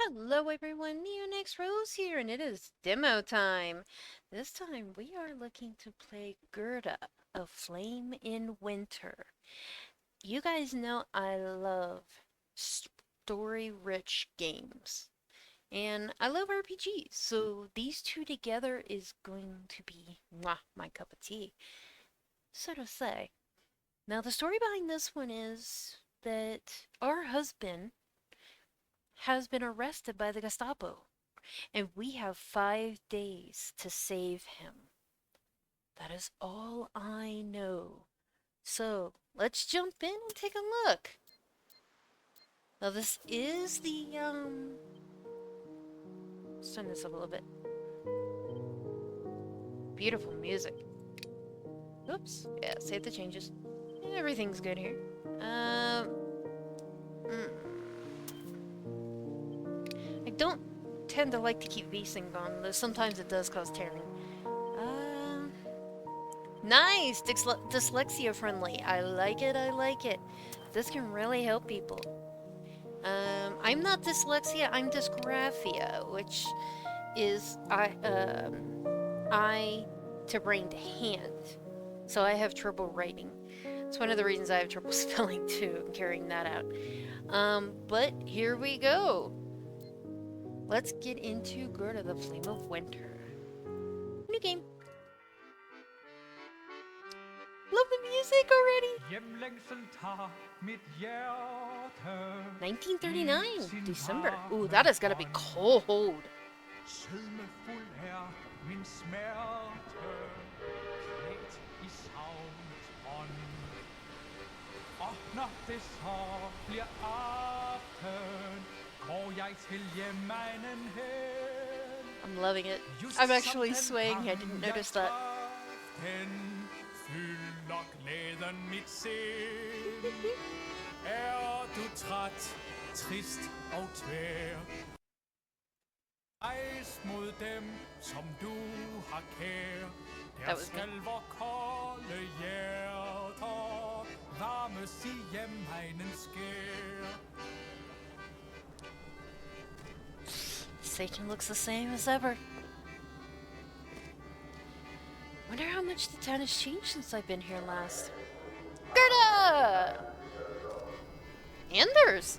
Hello everyone, Neonix Rose here, and it is demo time. This time we are looking to play Gerda, A Flame in Winter. You guys know I love story-rich games, and I love RPGs, so these two together is going to be my cup of tea, so to say. Now the story behind this one is that our husband has been arrested by the Gestapo. And we have 5 days to save him. That is all I know. So let's jump in and take a look. Now this is the let's turn this up a little bit. Beautiful music. Oops. Yeah, save the changes. Everything's good here. Mm. I don't tend to like to keep V-Sync on, though sometimes it does cause tearing. Nice! Dyslexia friendly. I like it, I like it. This can really help people. I'm not dyslexia, I'm dysgraphia, which is eye to brain to hand. So I have trouble writing. It's one of the reasons I have trouble spelling too, and carrying that out. But here we go. Let's get into Gerda, the Flame of Winter. New game. Love the music already! 1939, December. Ooh, that is gonna be cold. I'm loving it. I'm actually swaying. I didn't notice that. Fylder glæden mit sind. Du træt, trist og tvær. Rejs mod dem, som du har kær. Der skal vor kolde hjerter varmes i hjemmegnens skær. Satan looks the same as ever. Wonder how much the town has changed since I've been here last. Gerda! Anders!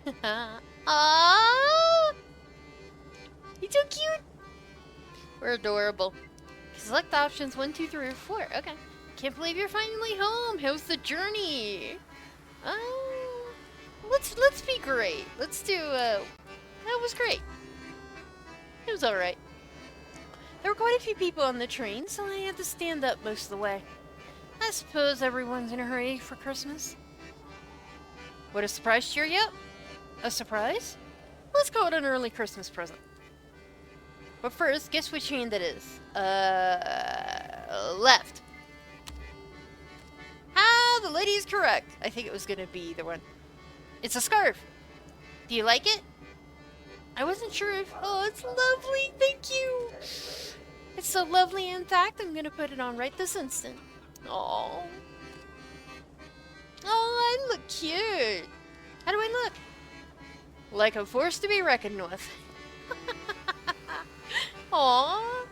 Aww! He's so cute! We're adorable. Select options 1, 2, 3, or 4. Okay. Can't believe you're finally home. How's the journey? Let's be great. Let's do, that was great. It was alright. There were quite a few people on the train, so I had to stand up most of the way. I suppose everyone's in a hurry for Christmas. Would a surprise cheer you up? A surprise? Let's call it an early Christmas present. But first, guess which hand it is? Left. Ah, the lady is correct. I think it was gonna be either one. It's a scarf. Do you like it? I wasn't sure if... Oh, it's lovely. Thank you. It's so lovely. In fact, I'm gonna put it on right this instant. Oh. Oh, I look cute. How do I look? Like a force to be reckoned with. Aww.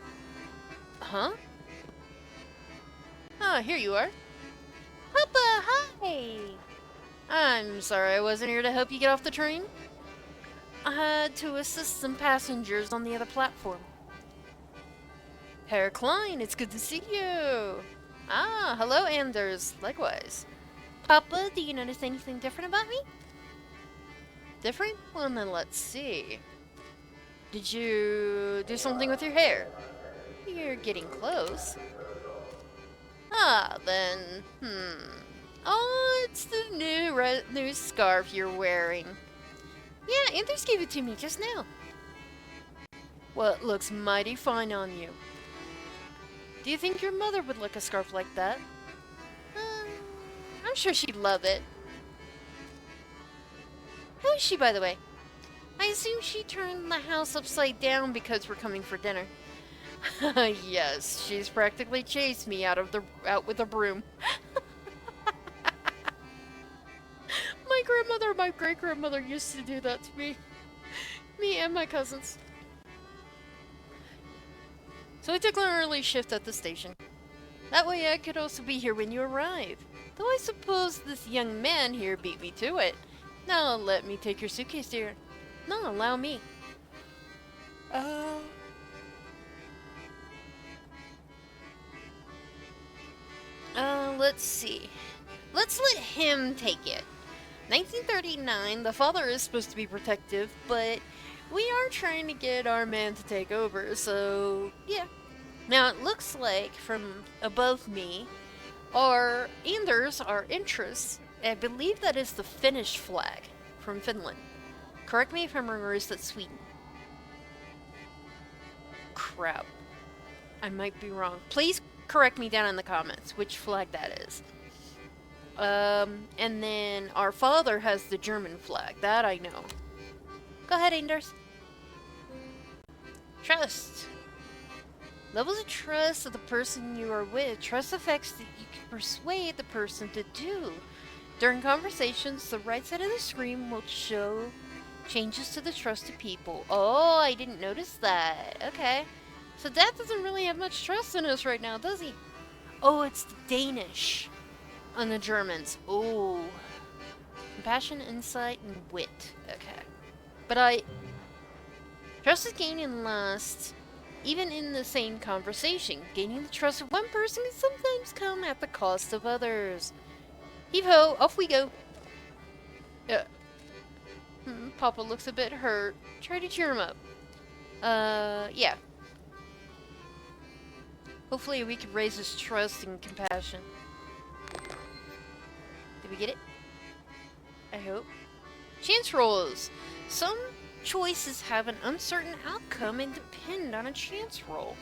Huh? Oh, here you are. Papa, hi. I'm sorry I wasn't here to help you get off the train. I had to assist some passengers on the other platform. Herr Klein, it's good to see you. Ah, hello, Anders. Likewise. Papa, do you notice anything different about me? Different? Well, then let's see. Did you do something with your hair? You're getting close. Ah, then, Oh, it's the new scarf you're wearing. Yeah, Anders gave it to me just now. Well, it looks mighty fine on you. Do you think your mother would like a scarf like that? I'm sure she'd love it. Who is she, by the way? I assume she turned the house upside down because we're coming for dinner. Yes, she's practically chased me out with a broom. My grandma grandmother, my great-grandmother used to do that to me. Me and my cousins. So I took an early shift at the station. That way I could also be here when you arrive. Though I suppose this young man here beat me to it. Now let me take your suitcase, dear. No, allow me. Uh... let's see. Let's let him take it. 1939, the father is supposed to be protective, but we are trying to get our man to take over, so yeah. Now it looks like from above me, our interests. I believe that is the Finnish flag from Finland. Correct me if I'm wrong, or is that Sweden? Crap. I might be wrong. Please correct me down in the comments which flag that is. And then our father has the German flag. That I know. Go ahead, Anders. Trust. Levels of trust of the person you are with. Trust effects that you can persuade the person to do. During conversations, the right side of the screen will show changes to the trust of people. Oh, I didn't notice that. Okay. So Dad doesn't really have much trust in us right now, does he? Oh, it's the Danish on the Germans. Oh. Compassion, insight, and wit. Okay. But trust is gained and lasts even in the same conversation. Gaining the trust of one person can sometimes come at the cost of others. Heave-ho, off we go. Papa looks a bit hurt. Try to cheer him up. Yeah. Hopefully we can raise his trust and compassion. Did we get it? I hope. Chance rolls. Some choices have an uncertain outcome and depend on a chance roll.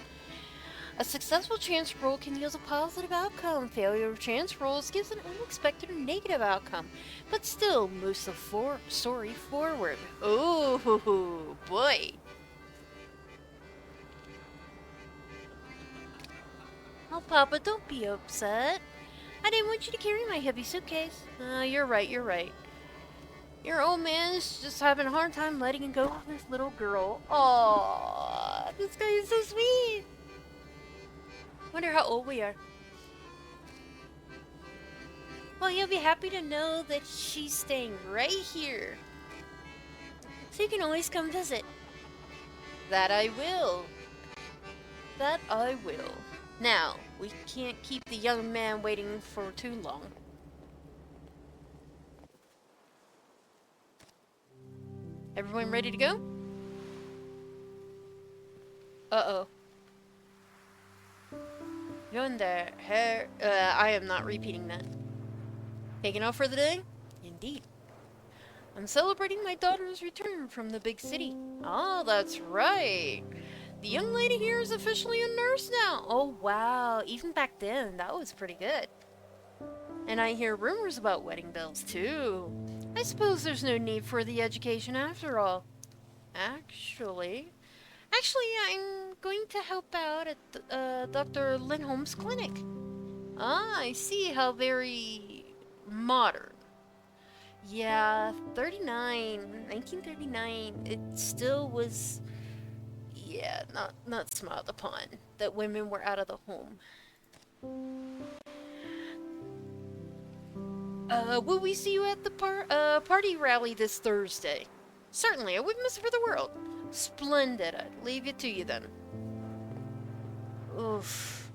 A successful chance roll can yield a positive outcome. Failure of chance rolls gives an unexpected or negative outcome, but still moves the story forward. Oh boy. Oh, Papa, don't be upset. I didn't want you to carry my heavy suitcase. You're right, you're right. Your old man is just having a hard time letting go of this little girl. Aww, this guy is so sweet. Wonder how old we are. Well, you'll be happy to know that she's staying right here. So you can always come visit. That I will. That I will. Now, we can't keep the young man waiting for too long. Everyone ready to go? Uh-oh. Yonder, her... I am not repeating that. Taking off for the day? Indeed. I'm celebrating my daughter's return from the big city. Ah, that's right. The young lady here is officially a nurse now. Oh, wow. Even back then, that was pretty good. And I hear rumors about wedding bells, too. I suppose there's no need for the education after all. Actually, I'm going to help out at Dr. Lindholm's clinic. Ah, I see how very modern. Yeah, 1939, it still was, yeah, not smiled upon that women were out of the home. Will we see you at the party rally this Thursday? Certainly, I wouldn't miss it for the world. Splendid, I'd leave it to you then. Oof.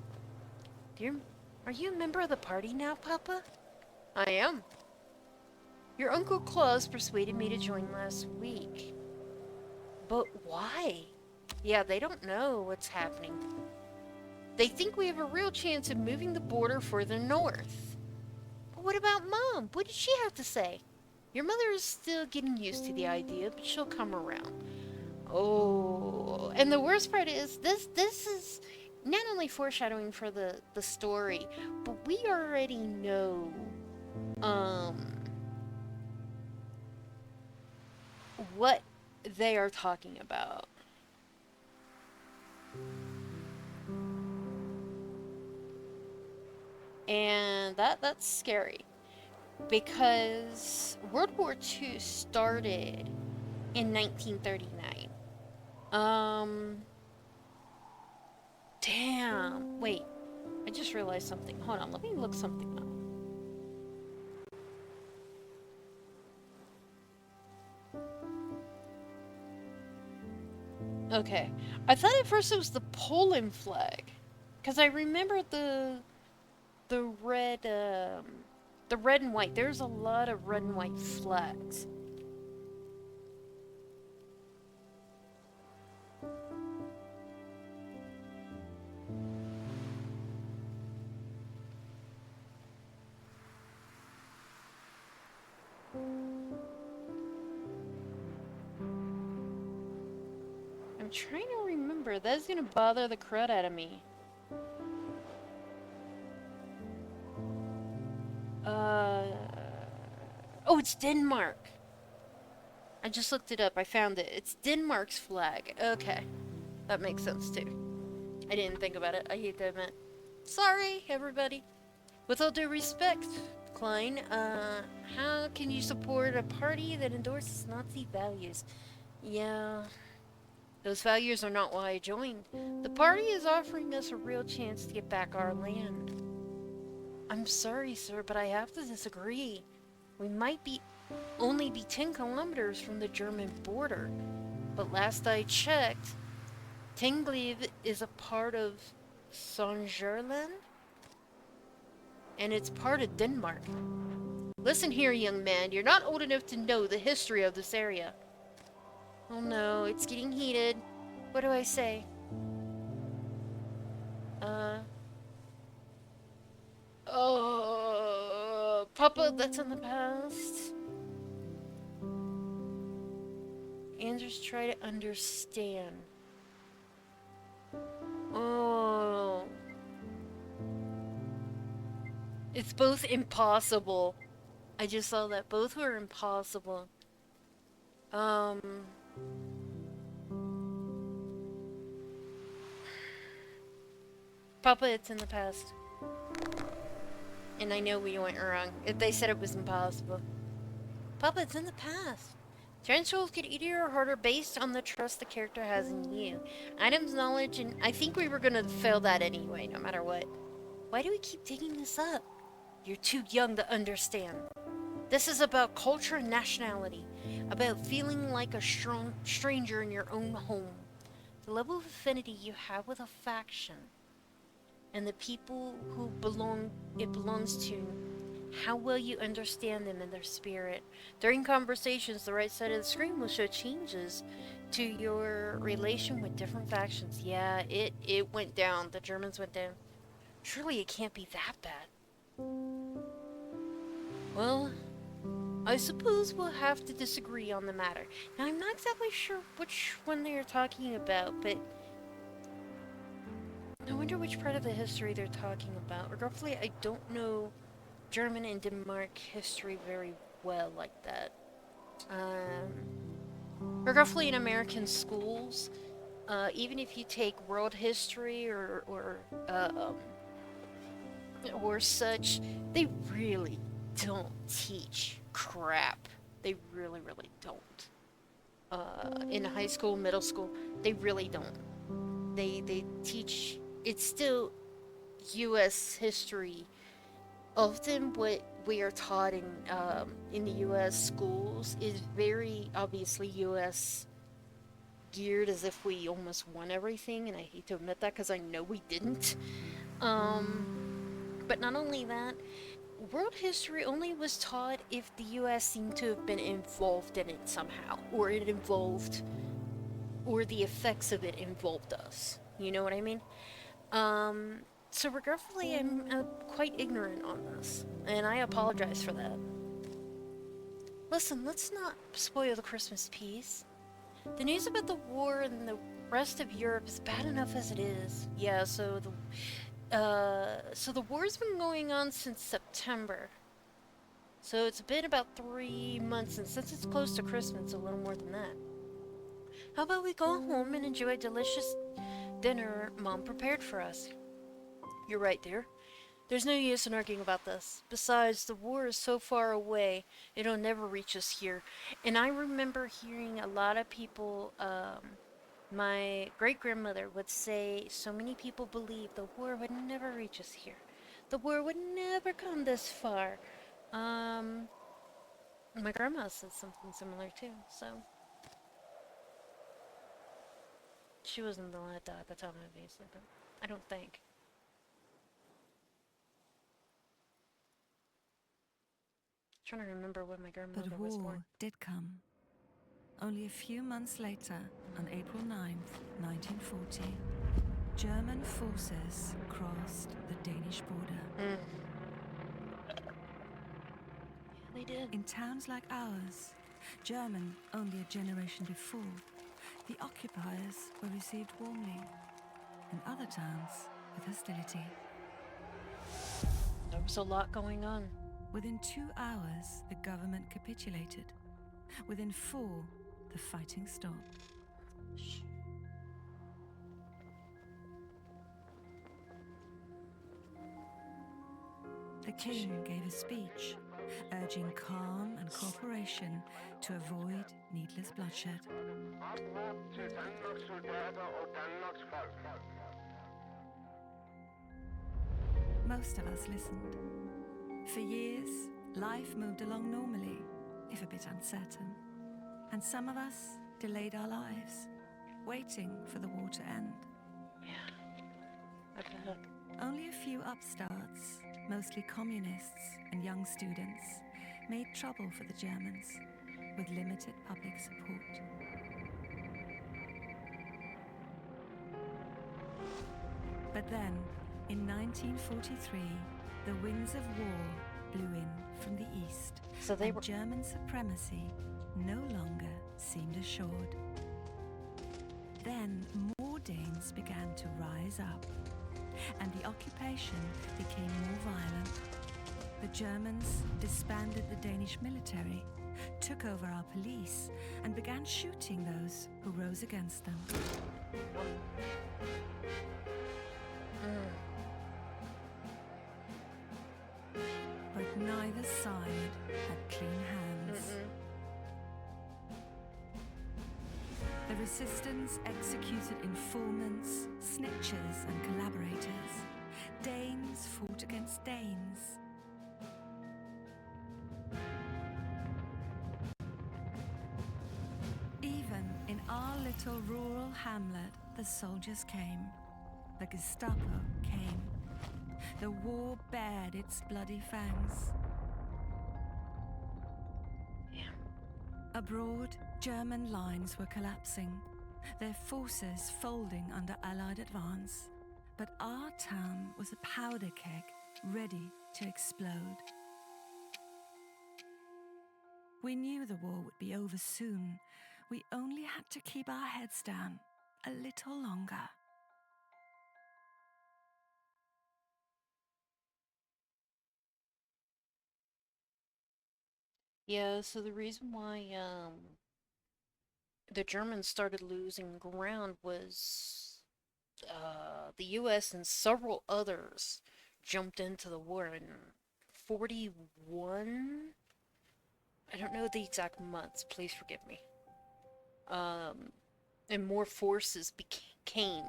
Are you a member of the party now, Papa? I am. Your Uncle Claus persuaded me to join last week. But why? Yeah, they don't know what's happening. They think we have a real chance of moving the border further north. But what about Mom? What did she have to say? Your mother is still getting used to the idea, but she'll come around. Oh, and the worst part is, this is not only foreshadowing for the story, but we already know, what they are talking about. And that's scary. Because World War II started in 1939. Damn. Wait, I just realized something. Hold on, let me look something up. Okay. I thought at first it was the Poland flag. Because I remember the red, the red and white. There's a lot of red and white flags. I'm trying to remember. That's gonna bother the crud out of me. Uh... Oh, it's Denmark. I just looked it up. I found it. It's Denmark's flag. Okay. That makes sense too. I didn't think about it. I hate to admit. Sorry, everybody. With all due respect, Klein, how can you support a party that endorses Nazi values? Yeah, those values are not why I joined. The party is offering us a real chance to get back our land. I'm sorry, sir, but I have to disagree. We might be only be 10 kilometers from the German border, but last I checked, Tingliv is a part of Songerland, and it's part of Denmark. Listen here, young man, you're not old enough to know the history of this area. Oh no, it's getting heated. What do I say? Oh, Papa, that's in the past. Anders, try to understand. Oh. It's both impossible. I just saw that. Both were impossible. Papa, it's in the past. And I know we went wrong. If they said it was impossible. Papa, it's in the past. Trench rolls get easier or harder based on the trust the character has in you. Items, knowledge, and I think we were gonna fail that anyway, no matter what. Why do we keep digging this up? You're too young to understand. This is about culture and nationality. About feeling like a strong stranger in your own home. The level of affinity you have with a faction and the people who it belongs to, how well you understand them and their spirit. During conversations, the right side of the screen will show changes to your relation with different factions. Yeah, it went down. The Germans went down. Surely it can't be that bad. Well, I suppose we'll have to disagree on the matter. Now, I'm not exactly sure which one they're talking about, but I wonder which part of the history they're talking about. Roughly, I don't know German and Denmark history very well like that. Roughly in American schools, even if you take world history or such, they really don't teach crap. They really, really don't. In high school, middle school, they really don't. They teach. It's still U.S. history. Often, what we are taught in the U.S. schools is very obviously U.S. geared, as if we almost won everything, and I hate to admit that because I know we didn't. But not only that, world history only was taught if the US seemed to have been involved in it somehow, or or the effects of it involved us. You know what I mean? So regretfully, I'm quite ignorant on this, and I apologize for that. Listen, let's not spoil the Christmas peace. The news about the war in the rest of Europe is bad enough as it is. Yeah, so the war's been going on since September. So it's been about 3 months, and since it's close to Christmas, a little more than that. How about we go home and enjoy a delicious dinner Mom prepared for us? You're right, dear. There's no use in arguing about this. Besides, the war is so far away, it'll never reach us here. And I remember hearing a lot of people, my great grandmother would say so many people believe the war would never reach us here. The war would never come this far. Um, my grandma said something similar too, so she wasn't the one that died at the time, obviously, but I don't think. Trying to remember when my But grandmother was born. war did come. Only a few months later, on April 9th, 1940, German forces crossed the Danish border. Yeah, they did. In towns like ours, German only a generation before, the occupiers were received warmly. In other towns, with hostility. There was a lot going on. Within 2 hours, the government capitulated. Within 4, the fighting stopped. The king gave a speech, urging calm and cooperation to avoid needless bloodshed. Most of us listened. For years, life moved along normally, if a bit uncertain. And some of us delayed our lives, waiting for the war to end. Yeah. Okay. Only a few upstarts, mostly communists and young students, made trouble for the Germans, with limited public support. But then, in 1943, the winds of war blew in from the east, So they and were. German supremacy no longer seemed assured. Then more Danes began to rise up, and the occupation became more violent. The Germans disbanded the Danish military, took over our police, and began shooting those who rose against them. But neither side had clean hands. The resistance executed informants, snitches, and collaborators. Danes fought against Danes. Even in our little rural hamlet, the soldiers came. The Gestapo came. The war bared its bloody fangs. Yeah. Abroad, German lines were collapsing, their forces folding under Allied advance. But our town was a powder keg, ready to explode. We knew the war would be over soon. We only had to keep our heads down a little longer. Yeah, so the reason why the Germans started losing ground was the US and several others jumped into the war in 41. I don't know the exact months, please forgive me. And more forces came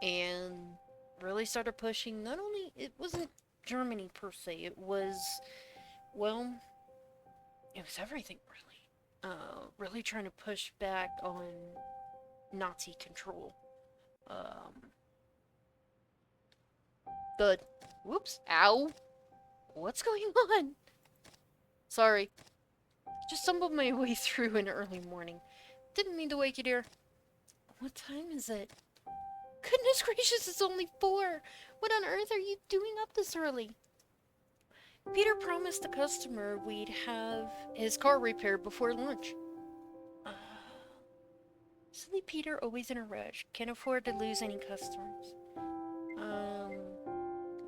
and really started pushing. Not only, it wasn't Germany per se, it was, well, it was everything really. Really trying to push back on Nazi control. The, whoops, ow, what's going on? Sorry, just stumbled my way through an early morning. Didn't mean to wake you, dear. What time is it? Goodness gracious, it's only 4. What on earth are you doing up this early? Peter promised the customer we'd have his car repaired before lunch. Silly Peter, always in a rush. Can't afford to lose any customers.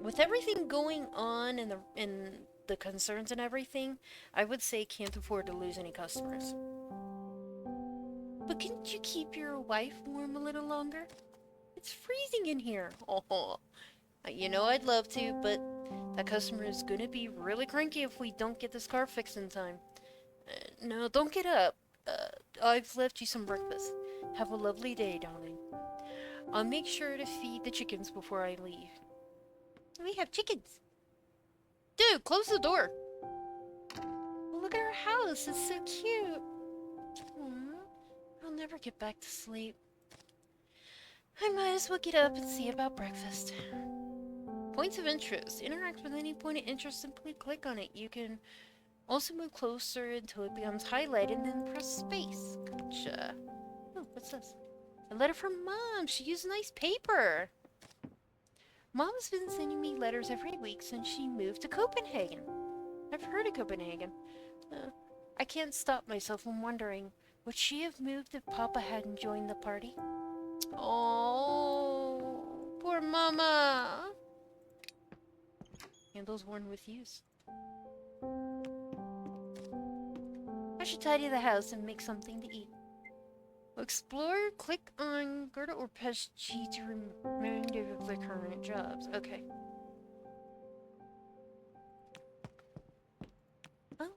With everything going on and the concerns and everything, I would say can't afford to lose any customers. But can't you keep your wife warm a little longer? It's freezing in here. Oh, you know I'd love to, but That customer is gonna be really cranky if we don't get this car fixed in time. No, don't get up. I've left you some breakfast. Have a lovely day, darling. I'll make sure to feed the chickens before I leave. We have chickens. Dude, close the door. Look at our house. It's so cute. Aww. I'll never get back to sleep. I might as well get up and see about breakfast. Points of interest. Interact with any point of interest, simply click on it. You can also move closer until it becomes highlighted and then press space. Gotcha. Oh, what's this? A letter from Mom. She used nice paper. Mom's been sending me letters every week since she moved to Copenhagen. I've heard of Copenhagen. I can't stop myself from wondering, would she have moved if Papa hadn't joined the party? Oh, poor Mama. Handles worn with use. I should tidy the house and make something to eat. Explore, click on Gerda or press G to remove the current jobs. Okay. Oh.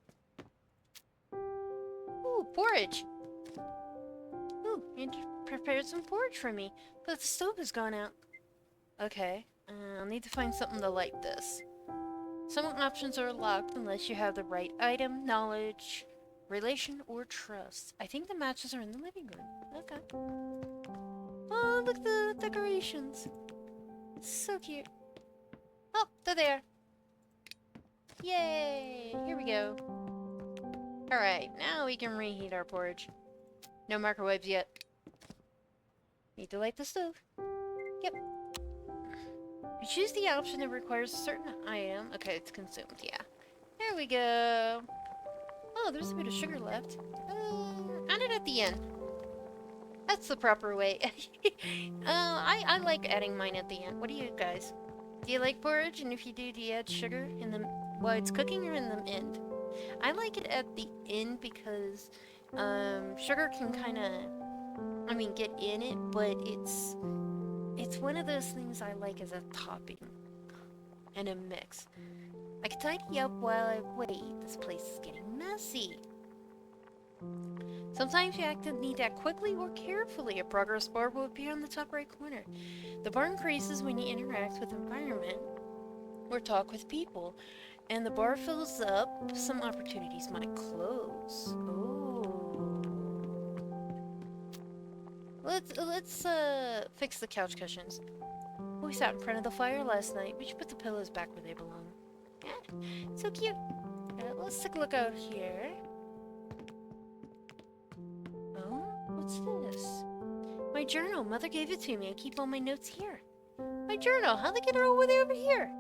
Ooh, porridge. Ooh, and prepared some porridge for me, but the stove has gone out. Okay, I'll need to find something to light this. Some options are locked unless you have the right item, knowledge, relation, or trust. I think the matches are in the living room. Okay. Oh, look at the decorations. So cute. Oh, they're there. Yay! Here we go. Alright, now we can reheat our porridge. No microwaves yet. Need to light the stove. Yep. You choose the option that requires a certain item. Okay, it's consumed, yeah. There we go. Oh, there's a bit of sugar left. Add it at the end. That's the proper way. I like adding mine at the end. What do you guys? Do you like porridge? And if you do you add sugar in the while it's cooking or in the end? I like it at the end because sugar can kind of, get in it, but it's one of those things I like as a topping and a mix. I can tidy up while I wait. This place is getting messy. Sometimes you need to act quickly or carefully. A progress bar will appear on the top right corner. The bar increases when you interact with the environment or talk with people. And the bar fills up. Some opportunities might close. Oh. Let's fix the couch cushions. We sat in front of the fire last night. We should put the pillows back where they belong. Yeah, so cute. Let's take a look out here. Oh, what's this? My journal. Mother gave it to me. I keep all my notes here. My journal. How'd they get it all the way over here?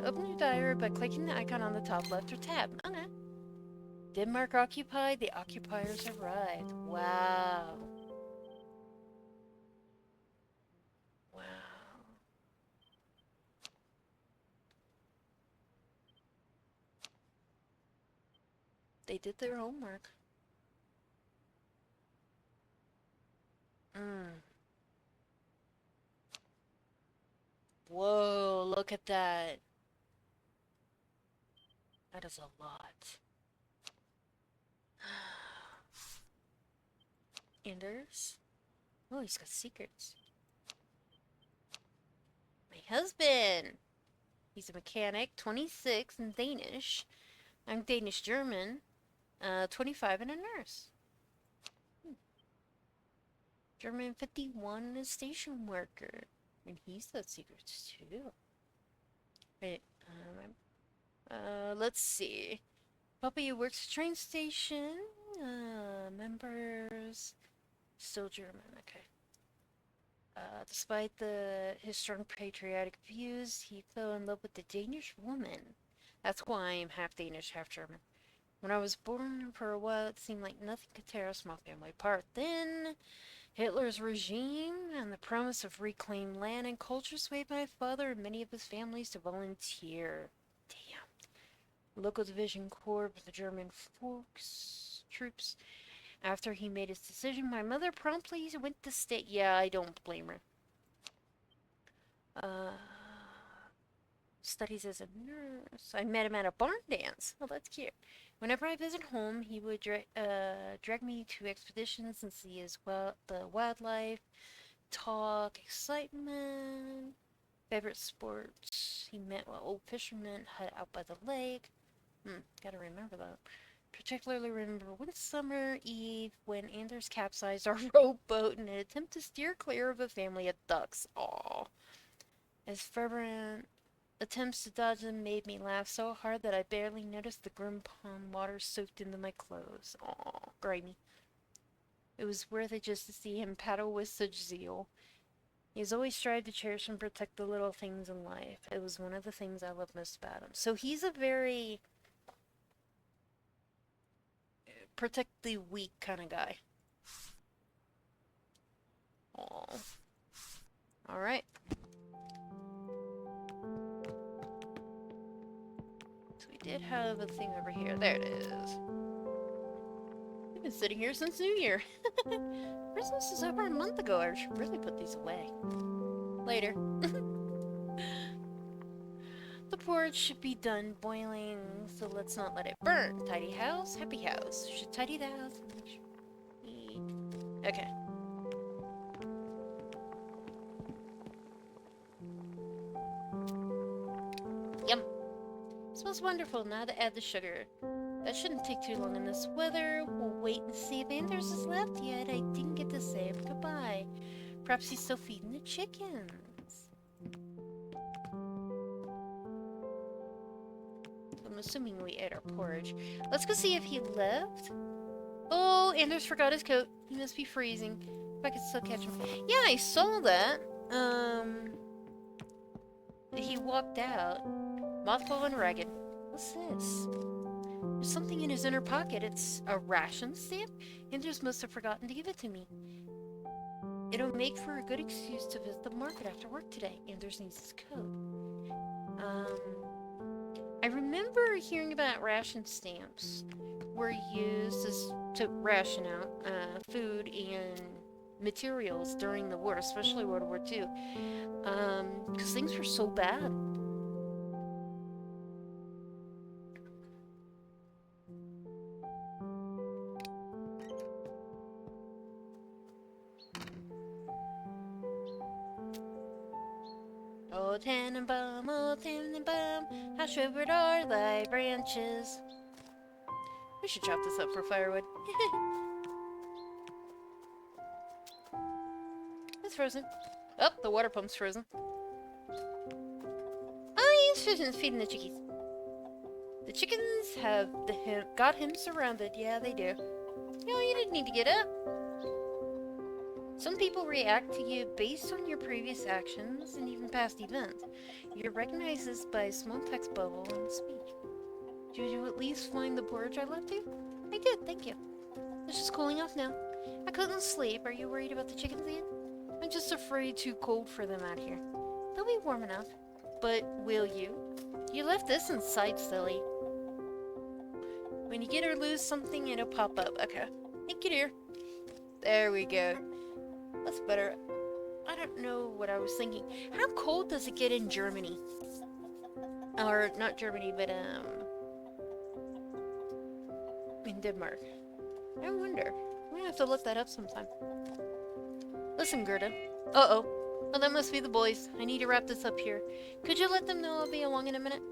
Open your diary by clicking the icon on the top left or tab. Okay. Denmark occupied. The occupiers arrived. Wow. Wow. They did their homework. Whoa, look at that. That is a lot. Anders? Oh, he's got secrets. My husband! He's a mechanic, 26 and Danish. I'm Danish-German, 25 and a nurse. German 51 and a station worker. And he's got secrets too. Wait, let's see. Puppy works at train station. Members. Still German, okay. Despite his strong patriotic views, he fell in love with the Danish woman. That's why I am half Danish, half German. When I was born, for a while, it seemed like nothing could tear us, my family apart. Then, Hitler's regime and the promise of reclaimed land and culture swayed my father and many of his families to volunteer. Damn. Local division corps of the German Volks troops. After he made his decision, my mother promptly went to state. Yeah, I don't blame her. studies as a nurse. I met him at a barn dance. Oh, that's cute. Whenever I visit home, he would drag me to expeditions and see the wildlife, talk, excitement, favorite sports. He met old fishermen hut out by the lake. Gotta remember that. Particularly remember one summer eve when Anders capsized our rowboat in an attempt to steer clear of a family of ducks. Aww. His fervent attempts to dodge them made me laugh so hard that I barely noticed the grim pond water soaked into my clothes. Aww, grimy. It was worth it just to see him paddle with such zeal. He has always strived to cherish and protect the little things in life. It was one of the things I love most about him. So he's a very protect the weak kind of guy. Aww. Alright. So we did have a thing over here. There it is. We've been sitting here since New Year. Christmas is over a month ago. I should really put these away. Later. The porridge should be done boiling, so let's not let it burn. Tidy house, happy house. Should tidy the house and make sure we eat. Okay. Yum. Smells wonderful. Now to add the sugar. That shouldn't take too long in this weather. We'll wait and see if Anders is left yet. I didn't get to say him goodbye. Perhaps he's still feeding the chickens. I'm assuming we ate our porridge. Let's go see if he left. Oh, Anders forgot his coat. He must be freezing. If I could still catch him. Yeah, I saw that. He walked out. Mothball and ragged. What's this? There's something in his inner pocket. It's a ration stamp. Anders must have forgotten to give it to me. It'll make for a good excuse to visit the market after work today. Anders needs his coat. I remember hearing about ration stamps were used to ration out food and materials during the war, especially World War II, because things were so bad. O Tannenbaum, how shivered are thy branches. We should chop this up for firewood. It's frozen. Oh, the water pump's frozen. Oh, he's feeding the chickies. The chickens have got him surrounded. Yeah, they do. No, you didn't need to get up. Some people react to you based on your previous actions and even past events. You're recognized this by a small text bubble in speech. Did you at least find the porridge I left you? I did, thank you. It's just cooling off now. I couldn't sleep. Are you worried about the chickens again? I'm just afraid too cold for them out here. They'll be warm enough. But will you? You left this inside, silly. When you get or lose something, it'll pop up. Okay. Thank you, dear. There we go. That's better. I don't know what I was thinking. How cold does it get in Germany? Or, not Germany, but, in Denmark. I wonder. I'm gonna have to look that up sometime. Listen, Gerda. Uh-oh. Oh, that must be the boys. I need to wrap this up here. Could you let them know I'll be along in a minute?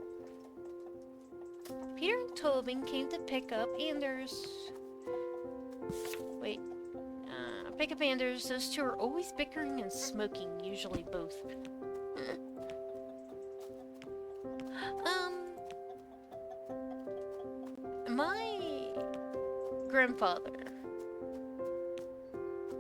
Peter and Tobin came to pick up Anders. Wait. Pick up Anders. Those two are always bickering and smoking, usually both. My grandfather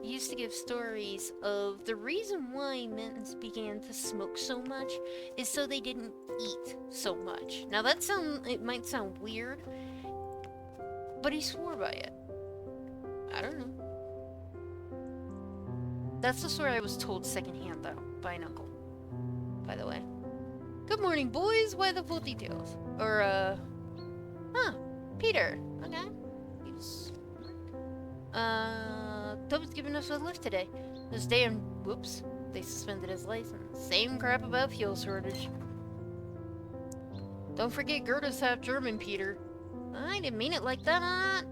used to give stories of the reason why men began to smoke so much is so they didn't eat so much. Now it might sound weird, but he swore by it. I don't know. That's the story I was told secondhand, though, by an uncle. By the way. Good morning, boys. Why the full details? Or, Peter. Okay. He's... Toby's giving us a lift today. This damn... Whoops. They suspended his license. Same crap about fuel shortage. Don't forget Gerda's half German, Peter. I didn't mean it like that. I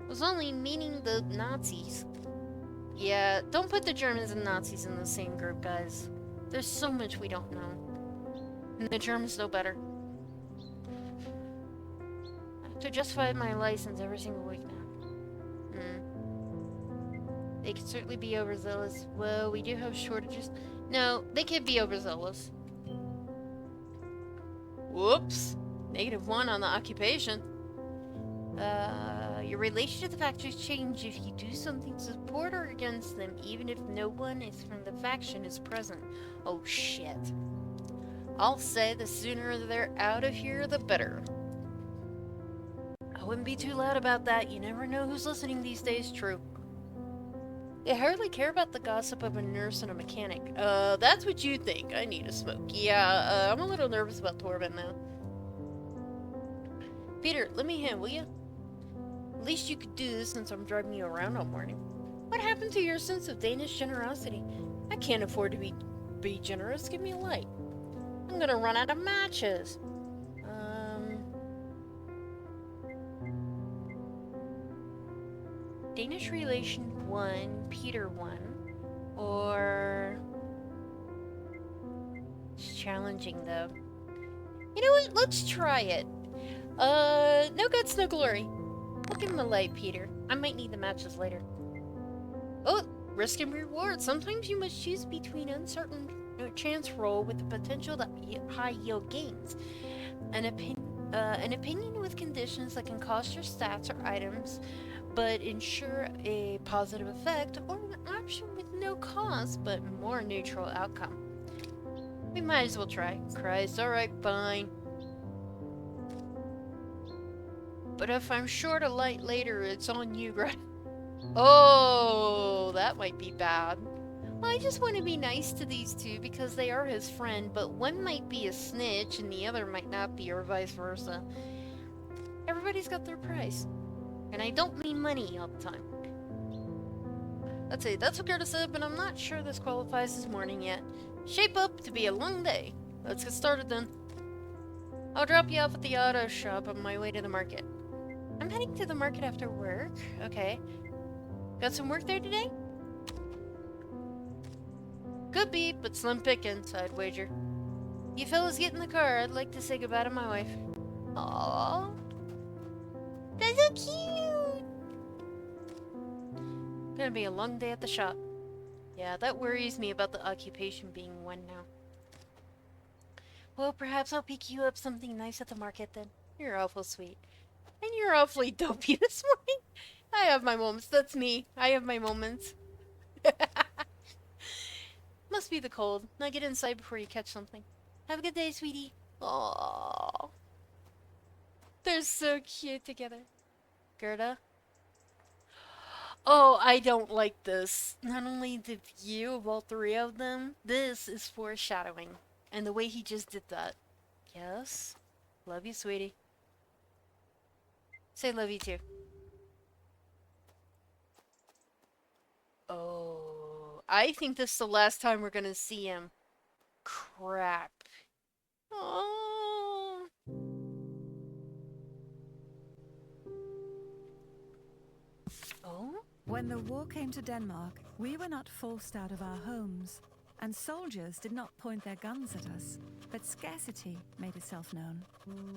was only meaning the Nazis. Yeah, don't put the Germans and Nazis in the same group, guys. There's so much we don't know. And the Germans know better. I have to justify my license every single week now. They could certainly be overzealous. Well, we do have shortages. No, they could be overzealous. Whoops. -1 on the occupation. Your relation to the factories change if you do something to support or against them, even if no one is from the faction is present. Oh shit. I'll say the sooner they're out of here, the better. I wouldn't be too loud about that. You never know who's listening these days. True. They hardly care about the gossip of a nurse and a mechanic. That's what you think. I need a smoke. Yeah, I'm a little nervous about Torben now. Peter, let me in, will you? At least you could do this since I'm driving you around all morning. What happened to your sense of Danish generosity? I can't afford to be generous. Give me a light. I'm gonna run out of matches. Danish Relation 1, Peter 1, or... It's challenging, though. You know what? Let's try it. No guts, no glory. I'll give him a light, Peter. I might need the matches later. Oh, risk and reward. Sometimes you must choose between uncertain chance roll with the potential to high yield gains. An opinion with conditions that can cost your stats or items, but ensure a positive effect, or an option with no cost but more neutral outcome. We might as well try. Christ, alright, fine. But if I'm short a light later, it's on you, right? Oh, that might be bad. Well, I just want to be nice to these two because they are his friend, but one might be a snitch and the other might not be, or vice versa. Everybody's got their price. And I don't mean money all the time. Let's see, that's what Gerda said, but I'm not sure this qualifies as morning yet. Shape up to be a long day. Let's get started then. I'll drop you off at the auto shop on my way to the market. I'm heading to the market after work. Okay. Got some work there today? Could be, but slim pickings, I'd wager. You fellas get in the car. I'd like to say goodbye to my wife. Aww. That's so cute! Gonna be a long day at the shop. Yeah, that worries me about the occupation being one now. Well, perhaps I'll pick you up something nice at the market then. You're awful sweet. And you're awfully dopey this morning. I have my moments. That's me. I have my moments. Must be the cold. Now get inside before you catch something. Have a good day, sweetie. Aww. They're so cute together. Gerda? Oh, I don't like this. Not only the view of all three of them, this is foreshadowing. And the way he just did that. Yes? Love you, sweetie. Say love you too. Oh, I think this is the last time we're gonna see him. Crap. Oh. Oh? When the war came to Denmark, we were not forced out of our homes, and soldiers did not point their guns at us, but scarcity made itself known.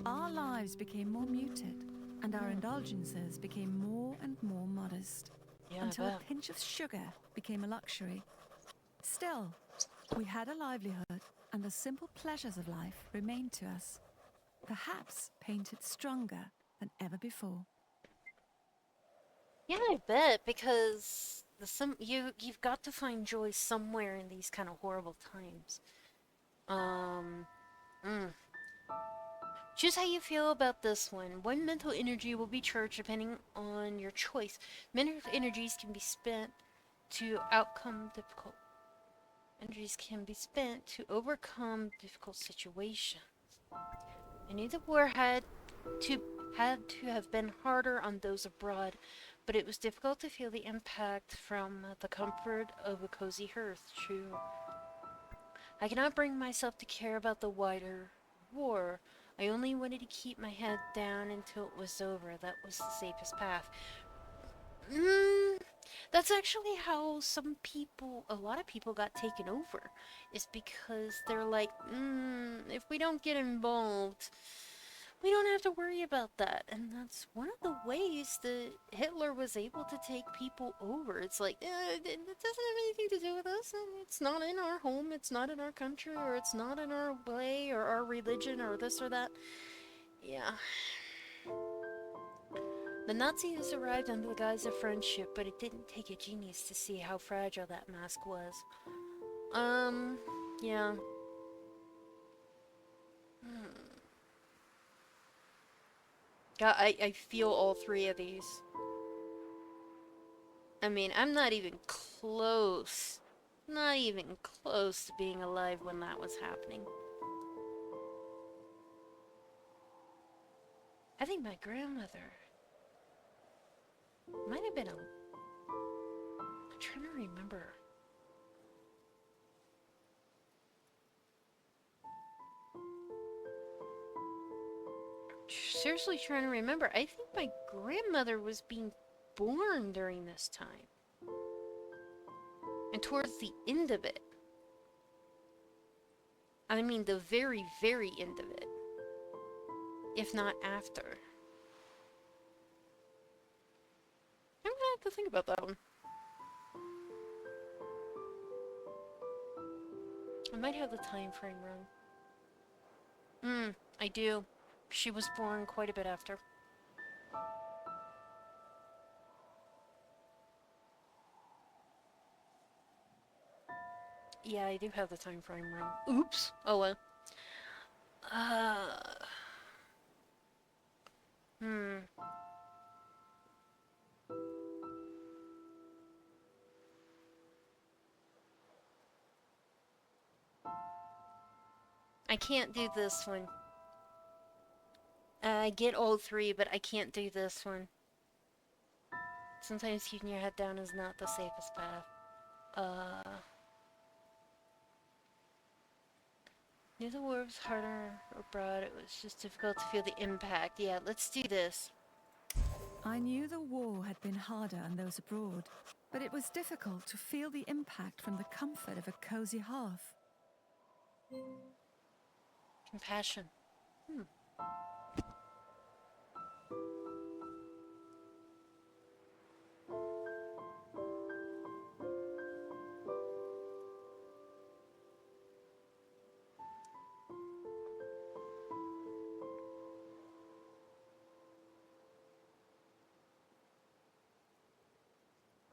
Our lives became more muted, and our indulgences became more and more modest, until a pinch of sugar became a luxury. Still, we had a livelihood, and the simple pleasures of life remained to us, perhaps painted stronger than ever before. Yeah, I bet, because you've got to find joy somewhere in these kind of horrible times. Choose how you feel about this one. One mental energy will be charged depending on your choice. Mental energies can be spent to overcome difficult situations. I knew the war had to have been harder on those abroad, but it was difficult to feel the impact from the comfort of a cozy hearth. True. I cannot bring myself to care about the wider war. I only wanted to keep my head down until it was over. That was the safest path. Mm, that's actually how a lot of people got taken over. Is because they're like, if we don't get involved, we don't have to worry about that. And that's one of the ways that Hitler was able to take people over. It's like, it doesn't have anything to do with us. And it's not in our home, it's not in our country, or it's not in our way, or our religion, or this or that. Yeah. The Nazis arrived under the guise of friendship, but it didn't take a genius to see how fragile that mask was. Yeah. God, I feel all three of these. I mean, I'm not even close. Not even close to being alive when that was happening. I think my grandmother might have been I'm trying to remember. Seriously trying to remember. I think my grandmother was being born during this time. And towards the end of it. I mean, the very, very end of it. If not after. I'm gonna have to think about that one. I might have the time frame wrong. I do. She was born quite a bit after. Yeah, I do have the time frame wrong. Oops. Oh well. Uh. Hmm. I can't do this one. I get all three, but I can't do this one. Sometimes keeping your head down is not the safest path. Knew the war was harder abroad, it was just difficult to feel the impact. Yeah, let's do this. I knew the war had been harder on those abroad, but it was difficult to feel the impact from the comfort of a cozy hearth. Compassion.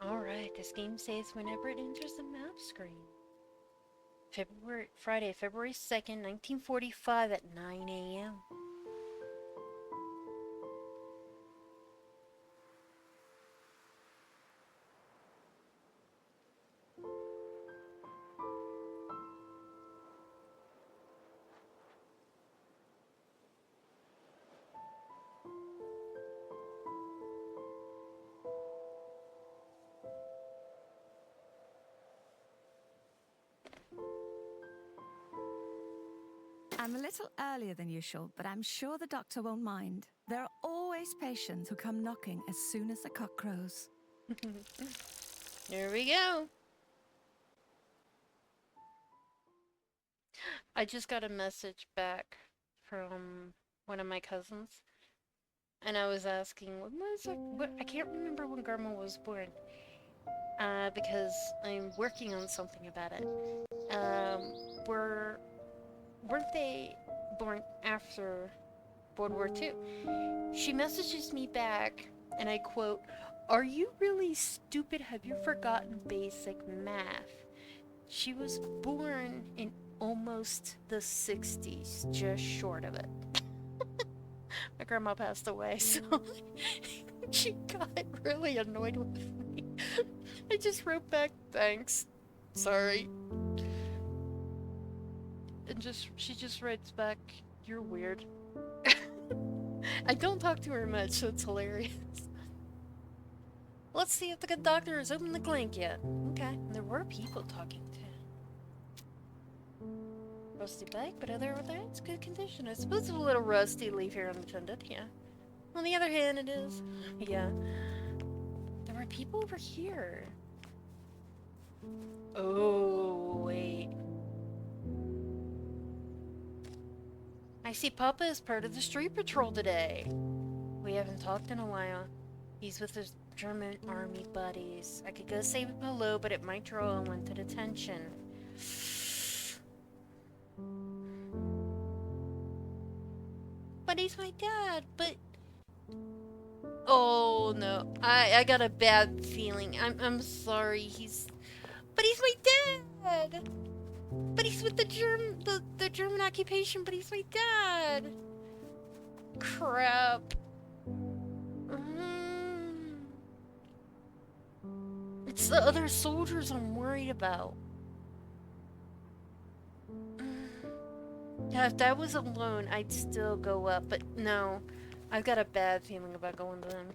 Alright, this game saves whenever it enters the map screen. Friday, February 2nd, 1945 at 9 a.m. I'm a little earlier than usual, but I'm sure the doctor won't mind. There are always patients who come knocking as soon as the cock crows. Here we go. I just got a message back from one of my cousins, and I was asking, I can't remember when Grandma was born, because I'm working on something about it. Weren't they born after World War II? She messages me back, and I quote, "Are you really stupid? Have you forgotten basic math?" She was born in almost the 60s, just short of it. My grandma passed away, so she got really annoyed with me. I just wrote back, "Thanks. Sorry." And she just writes back, "You're weird." I don't talk to her much, so it's hilarious. Let's see if the good doctor has opened the clink yet. Okay, there were people talking to. rusty bike, but other than that, it's good condition. I suppose it's a little rusty, leave here unattended, yeah. On the other hand, it is. Yeah. There were people over here. Oh, wait. I see Papa is part of the street patrol today. We haven't talked in a while. He's with his German army buddies. I could go say hello, but it might draw unwanted attention. But he's my dad, but... Oh, no. I got a bad feeling. I'm sorry. But he's my dad! But he's with the German occupation, but he's my dad! Crap. It's the other soldiers I'm worried about. Yeah, if that was alone, I'd still go up, but no. I've got a bad feeling about going to them.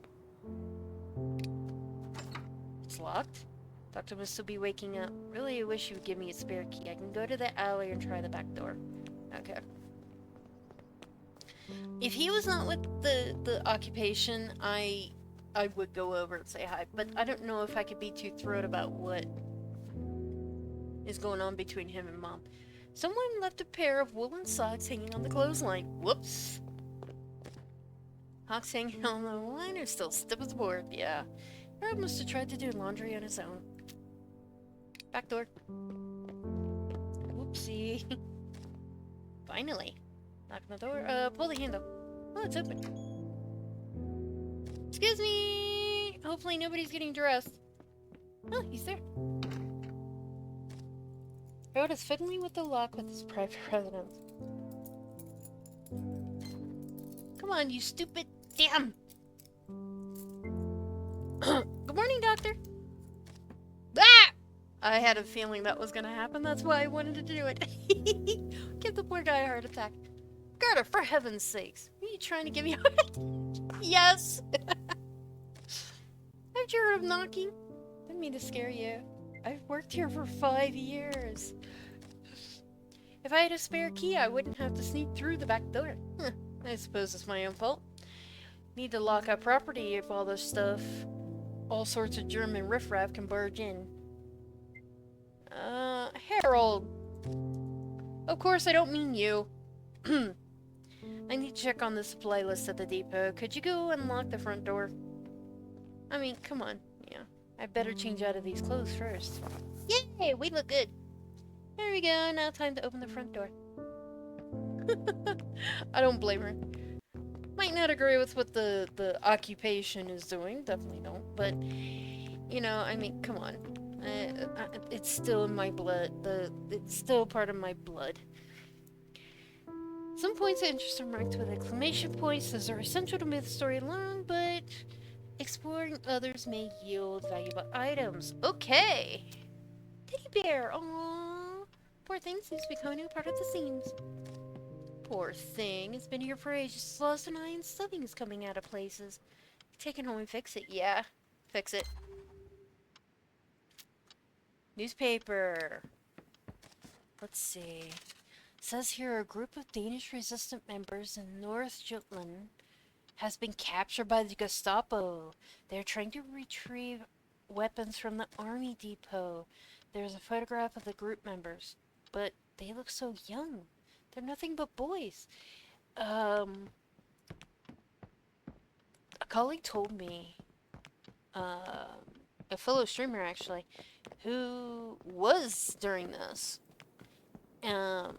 It's locked? Doctor must still be waking up. Really, I wish you would give me a spare key. I can go to the alley and try the back door. Okay. If he was not with the occupation, I would go over and say hi, but I don't know if I could be too thrilled about what is going on between him and Mom. Someone left a pair of woolen socks hanging on the clothesline. Whoops. Socks hanging on the line are still stiff as a board. Yeah. Harold must have tried to do laundry on his own. Back door. Whoopsie. Finally. Knock on the door. Pull the handle. Oh, it's open. Excuse me! Hopefully nobody's getting dressed. Oh, he's there. Harold is fiddling with the lock with his private residence. Come on, you stupid... Damn! Good morning, Doctor! Ah! I had a feeling that was gonna happen. That's why I wanted to do it. Give the poor guy a heart attack. Gerda, for heaven's sakes. Are you trying to give me a heart attack? Yes! Haven't you heard of knocking? Didn't mean to scare you. I've worked here for 5 years. If I had a spare key, I wouldn't have to sneak through the back door. I suppose it's my own fault. Need to lock up property if all this stuff, all sorts of German riffraff can barge in. Harold. Of course, I don't mean you. I need to check on the supply list at the depot. Could you go unlock the front door? I mean, come on. Yeah. I better change out of these clothes first. Yay! We look good. There we go. Now time to open the front door. I don't blame her. Might not agree with what the occupation is doing. Definitely don't. But, you know, I mean, come on. It's still in my blood. It's still part of my blood. Some points of interest are marked with exclamation points. Those are essential to move the story along, but exploring others may yield valuable items. Okay. Teddy bear. Aww. Poor thing seems to be becoming a part of the scenes. Poor thing. It's been here for ages. It's lost an eye and something's coming out of places. Take it home and fix it. Yeah. Fix it. Newspaper. Let's see. It says here a group of Danish resistant members in North Jutland has been captured by the Gestapo. They're trying to retrieve weapons from the army depot. There's a photograph of the group members, but they look so young. They're nothing but boys. A colleague told me, a fellow streamer actually, who was during this,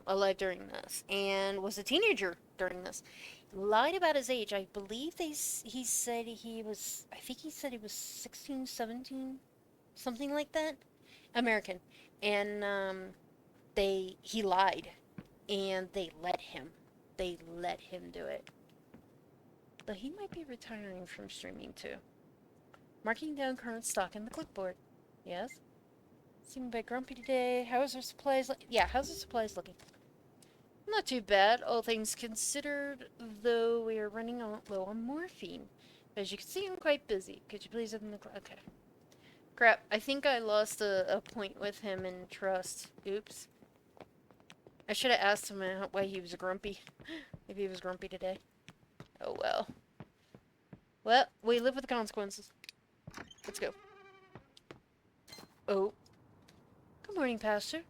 alive during this, and was a teenager during this, lied about his age. I believe he said he was, I think he said he was 16, 17, something like that, American, and he lied, and they let him do it. But he might be retiring from streaming too. Marking down current stock in the clipboard. Yes? Seem a bit grumpy today. How's our supplies how's the supplies looking? Not too bad, all things considered, though we are running low on morphine. As you can see, I'm quite busy. Could you please open the okay. Crap, I think I lost a point with him in trust. Oops. I should have asked him why he was grumpy. Maybe he was grumpy today. Oh well. Well, we live with the consequences. Let's go. Oh. Good morning, Pastor.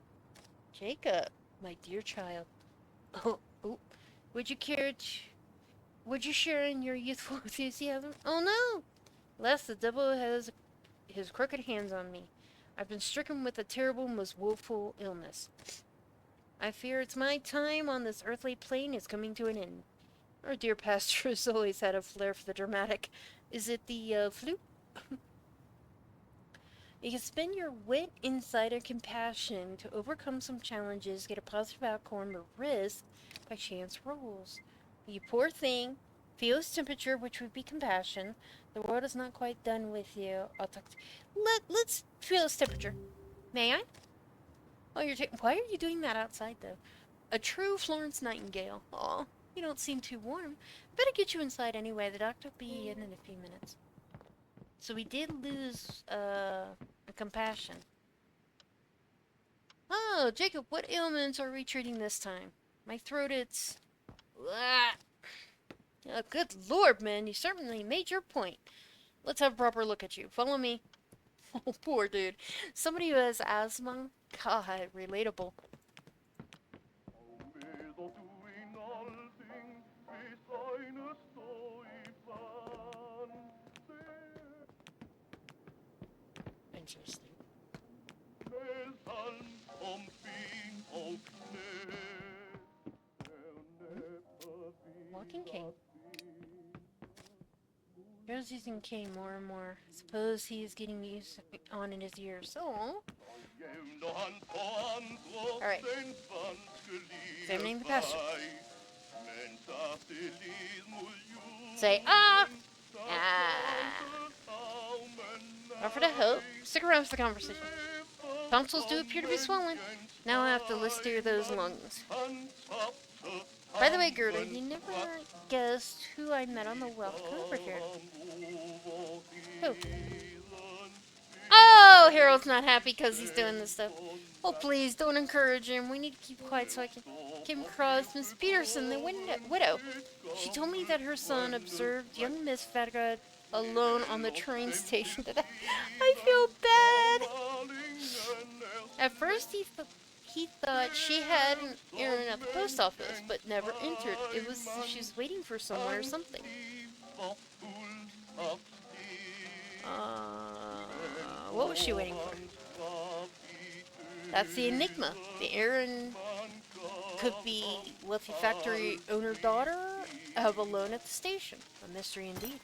Jacob, my dear child. Oh, oh. Would you care to... Would you share in your youthful enthusiasm? Oh no! Lest the devil has his crooked hands on me. I've been stricken with a terrible, most woeful illness. I fear it's my time on this earthly plane is coming to an end. Our dear pastor has always had a flair for the dramatic. Is it the flu? You can spend your wit, insight, and compassion to overcome some challenges, get a positive outcome, or risk by chance rolls. You poor thing, feel his temperature, which would be compassion. The world is not quite done with you. I'll talk to let's feel his temperature. May I? Oh, why are you doing that outside, though? A true Florence Nightingale. Aw, you don't seem too warm. Better get you inside anyway. The doctor will be in a few minutes. So we did lose, a compassion. Oh, Jacob, what ailments are we treating this time? My throat, it's... Ah. Oh, good lord, man, you certainly made your point. Let's have a proper look at you. Follow me. Oh, poor dude. Somebody who has asthma? God, relatable. Interesting. Walking cane. Joe's using cane more and more. Suppose he's getting used on in his ears. Oh. Alright. Examining the pasture. Say, ah! Ah. Offer to help. Stick around for the conversation. Tonsils do appear to be swollen. Now I have to list through those lungs. By the way, Gerda, you never guessed who I met on the welcome over here. Who? Oh, Harold's not happy because he's doing this stuff. Oh, please, don't encourage him. We need to keep quiet so I can came across Miss Peterson, the widow. She told me that her son observed young Miss Fatiga alone on the train station today. I feel bad. At first, he thought she had an errand at the post office, but never entered. It was as if she was waiting for someone or something. What was she waiting for? That's the enigma. The errand could be wealthy factory owner daughter of alone at the station. A mystery indeed.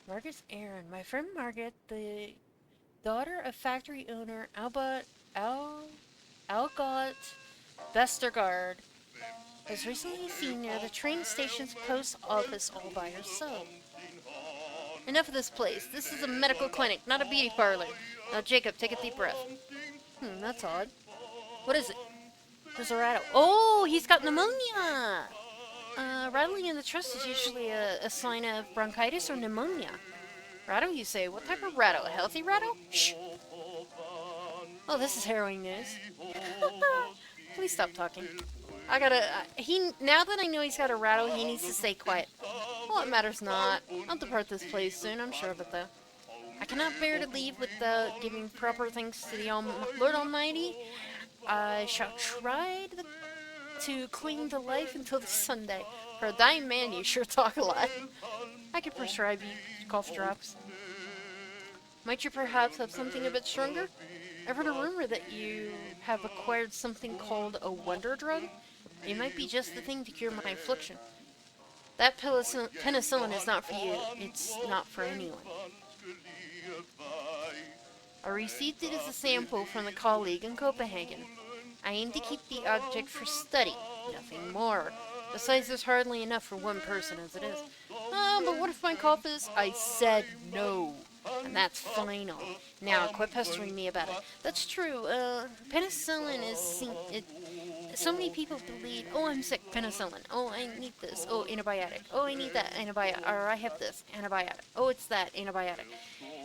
Margaret's errand. My friend Margaret, the daughter of factory owner Algot Vestergaard, was recently seen near the train station's post office all by herself. Enough of this place. This is a medical clinic, not a beauty parlor. Now, Jacob, take a deep breath. That's odd. What is it? There's a rattle. Oh, he's got pneumonia! Rattling in the chest is usually a sign of bronchitis or pneumonia. Rattle, you say? What type of rattle? A healthy rattle? Shh! Oh, this is harrowing news. Please stop talking. Now that I know he's got a rattle, he needs to stay quiet. Well, it matters not. I'll depart this place soon, I'm sure of it, though. I cannot bear to leave without giving proper thanks to the Lord Almighty. I shall try to cling to life until the Sunday. For a dying man, you sure talk a lot. I could prescribe you cough drops. Might you perhaps have something a bit stronger? I've heard a rumor that you have acquired something called a wonder drug. It might be just the thing to cure my affliction. That penicillin is not for you. It's not for anyone. I received it as a sample from a colleague in Copenhagen. I aim to keep the object for study, nothing more. Besides, there's hardly enough for one person as it is. But what if my cough is? I said no. And that's final. Now, quit pestering me about it. That's true. Penicillin is so many people believe, oh, I'm sick, penicillin. Oh, I need this. Oh, antibiotic. Oh, I need that antibiotic. Or I have this antibiotic. Oh, it's that antibiotic.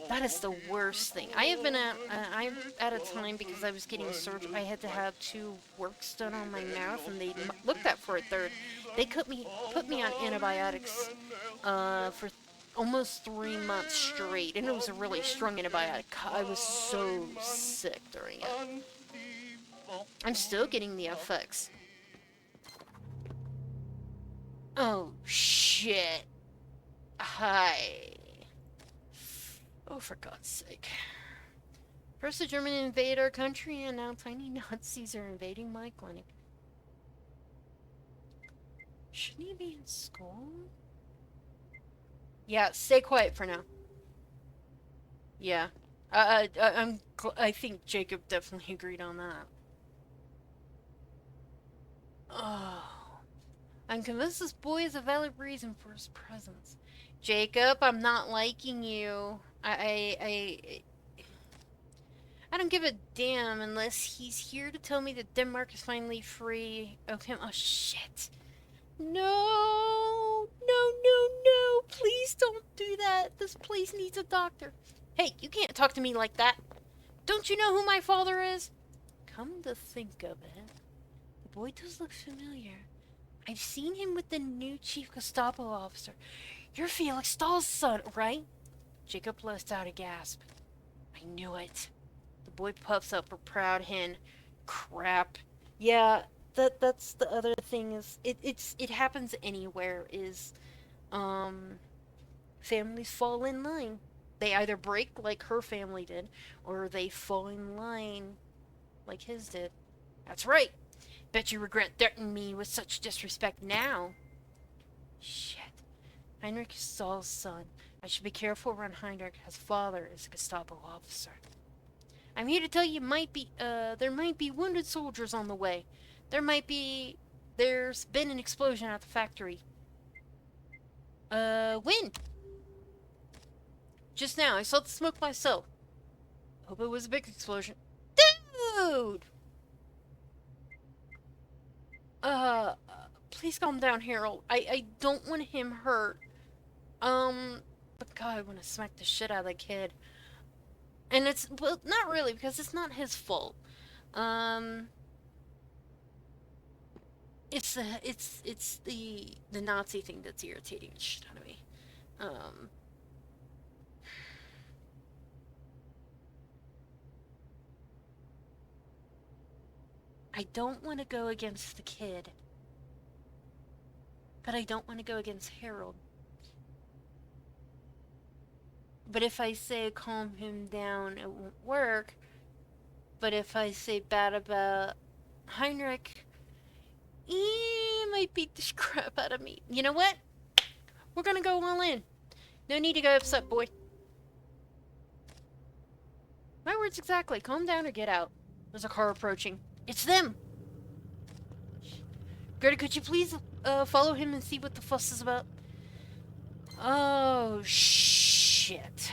That is the worst thing. I have been at, I'm at a time because I was getting surgery. I had to have 2 works done on my mouth, and they looked at for a third. They put me on antibiotics, for almost 3 months straight, and it was a really strong antibiotic. I was so sick during it. I'm still getting the effects. Oh, shit. Hi. Oh, for God's sake. First the German invade our country, and now tiny Nazis are invading my clinic. Shouldn't he be in school? Yeah, stay quiet for now. Yeah. I think Jacob definitely agreed on that. Oh. I'm convinced this boy is a valid reason for his presence. Jacob, I'm not liking you. I don't give a damn unless he's here to tell me that Denmark is finally free of him. Oh, shit. No, no, no, no. Please don't do that. This place needs a doctor. Hey, you can't talk to me like that. Don't you know who my father is? Come to think of it, the boy does look familiar. I've seen him with the new chief Gestapo officer. You're Felix Stahl's son, right? Jacob lets out a gasp. I knew it. The boy puffs up a proud hen. Crap. Yeah, that's the other thing is it happens anywhere is families fall in line. They either break like her family did, or they fall in line like his did. That's right. Bet you regret threatening me with such disrespect now. Shit. Heinrich is Saul's son. I should be careful around Heinrich. His father is a Gestapo officer. I'm here to tell you there might be wounded soldiers on the way. There's been an explosion at the factory. When? Just now. I saw the smoke myself. Hope it was a big explosion. Dude! Please calm down, Harold. I don't want him hurt. But God, I want to smack the shit out of that kid. And well, not really, because it's not his fault. It's the Nazi thing that's irritating the shit out of me. I don't want to go against the kid. But I don't want to go against Harold. But if I say calm him down, it won't work. But if I say bad about Heinrich, he might beat the crap out of me. You know what? We're gonna go all in. No need to go upset, boy. My words exactly. Calm down or get out. There's a car approaching. It's them! Gerda, could you please follow him and see what the fuss is about? Oh, shit.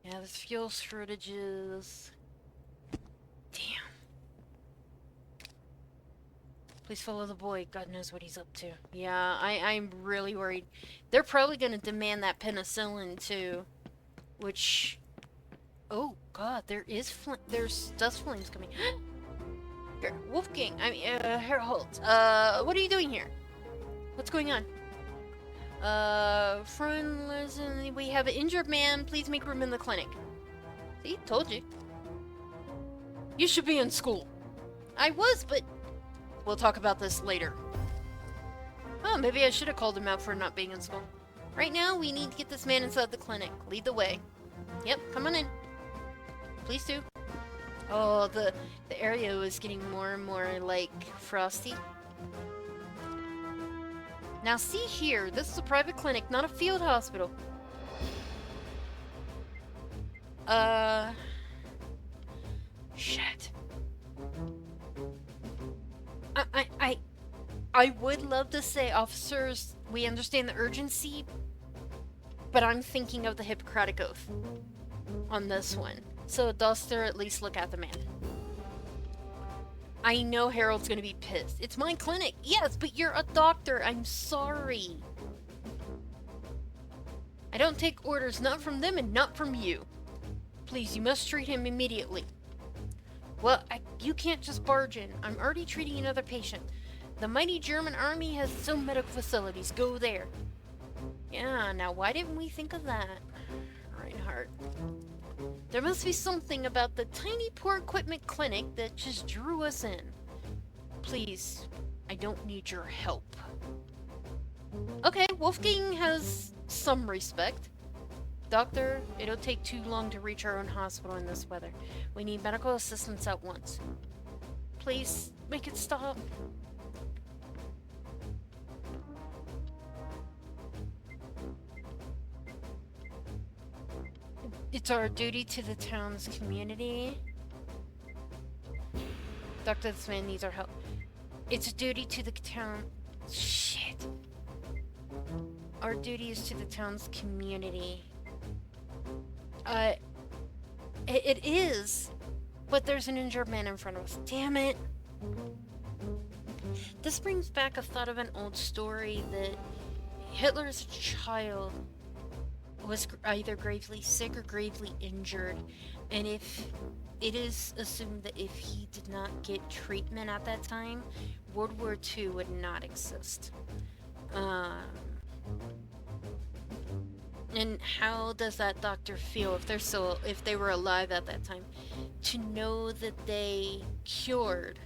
Yeah, there's fuel shortages. Damn. Please follow the boy. God knows what he's up to. Yeah, I'm really worried. They're probably gonna demand that penicillin, too. Which... Oh, God, there's dust flames coming. Wolfgang, Harold, what are you doing here? What's going on? Friend, listen, we have an injured man. Please make room in the clinic. See, told you. You should be in school. I was, but we'll talk about this later. Oh, maybe I should have called him out for not being in school. Right now, we need to get this man inside the clinic. Lead the way. Yep, come on in. Please do. Oh, the area was getting more and more, like, frosty. Now see here, this is a private clinic, not a field hospital. Shit. I would love to say, officers, we understand the urgency, but I'm thinking of the Hippocratic Oath on this one. So does there at least look at the man? I know Harold's gonna be pissed. It's my clinic. Yes, but you're a doctor. I'm sorry. I don't take orders, not from them and not from you. Please, you must treat him immediately. Well, you can't just barge in. I'm already treating another patient. The mighty German army has some medical facilities. Go there. Yeah, now why didn't we think of that? Reinhardt. There must be something about the tiny poor equipment clinic that just drew us in. Please, I don't need your help. Okay, Wolfgang has some respect. Doctor, it'll take too long to reach our own hospital in this weather. We need medical assistance at once. Please, make it stop. It's our duty to the town's community. Doctor, this man needs our help. It's a duty to the town... Shit. Our duty is to the town's community. It is, but there's an injured man in front of us. Damn it. This brings back a thought of an old story that Hitler as a child was either gravely sick or gravely injured, and if it is assumed that if he did not get treatment at that time, World War II would not exist. And how does that doctor feel if they were alive at that time, to know that they cured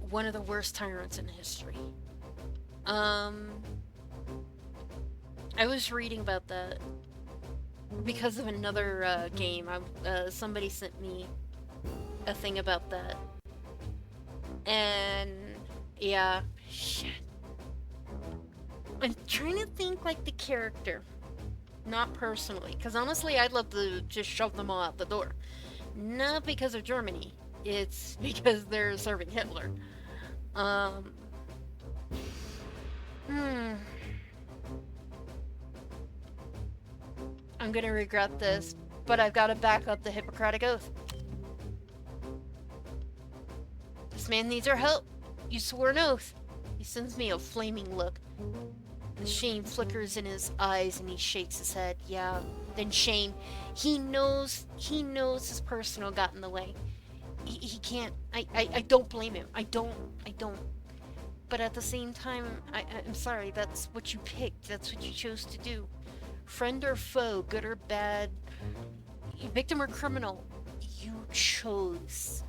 one of the worst tyrants in history? I was reading about that because of another game. Somebody sent me a thing about that, and yeah, shit. I'm trying to think like the character, not personally, because honestly, I'd love to just shove them all out the door. Not because of Germany, it's because they're serving Hitler. I'm gonna regret this, but I've got to back up the Hippocratic Oath. This man needs our help. You swore an oath. He sends me a flaming look. The shame flickers in his eyes and he shakes his head. Yeah, then shame. He knows his personal got in the way. He can't. I don't blame him. I don't. But at the same time, I'm sorry, that's what you picked. That's what you chose to do. Friend or foe, good or bad, victim or criminal, you chose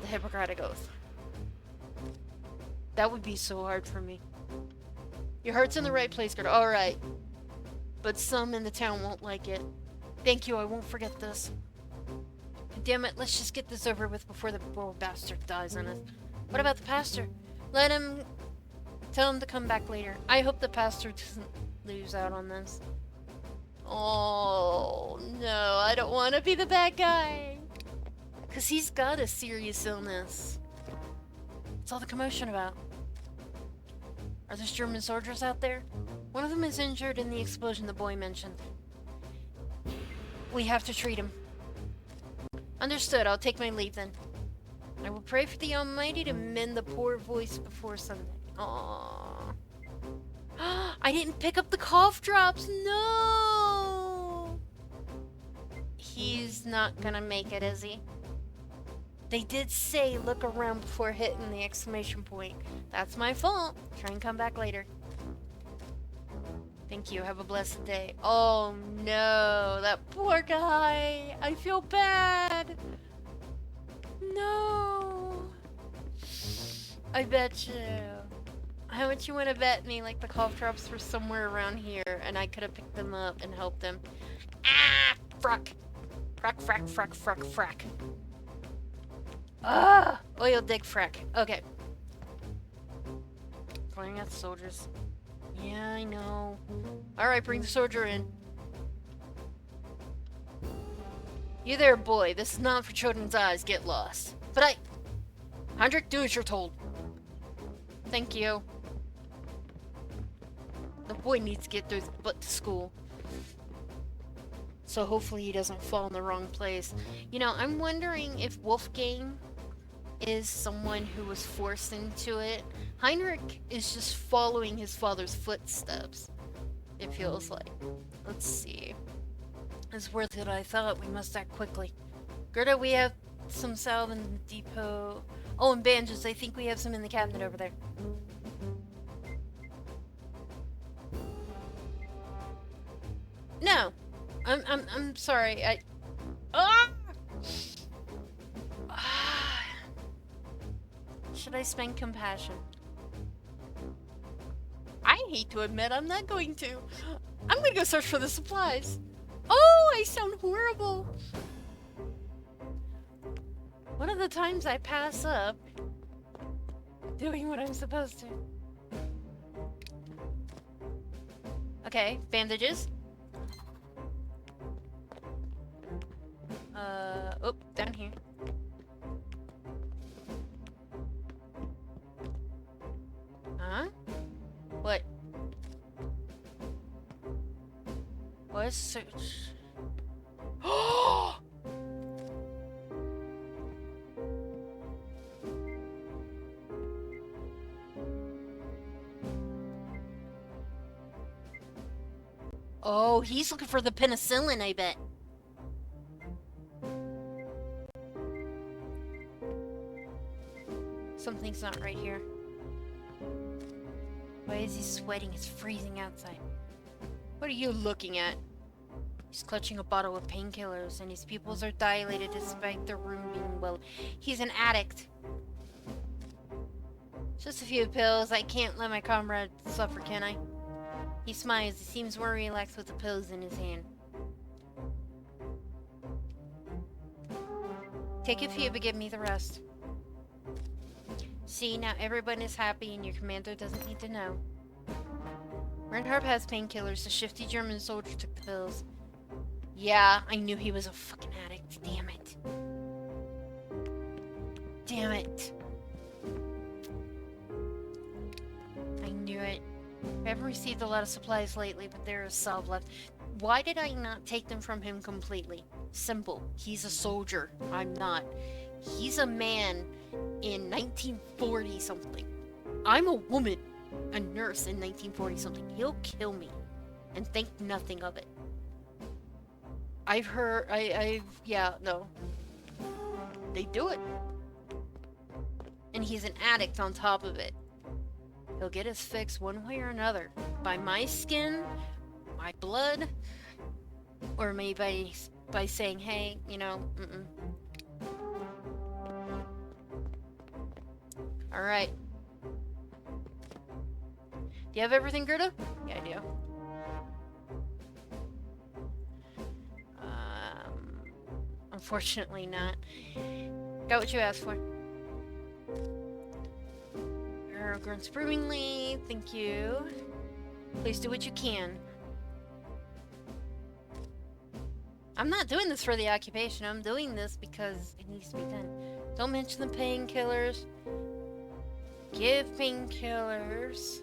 the Hippocratic Oath. That would be so hard for me. Your heart's in the right place, Gerda. Alright. But some in the town won't like it. Thank you, I won't forget this. Damn it, let's just get this over with before the poor bastard dies on us. What about the pastor? Tell him to come back later. I hope the pastor doesn't lose out on this. Oh, no, I don't want to be the bad guy. Because he's got a serious illness. What's all the commotion about? Are there German soldiers out there? One of them is injured in the explosion the boy mentioned. We have to treat him. Understood, I'll take my leave then. I will pray for the Almighty to mend the poor voice before Sunday. Aww. I didn't pick up the cough drops, no! He's not gonna make it, is he? They did say look around before hitting the exclamation point. That's my fault. Try and come back later. Thank you. Have a blessed day. Oh no, that poor guy. I feel bad. No. I bet you. How much you want to bet me like the cough drops were somewhere around here and I could have picked them up and helped them? Ah! Frack. Frack. Ah! Oil dig frack. Okay. Pointing at the soldiers. Yeah, I know. Alright, bring the soldier in. You there, boy. This is not for children's eyes. Get lost. But Hendrik, do as you're told. Thank you. The boy needs to get his butt to school. So hopefully he doesn't fall in the wrong place. You know, I'm wondering if Wolfgang is someone who was forced into it. Heinrich is just following his father's footsteps, it feels like. Let's see. It's worth it, I thought. We must act quickly. Gerda, we have some salve in the depot. Oh, and bandages. I think we have some in the cabinet over there. No. I'm sorry. Ah! Ah! Should I spend compassion? I hate to admit I'm not going to. I'm gonna go search for the supplies. Oh, I sound horrible. One of the times I pass up doing what I'm supposed to. Okay, bandages. Oh, down here. Huh? What? What? Search? Oh! Oh, he's looking for the penicillin, I bet. Something's not right here. Why is he sweating? It's freezing outside. What are you looking at? He's clutching a bottle of painkillers, and his pupils are dilated despite the room being well. He's an addict. Just a few pills. I can't let my comrade suffer, can I? He smiles. He seems more relaxed with the pills in his hand. Take a few, but give me the rest. See, now everyone is happy and your commander doesn't need to know. Reinhardt has painkillers. The shifty German soldier took the pills. Yeah, I knew he was a fucking addict. Damn it. Damn it. I knew it. I haven't received a lot of supplies lately, but there is salve left. Why did I not take them from him completely? Simple. He's a soldier. I'm not. He's a man in 1940 something. I'm a woman, a nurse in 1940 something. He'll kill me and think nothing of it. I've heard, yeah, no. They do it. And he's an addict on top of it. He'll get his fix one way or another. By my skin, my blood, or maybe by saying, hey, you know, Alright. Do you have everything, Gerda? Yeah, I do. Unfortunately not. Got what you asked for. You're growing swimmingly. Thank you. Please do what you can. I'm not doing this for the occupation. I'm doing this because it needs to be done. Don't mention the painkillers. Give painkillers.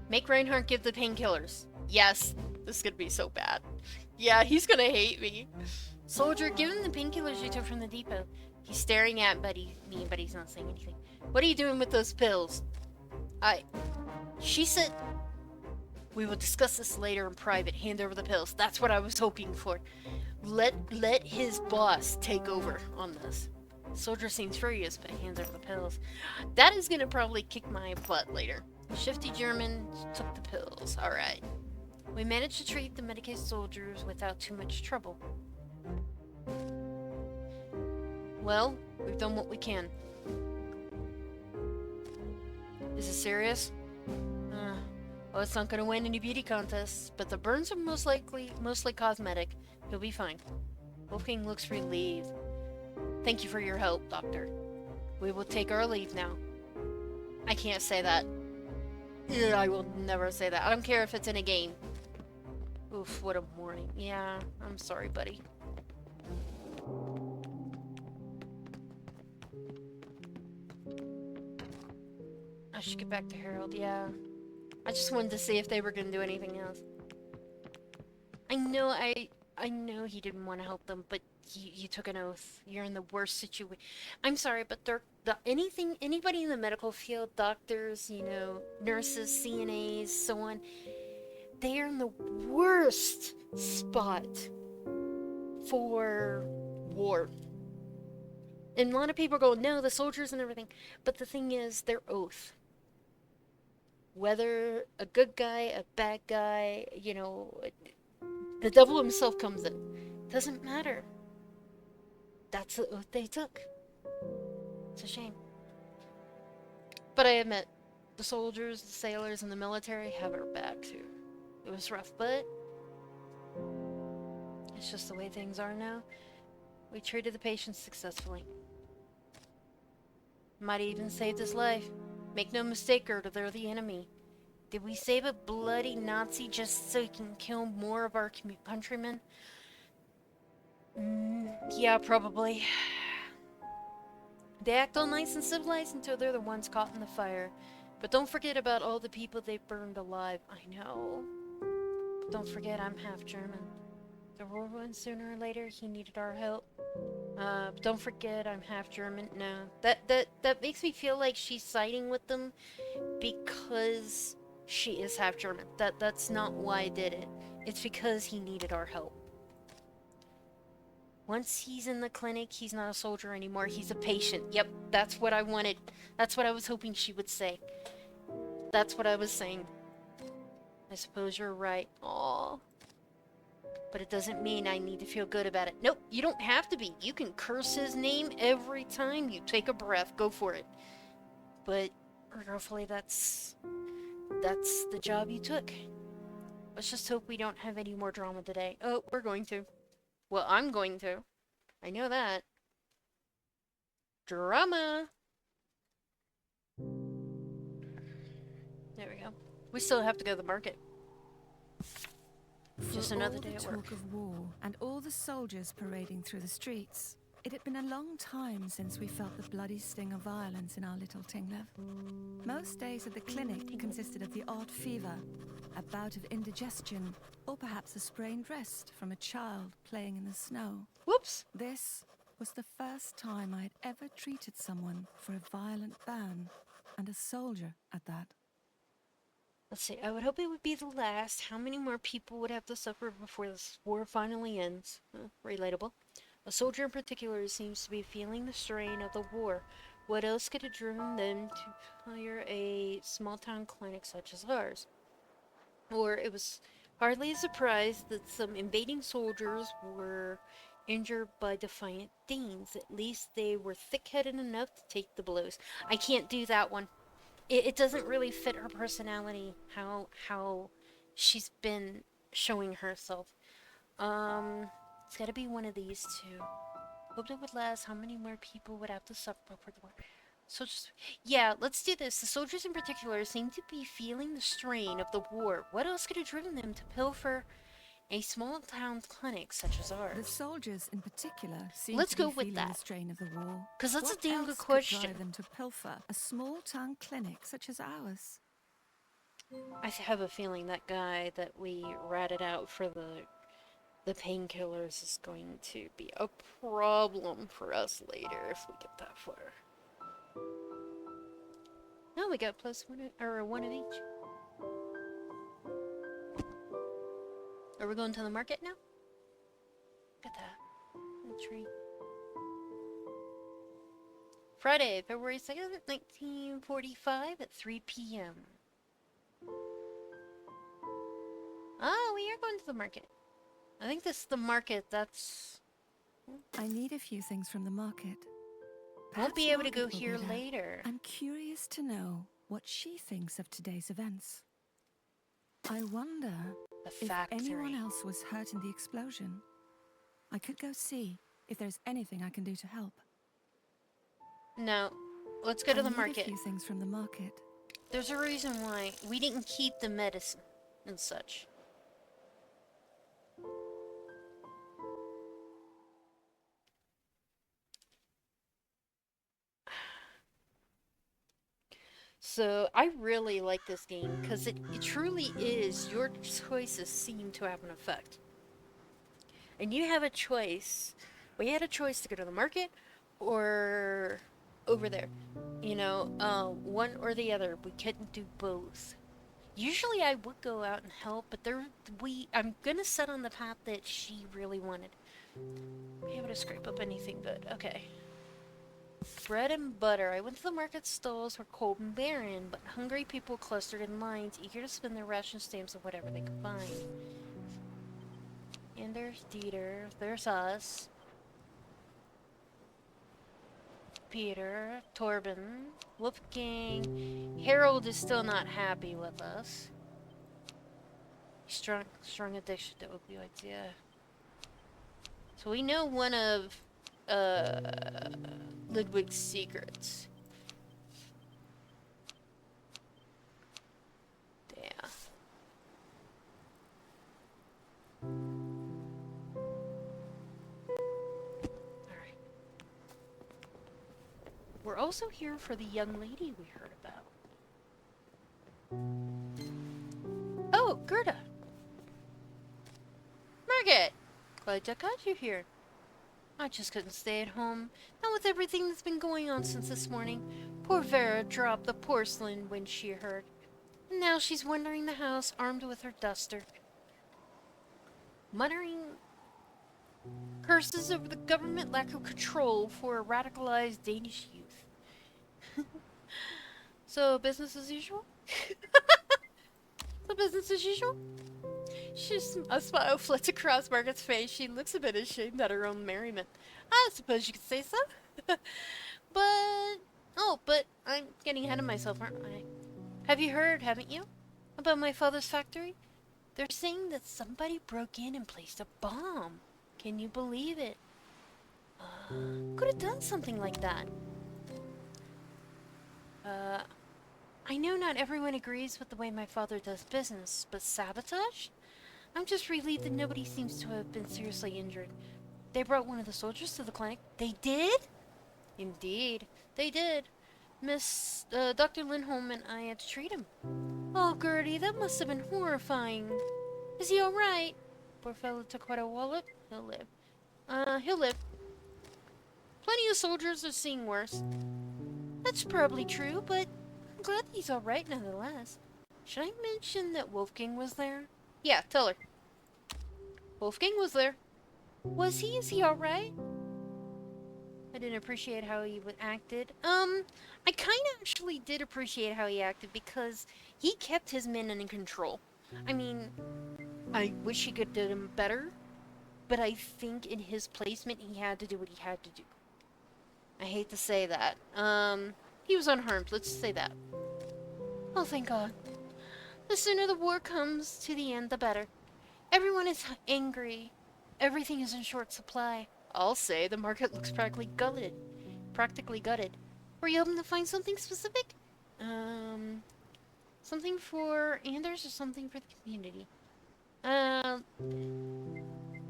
Make Reinhardt give the painkillers. Yes, this is gonna be so bad. Yeah, he's gonna hate me. Soldier, give him the painkillers you took from the depot. He's staring at me, but he's not saying anything. What are you doing with those pills? She said, we will discuss this later in private. Hand over the pills. That's what I was hoping for. Let his boss take over on this. Soldier seems furious, but hands over the pills. That is gonna probably kick my butt later. Shifty German took the pills. Alright. We managed to treat the medicated soldiers without too much trouble. Well, we've done what we can. Is it serious? Well, it's not gonna win any beauty contests, but the burns are mostly cosmetic. He'll be fine. Wolfgang looks relieved. Thank you for your help, Doctor. We will take our leave now. I can't say that. I will never say that. I don't care if it's in a game. Oof, what a morning. Yeah, I'm sorry, buddy. I should get back to Harold, yeah. I just wanted to see if they were gonna do anything else. I know I know he didn't want to help them, but you took an oath. You're in the worst situation. I'm sorry, but anybody in the medical field, doctors, nurses, CNAs, so on, they are in the worst spot for war. And a lot of people go, no, the soldiers and everything. But the thing is, their oath. Whether a good guy, a bad guy, the devil himself comes in. Doesn't matter. That's the oath they took. It's a shame. But I admit, the soldiers, the sailors, and the military have our back too. It was rough, but it's just the way things are now. We treated the patients successfully. Might even saved his life. Make no mistake, Gerda, they're the enemy. Did we save a bloody Nazi just so he can kill more of our countrymen? Yeah, probably. They act all nice and civilized until they're the ones caught in the fire. But don't forget about all the people they burned alive. I know. But don't forget I'm half German. The war went sooner or later. He needed our help. Don't forget I'm half German. No. That makes me feel like she's siding with them because she is half German. That's not why I did it. It's because he needed our help. Once he's in the clinic, he's not a soldier anymore. He's a patient. Yep, that's what I wanted. That's what I was hoping she would say. That's what I was saying. I suppose you're right. Aww. But it doesn't mean I need to feel good about it. Nope, you don't have to be. You can curse his name every time you take a breath. Go for it. But hopefully that's the job you took. Let's just hope we don't have any more drama today. Oh, we're going to. Well, I'm going to. I know that. Drama! There we go. We still have to go to the market. Just another day at work. For all the talk of war and all the soldiers parading through the streets, it had been a long time since we felt the bloody sting of violence in our little Tinglev. Most days at the clinic consisted of the odd fever, a bout of indigestion, or perhaps a sprained wrist from a child playing in the snow. Whoops! This was the first time I had ever treated someone for a violent burn, and a soldier at that. Let's see, I would hope it would be the last. How many more people would have to suffer before this war finally ends? Relatable. A soldier in particular seems to be feeling the strain of the war. What else could have driven them to hire a small-town clinic such as ours? Or it was hardly a surprise that some invading soldiers were injured by defiant Danes. At least they were thick-headed enough to take the blows. I can't do that one. It doesn't really fit her personality, how she's been showing herself. It's gotta be one of these two. Hoped it would last. How many more people would have to suffer before the war? So just, yeah, let's do this. The soldiers in particular seem to be feeling the strain of the war. What else could have driven them to pilfer a small town clinic such as ours? The soldiers in particular seem Let's to be go with feeling that. the strain of the war. Because that's What a damn else good could question. drive them to pilfer a small town clinic such as ours? I have a feeling that guy that we ratted out for the painkillers is going to be a problem for us later if we get that far. No, we got plus one, or one of each. Are we going to the market now? Look at that. Little tree. Friday, February 2nd, 1945 at 3 p.m. Oh, we are going to the market. I think this is the market, that's... I need a few things from the market. Won't be Perhaps able to go Margaret will here be there. later. I'm curious to know what she thinks of today's events. I wonder The if factory. anyone else was hurt in the explosion. I could go see if there's anything I can do to help. No, let's go to the I need market. a few things from the market. There's a reason why we didn't keep the medicine and such. So I really like this game because it truly is your choices seem to have an effect. And you have a choice. We had a choice to go to the market or over there. One or the other. We couldn't do both. Usually I would go out and help, but I'm gonna set on the path that she really wanted. Be able to scrape up anything good. Okay. Bread and butter. I went to the market stalls were cold and barren, but hungry people clustered in lines, eager to spend their ration stamps on whatever they could find. And there's Dieter. There's us. Peter. Torben. Wolfgang. Harold is still not happy with us. Strong addiction to opioids, yeah. So we know one of Ludwig's secrets. Damn. Alright. We're also here for the young lady we heard about. Oh, Gerda! Margaret! Glad I got you here. I just couldn't stay at home, not with everything that's been going on since this morning. Poor Vera dropped the porcelain when she heard. And now she's wandering the house armed with her duster, muttering curses over the government lack of control for a radicalized Danish youth. So, business as usual? So, business as usual? A smile flits across Margaret's face. She looks a bit ashamed at her own merriment. I suppose you could say so. but I'm getting ahead of myself, aren't I? Have you heard, haven't you? About my father's factory? They're saying that somebody broke in and placed a bomb. Can you believe it? Could have done something like that. I know not everyone agrees with the way my father does business, but sabotage? I'm just relieved that nobody seems to have been seriously injured. They brought one of the soldiers to the clinic. They did? Indeed, they did. Dr. Lindholm and I had to treat him. Oh, Gertie, that must have been horrifying. Is he alright? Poor fellow took quite a wallop. He'll live. He'll live. Plenty of soldiers are seeing worse. That's probably true, but I'm glad he's alright nonetheless. Should I mention that Wolfgang was there? Yeah, tell her. Wolfgang was there. Was he? Is he alright? I didn't appreciate how he acted. I kind of actually did appreciate how he acted because he kept his men in control. I mean, I wish he could have done him better, but I think in his placement he had to do what he had to do. I hate to say that. He was unharmed, let's say that. Oh, thank God. The sooner the war comes to the end, the better. Everyone is angry. Everything is in short supply. I'll say the market looks practically gutted. Were you hoping to find something specific? Something for Anders or something for the community?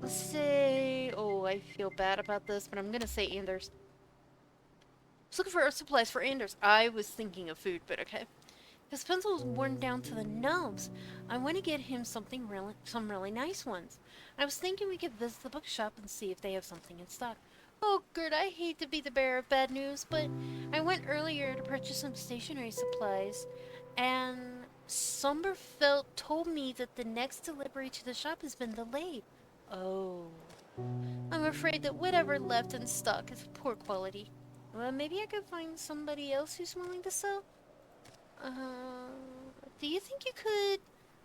Let's say... Oh, I feel bad about this, but I'm gonna say Anders. I was looking for supplies for Anders. I was thinking of food, but okay. His pencil is worn down to the nubs. I want to get him some really nice ones. I was thinking we could visit the bookshop and see if they have something in stock. Oh, Gert, I hate to be the bearer of bad news, but I went earlier to purchase some stationery supplies, and Sommerfeld told me that the next delivery to the shop has been delayed. Oh. I'm afraid that whatever left in stock is poor quality. Well, maybe I could find somebody else who's willing to sell? Do you think you could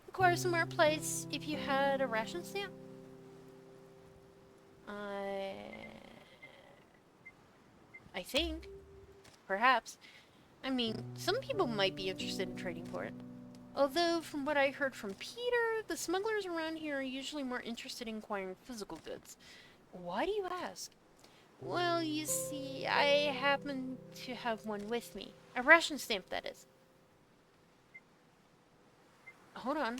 acquire some more plates if you had a ration stamp? I think. Perhaps. I mean, some people might be interested in trading for it. Although, from what I heard from Peter, the smugglers around here are usually more interested in acquiring physical goods. Why do you ask? Well, you see, I happen to have one with me. A ration stamp, that is. Hold on.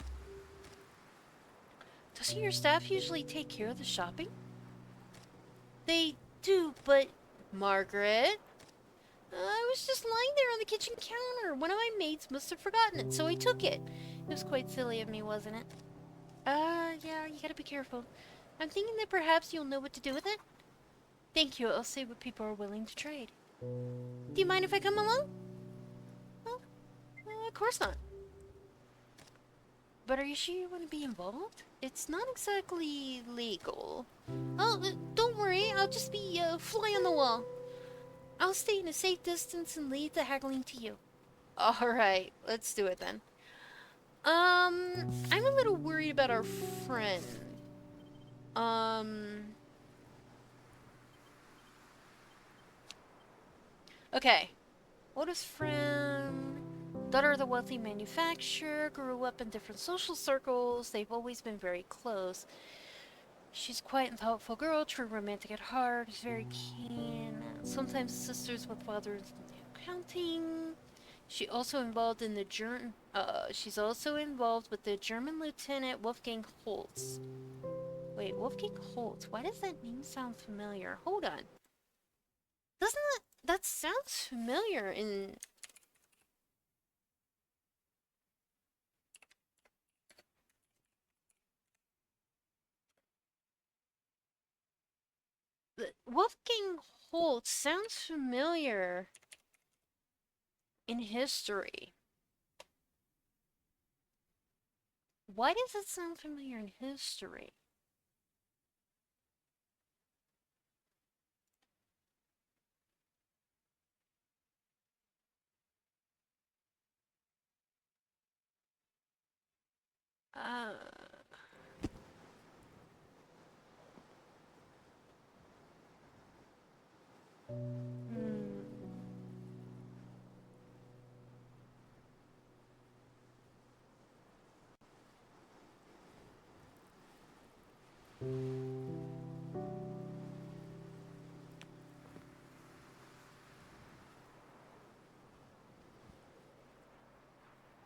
Doesn't your staff usually take care of the shopping? They do, but... Margaret? I was just lying there on the kitchen counter. One of my maids must have forgotten it, so I took it. It was quite silly of me, wasn't it? Yeah, you gotta be careful. I'm thinking that perhaps you'll know what to do with it. Thank you, I'll see what people are willing to trade. Do you mind if I come along? Well, of course not. But are you sure you want to be involved? It's not exactly legal. Oh, don't worry, I'll just be a fly on the wall. I'll stay in a safe distance and leave the haggling to you. Alright, let's do it then. I'm a little worried about our friend. Um, okay. Oldest friend, daughter of the wealthy manufacturer, grew up in different social circles. They've always been very close. She's a quiet and thoughtful girl, true romantic at heart, is very keen. Sometimes sisters with father in accounting. She's also involved with the German Lieutenant Wolfgang Holtz. Wait, Wolfgang Holtz? Why does that name sound familiar? Hold on. Doesn't that sounds familiar in Wolfgang Holtz sounds familiar in history. Why does it sound familiar in history? Uh, hmm.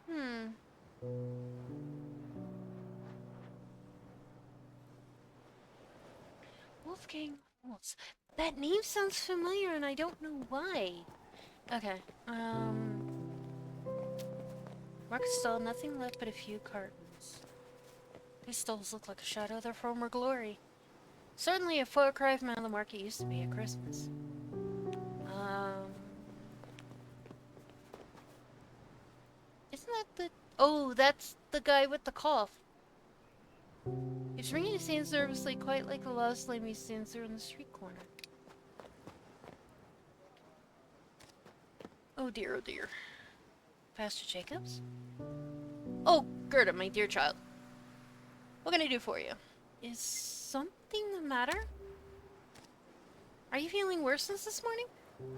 Hmm. Wolfgang Holtz. That name sounds familiar and I don't know why. Okay. Market stall, nothing left but a few cartons. These stalls look like a shadow of their former glory. Certainly a far cry from how the market used to be at Christmas. Um, isn't that the... Oh, that's the guy with the cough. He's ringing his hands nervously, quite like a lost lame who stands there in the street corner. Oh dear, oh dear. Pastor Jacobs? Oh, Gerda, my dear child. What can I do for you? Is something the matter? Are you feeling worse since this morning?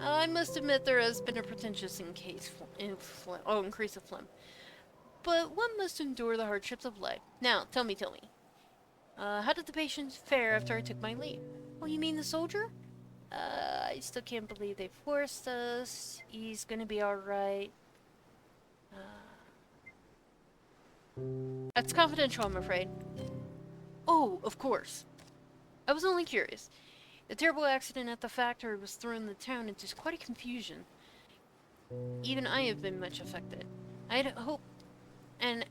I must admit there has been a pretentious increase of phlegm. But one must endure the hardships of life. Now, tell me. How did the patient fare after I took my leave? Oh, you mean the soldier? I still can't believe they forced us. He's gonna be alright. That's confidential, I'm afraid. Oh, of course. I was only curious. The terrible accident at the factory was throwing the town into quite a confusion. Even I have been much affected. I had hoped an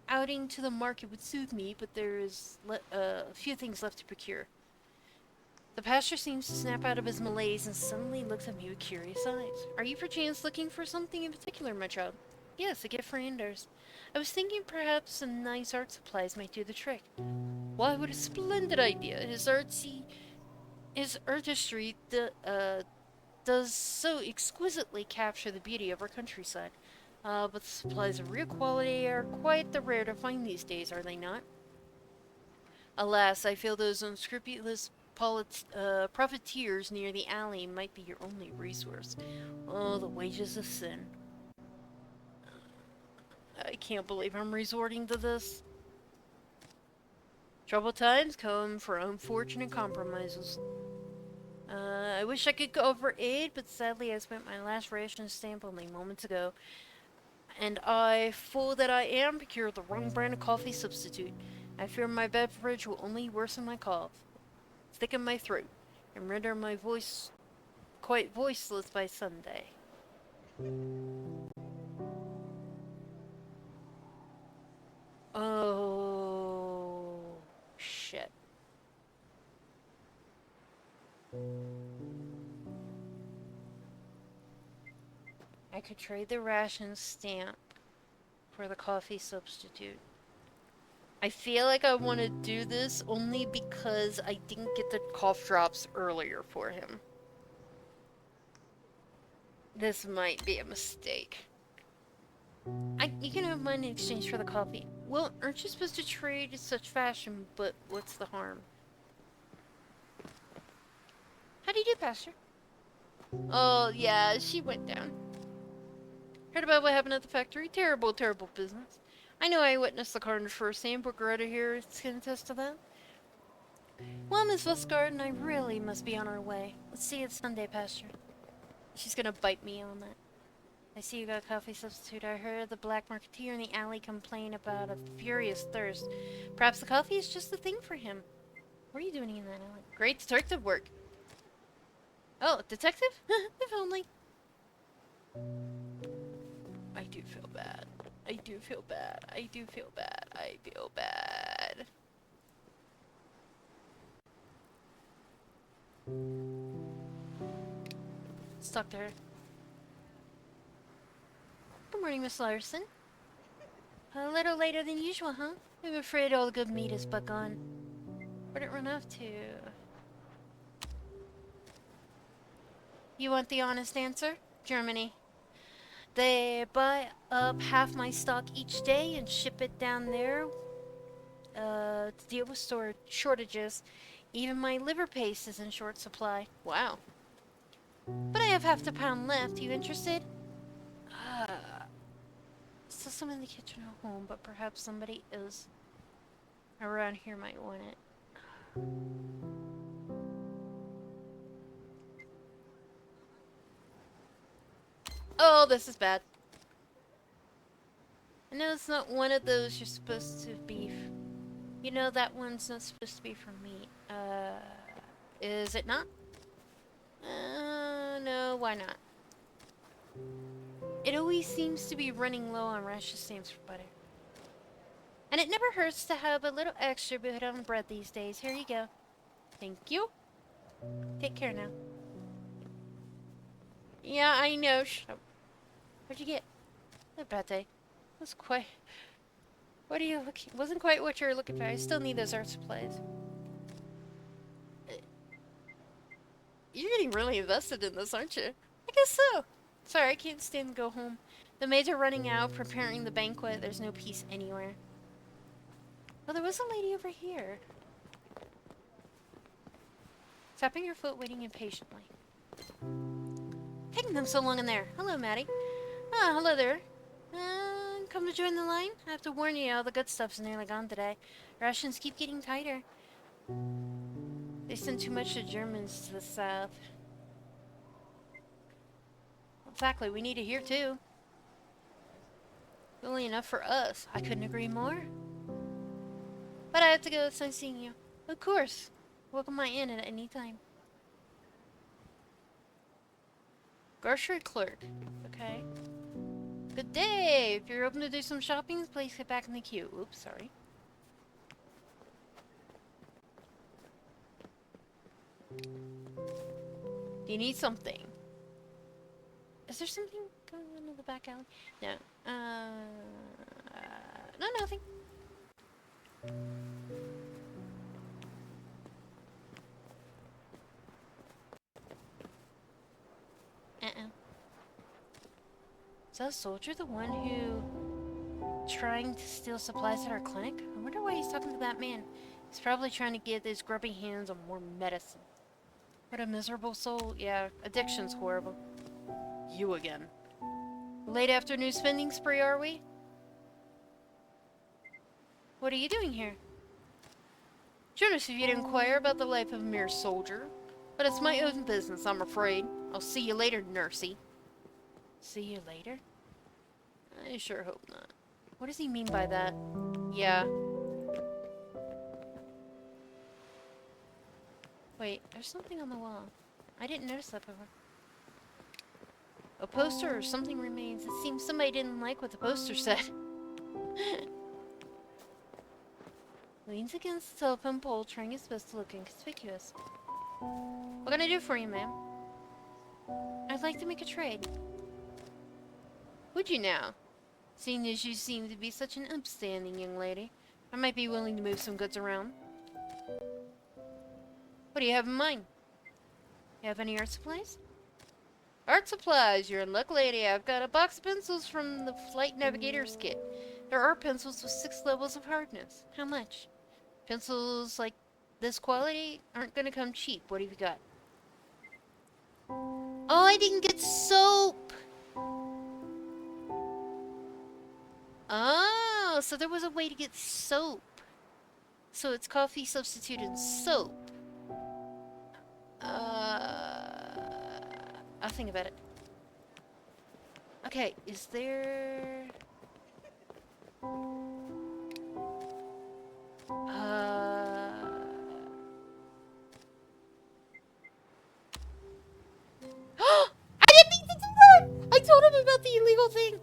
outing to the market would soothe me, but there is a few things left to procure. The pastor seems to snap out of his malaise and suddenly looks at me with curious eyes. Are you perchance looking for something in particular, my child? Yes, a gift for Anders. I was thinking perhaps some nice art supplies might do the trick. Why, what a splendid idea! His artistry does so exquisitely capture the beauty of our countryside. But the supplies of real quality are quite the rare to find these days, are they not? Alas, I feel those unscrupulous profiteers near the alley might be your only resource. Oh, the wages of sin. I can't believe I'm resorting to this. Troubled times come for unfortunate compromises. I wish I could go for aid, but sadly I spent my last ration stamp only moments ago. And I, fool that I am, procured the wrong brand of coffee substitute. I fear my beverage will only worsen my cough, thicken my throat, and render my voice quite voiceless by Sunday. Oh, shit. I could trade the ration stamp for the coffee substitute. I feel like I want to do this only because I didn't get the cough drops earlier for him. This might be a mistake. You can have mine in exchange for the coffee. Well, aren't you supposed to trade in such fashion, but what's the harm? How do you do, Pastor? Oh, yeah, she went down. Heard about what happened at the factory? Terrible, terrible business. I know I witnessed the carnage firsthand, but Gerda here can attest to that. Well, Miss Vusgard and I really must be on our way. Let's see you Sunday, Pastor. She's gonna bite me on that. I see you got a coffee substitute. I heard the black marketeer in the alley complain about a furious thirst. Perhaps the coffee is just the thing for him. What are you doing in that alley? Great detective work. Oh, detective? If only. I do feel bad. I do feel bad. I do feel bad. I feel bad. Let's talk to her. Good morning, Miss Larson. A little later than usual, huh? I'm afraid all the good meat is but gone. Where'd it run off to? You want the honest answer? Germany. They buy up half my stock each day and ship it down there to deal with store shortages. Even my liver paste is in short supply. Wow. But I have half the pound left. You interested? Still some in the kitchen at home, but perhaps somebody else around here might want it. Oh, this is bad. I know it's not one of those you're supposed to be... You know, that one's not supposed to be for me. Is it not? No, why not? It always seems to be running low on ration stamps for butter. And it never hurts to have a little extra bit on bread these days. Here you go. Thank you. Take care now. Yeah, I know. Shut up. What'd you get? A pate. Was quite... What are you looking... Wasn't quite what you were looking for. I still need those art supplies. You're getting really invested in this, aren't you? I guess so. Sorry, I can't stand to go home. The maids are running out, preparing the banquet. There's no peace anywhere. Oh, there was a lady over here. Tapping her foot, waiting impatiently. Taking them so long in there. Hello, Maddie. Ah, hello there. Come to join the line? I have to warn you, all the good stuff's nearly gone today. Rations keep getting tighter. They send too much to Germans to the south. Exactly, we need it here too. Only enough for us. I couldn't agree more. But I have to go. It's nice seeing you. Of course. Welcome my inn at any time. Grocery clerk. Okay. Good day. If you're open to do some shopping, please get back in the queue. Oops, sorry. Do you need something? Is there something going on in the back alley? No. No, nothing. Is that soldier the one who trying to steal supplies at our clinic? I wonder why he's talking to that man. He's probably trying to get his grubby hands on more medicine. What a miserable soul. Yeah, addiction's horrible. You again. Late afternoon spending spree, are we? What are you doing here? Jonas, if you'd inquire about the life of a mere soldier. But it's my own business, I'm afraid. I'll see you later, nursey. See you later? I sure hope not. What does he mean by that? Yeah. Wait, there's something on the wall. I didn't notice that before. A poster or something remains. It seems somebody didn't like what the poster said. Leans against the telephone pole, trying his best to look inconspicuous. What can I do for you, ma'am? I'd like to make a trade. Would you now? Seeing as you seem to be such an upstanding young lady, I might be willing to move some goods around. What do you have in mind? You have any art supplies? Art supplies, you're in luck, lady. I've got a box of pencils from the Flight Navigator's kit. There are pencils with 6 levels of hardness. How much? Pencils like this quality aren't gonna come cheap. What have you got? Oh, I didn't get soap! Oh, so there was a way to get soap. So it's coffee substituted soap. I'll think about it. Okay, is there... I didn't mean to do that! I told him about the illegal thing!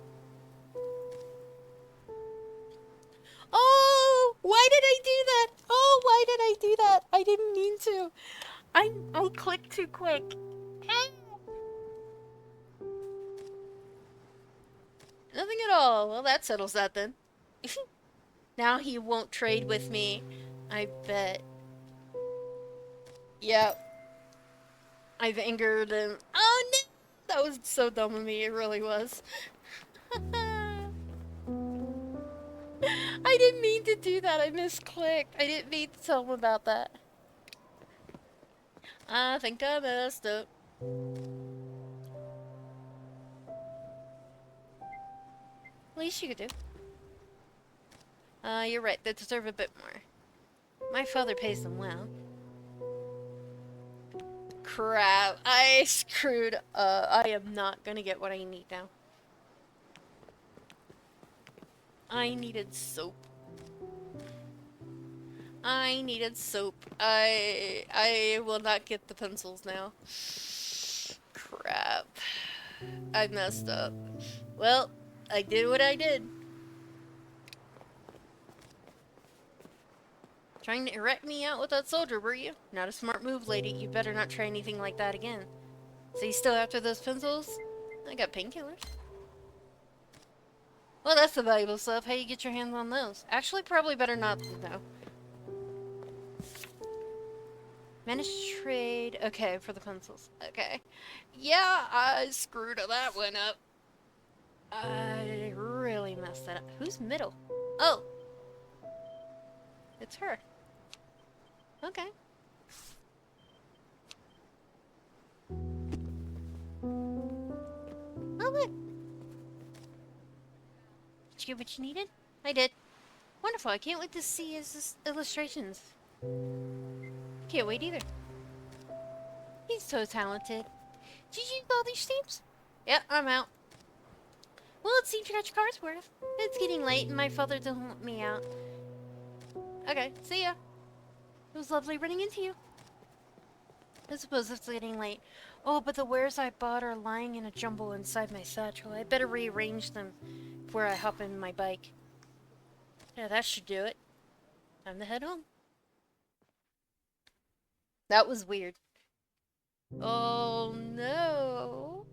Oh! Why did I do that? Oh, why did I do that? I didn't mean to. I clicked too quick. Nothing at all. Well, that settles that then. Now he won't trade with me. I bet. Yep. I've angered him. Oh no! That was so dumb of me. It really was. I didn't mean to do that. I misclicked. I didn't mean to tell him about that. I think I messed up. Least you could do. You're right. They deserve a bit more. My father pays them well. Crap. I screwed up. I am not gonna get what I need now. I needed soap. I needed soap. I will not get the pencils now. Crap. I messed up. Well, I did what I did. Trying to erect me out with that soldier, were you? Not a smart move, lady. You better not try anything like that again. So you still after those pencils? I got painkillers. Well, that's the valuable stuff. How you get your hands on those? Actually, probably better not, though. Managed to trade. Okay, for the pencils. Okay. Yeah, I screwed that one up. I really messed that up. Who's middle? Oh. It's her. Okay. Oh, look. Did you get what you needed? I did. Wonderful. I can't wait to see his illustrations. Can't wait either. He's so talented. Did you use all these stamps? Yep, I'm out. Well, it seems you got your car's worth. It's getting late and my father doesn't want me out. Okay, see ya. It was lovely running into you. I suppose it's getting late. Oh, but the wares I bought are lying in a jumble inside my satchel. I better rearrange them before I hop in my bike. Yeah, that should do it. Time to head home. That was weird. Oh no.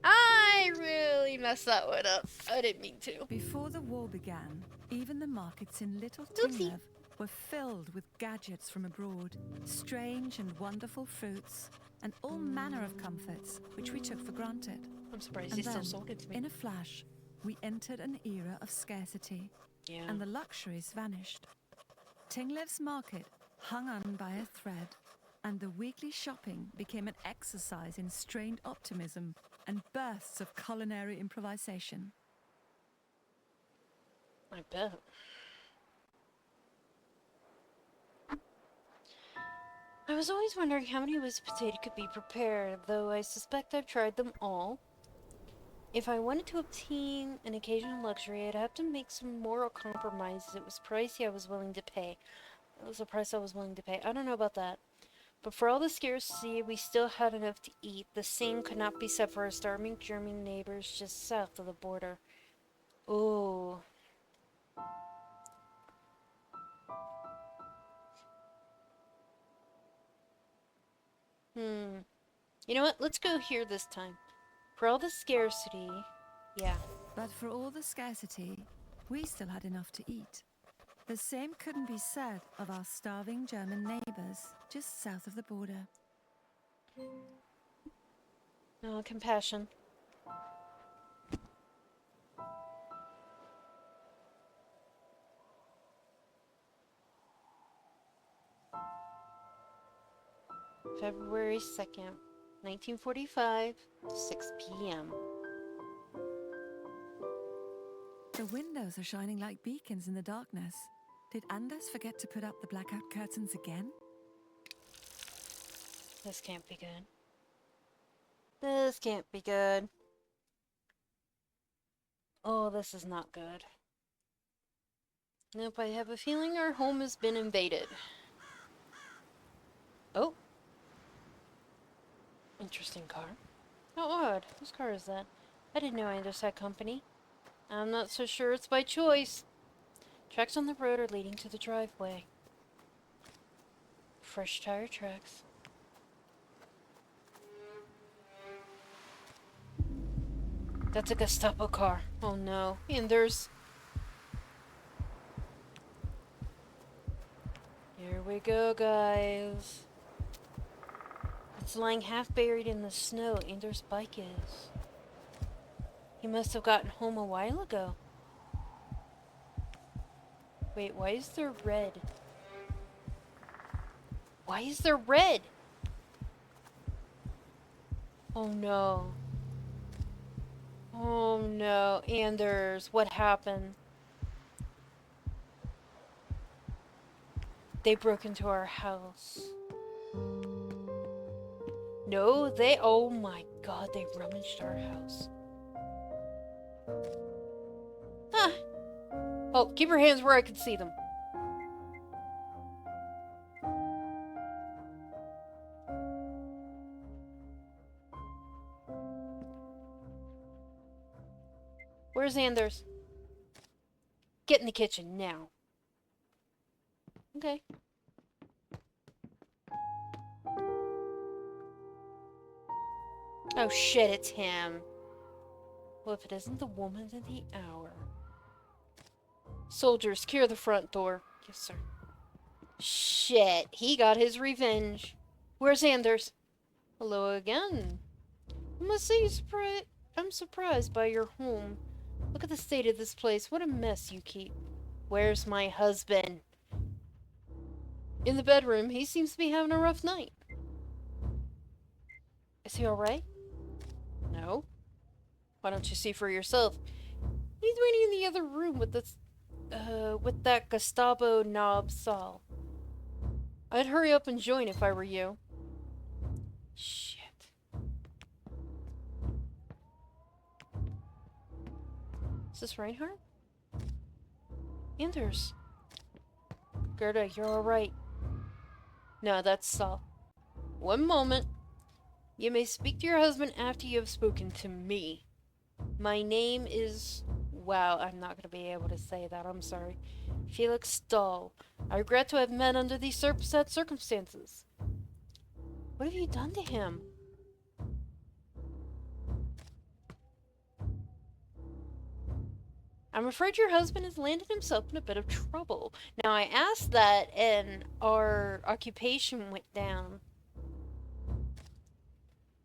I really messed that one up. I didn't mean to. Before the war began, even the markets in Little Oopsie. Tinglev were filled with gadgets from abroad, strange and wonderful fruits, and all manner of comforts which we took for granted. I'm surprised And he still then, sold it to me. in a flash, we entered an era of scarcity, Yeah. and the luxuries vanished. Tinglev's market hung on by a thread, and the weekly shopping became an exercise in strained optimism and bursts of culinary improvisation. I bet. I was always wondering how many ways a potato could be prepared, though I suspect I've tried them all. If I wanted to obtain an occasional luxury, I'd have to make some moral compromises. It was pricey I was willing to pay. It was a price I was willing to pay. I don't know about that. But for all the scarcity, we still had enough to eat. The same could not be said for our starving German neighbors just south of the border. Ooh. You know what? Let's go here this time. For all the scarcity, yeah. But for all the scarcity, we still had enough to eat. The same couldn't be said of our starving German neighbors just south of the border. No compassion. February 2nd, 1945, 6 p.m. The windows are shining like beacons in the darkness. Did Anders forget to put up the blackout curtains again? This can't be good. This can't be good. Oh, this is not good. Nope, I have a feeling our home has been invaded. Oh. Interesting car. How odd. Whose car is that? I didn't know Anders had company. I'm not so sure it's by choice. Tracks on the road are leading to the driveway. Fresh tire tracks. That's a Gestapo car. Oh no. And there's... Here we go, guys. It's lying half buried in the snow. Anders' bike is. He must have gotten home a while ago. Wait, why is there red? Why is there red? Oh no. Oh no, Anders, what happened? They broke into our house. No, oh my god, they rummaged our house. Ah. Oh, keep your hands where I can see them. Where's Anders? Get in the kitchen now. Okay. Oh shit, it's him. Well, if it isn't the woman of the hour. Soldiers, secure the front door. Yes, sir. Shit, he got his revenge. Where's Anders? Hello again. I must say I'm surprised by your home. Look at the state of this place. What a mess you keep. Where's my husband? In the bedroom. He seems to be having a rough night. Is he alright? No. Why don't you see for yourself? He's waiting in the other room with that Gestapo knob Saul. I'd hurry up and join if I were you. Shit. Is this Reinhardt? Anders. Gerda, you're alright. No, that's Saul. One moment. You may speak to your husband after you have spoken to me. My name is... Wow, I'm not going to be able to say that. I'm sorry. Felix Stahl. I regret to have met under these sad circumstances. What have you done to him? I'm afraid your husband has landed himself in a bit of trouble. Now, I asked that and our occupation went down.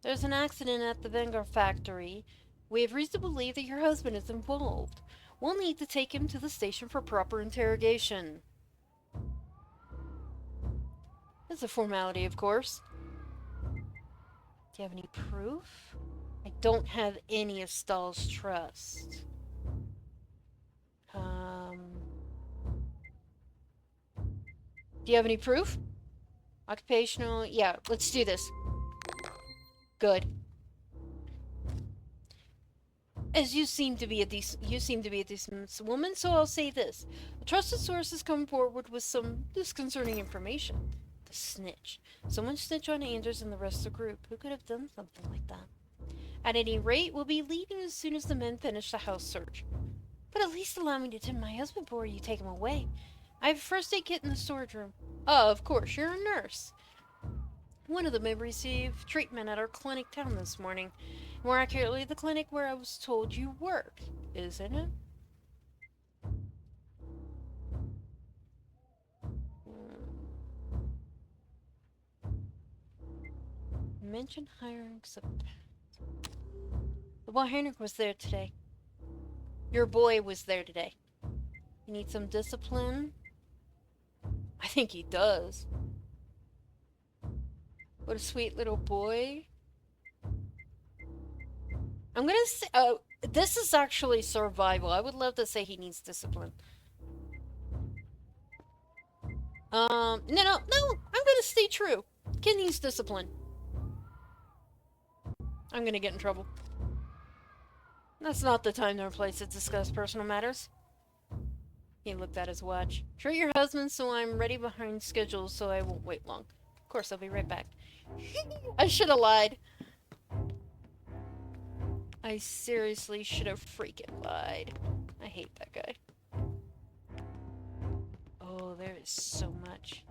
There's an accident at the Vanguard factory. We have reason to believe that your husband is involved. We'll need to take him to the station for proper interrogation. It's a formality, of course. Do you have any proof? I don't have any of Stahl's trust. Do you have any proof? Occupational... Yeah, let's do this. Good. As you seem to be a decent woman, so I'll say this. A trusted source has come forward with some disconcerting information. The snitch. Someone snitch on Anders and the rest of the group. Who could have done something like that? At any rate, we'll be leaving as soon as the men finish the house search. But at least allow me to tend my husband before you take him away. I have a first aid kit in the storage room. Oh, of course, you're a nurse. One of the men received treatment at our clinic town this morning. More accurately, the clinic where I was told you work, isn't it? Mention hiring some. The boy Heinrich was there today. Your boy was there today. You need some discipline? I think he does. What a sweet little boy. I'm gonna say, this is actually survival. I would love to say he needs discipline. No, I'm gonna stay true. Kid needs discipline. I'm gonna get in trouble. That's not the time nor place to discuss personal matters. He looked at his watch. Treat your husband so I'm ready behind schedule so I won't wait long. Of course, I'll be right back. I should have lied. I seriously should have freaking lied. I hate that guy. Oh, there is so much.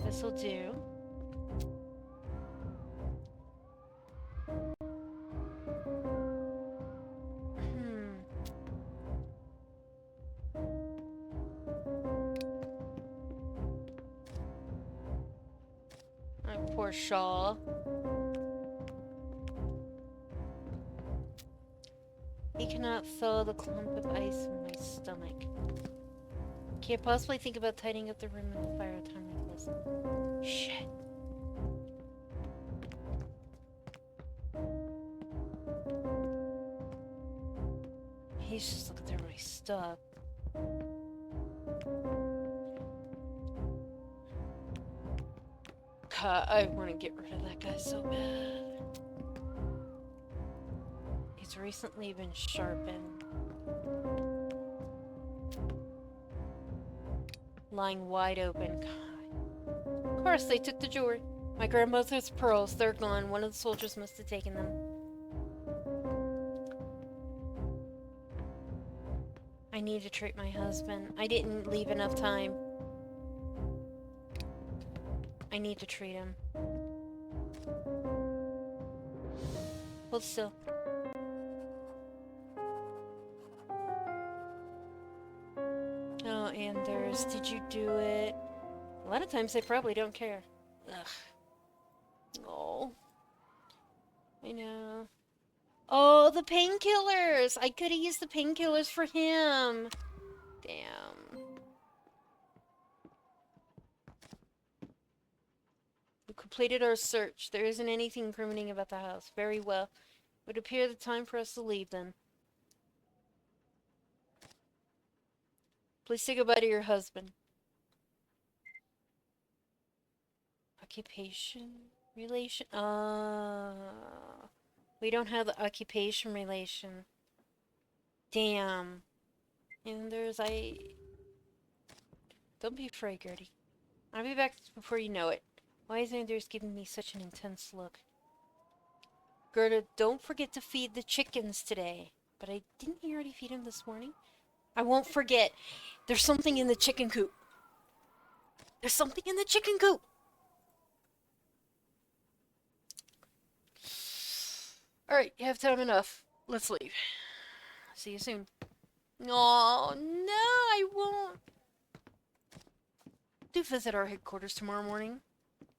This'll do. My poor Shaw. He cannot thaw the clump of ice in my stomach. Can't possibly think about tidying up the room in the fire at a time like this. Shit. He's just looking through my stuff. God, I want to get rid of that guy so bad. He's recently been sharpened. Lying wide open. God. Of course, they took the jewelry. My grandmother's pearls, they're gone. One of the soldiers must have taken them. I need to treat my husband. I didn't leave enough time. I need to treat him. Hold still. Oh, Anders, did you do it? A lot of times they probably don't care. Ugh. Oh. I know. Oh, the painkillers! I could have used the painkillers for him. Damn. We completed our search. There isn't anything incriminating about the house. Very well. It would appear the time for us to leave then. Please say goodbye to your husband. Occupation? Relation? We don't have the occupation relation. Damn. And Don't be afraid, Gertie. I'll be back before you know it. Why is Anders giving me such an intense look? Gerda, don't forget to feed the chickens today. But didn't you already feed them this morning? I won't forget. There's something in the chicken coop. There's something in the chicken coop. Alright, you have time enough. Let's leave. See you soon. Oh, no, I won't. Do visit our headquarters tomorrow morning.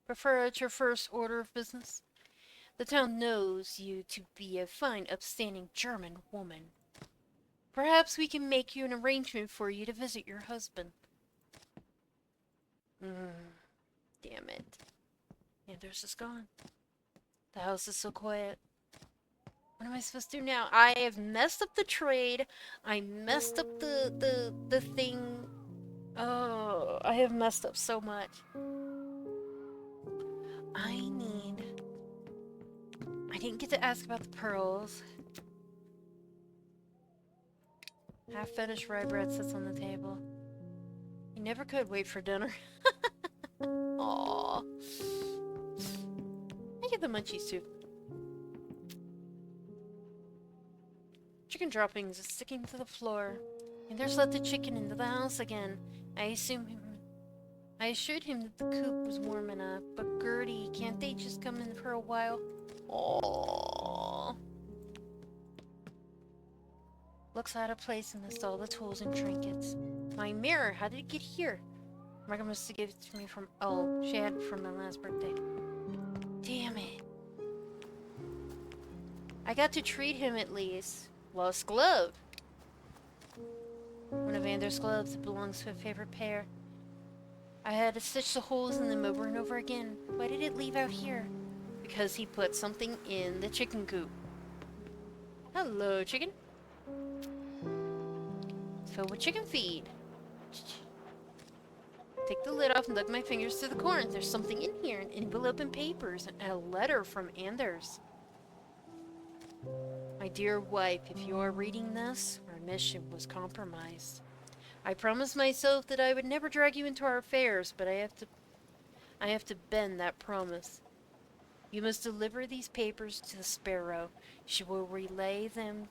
Prefer at your first order of business. The town knows you to be a fine, upstanding German woman. Perhaps we can make you an arrangement for you to visit your husband. Damn it. Anders is gone. The house is so quiet. What am I supposed to do now? I have messed up the trade. I messed up the thing. Oh, I have messed up so much. I didn't get to ask about the pearls. Half-finished rye bread sits on the table. You never could wait for dinner. Aww. I get the munchies too. Chicken droppings is sticking to the floor. And there's let the chicken into the house again. I assured him that the coop was warm enough, but Gertie, can't they just come in for a while? Aww. Looks out of place amidst all the tools and trinkets. My mirror, how did it get here? Marga must have given it to me from, oh, she had it from my last birthday. Damn it. I got to treat him at least. Lost glove. One of Anders' gloves that belongs to a favorite pair. I had to stitch the holes in them over and over again. Why did it leave out here? Because he put something in the chicken coop. Hello, chicken. It's filled with chicken feed. Take the lid off and dug my fingers through the corn. There's something in here, an envelope and papers, and a letter from Anders. My dear wife, if you are reading this, our mission was compromised. I promised myself that I would never drag you into our affairs, but I have to bend that promise. You must deliver these papers to the Sparrow. She will rely on them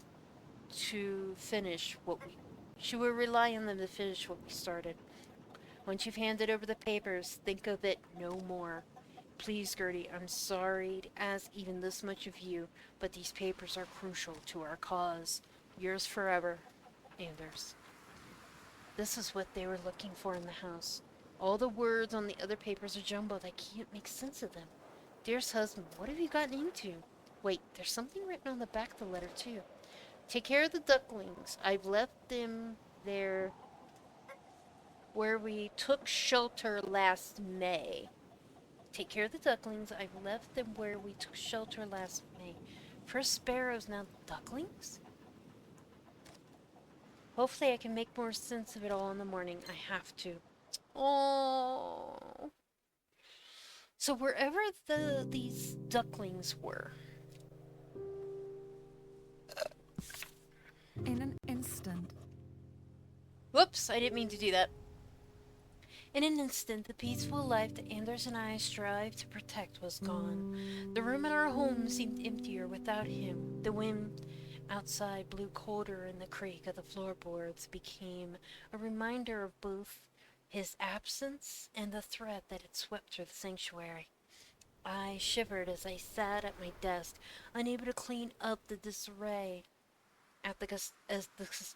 to finish what we started. Once you've handed over the papers, think of it no more. Please, Gertie, I'm sorry to ask even this much of you, but these papers are crucial to our cause. Yours forever, Anders. This is what they were looking for in the house. All the words on the other papers are jumbled. I can't make sense of them. Dearest husband, what have you gotten into? Wait, there's something written on the back of the letter, too. Take care of the ducklings. I've left them there where we took shelter last May. Take care of the ducklings. I've left them where we took shelter last May. First sparrows, now ducklings? Hopefully I can make more sense of it all in the morning. I have to. Oh. So wherever these ducklings were. In an instant. Whoops, I didn't mean to do that. In an instant, the peaceful life that Anders and I strive to protect was gone. The room in our home seemed emptier without him. The wind outside blew colder, and the creak of the floorboards became a reminder of both his absence and the threat that had swept through the sanctuary. I shivered as I sat at my desk, unable to clean up the disarray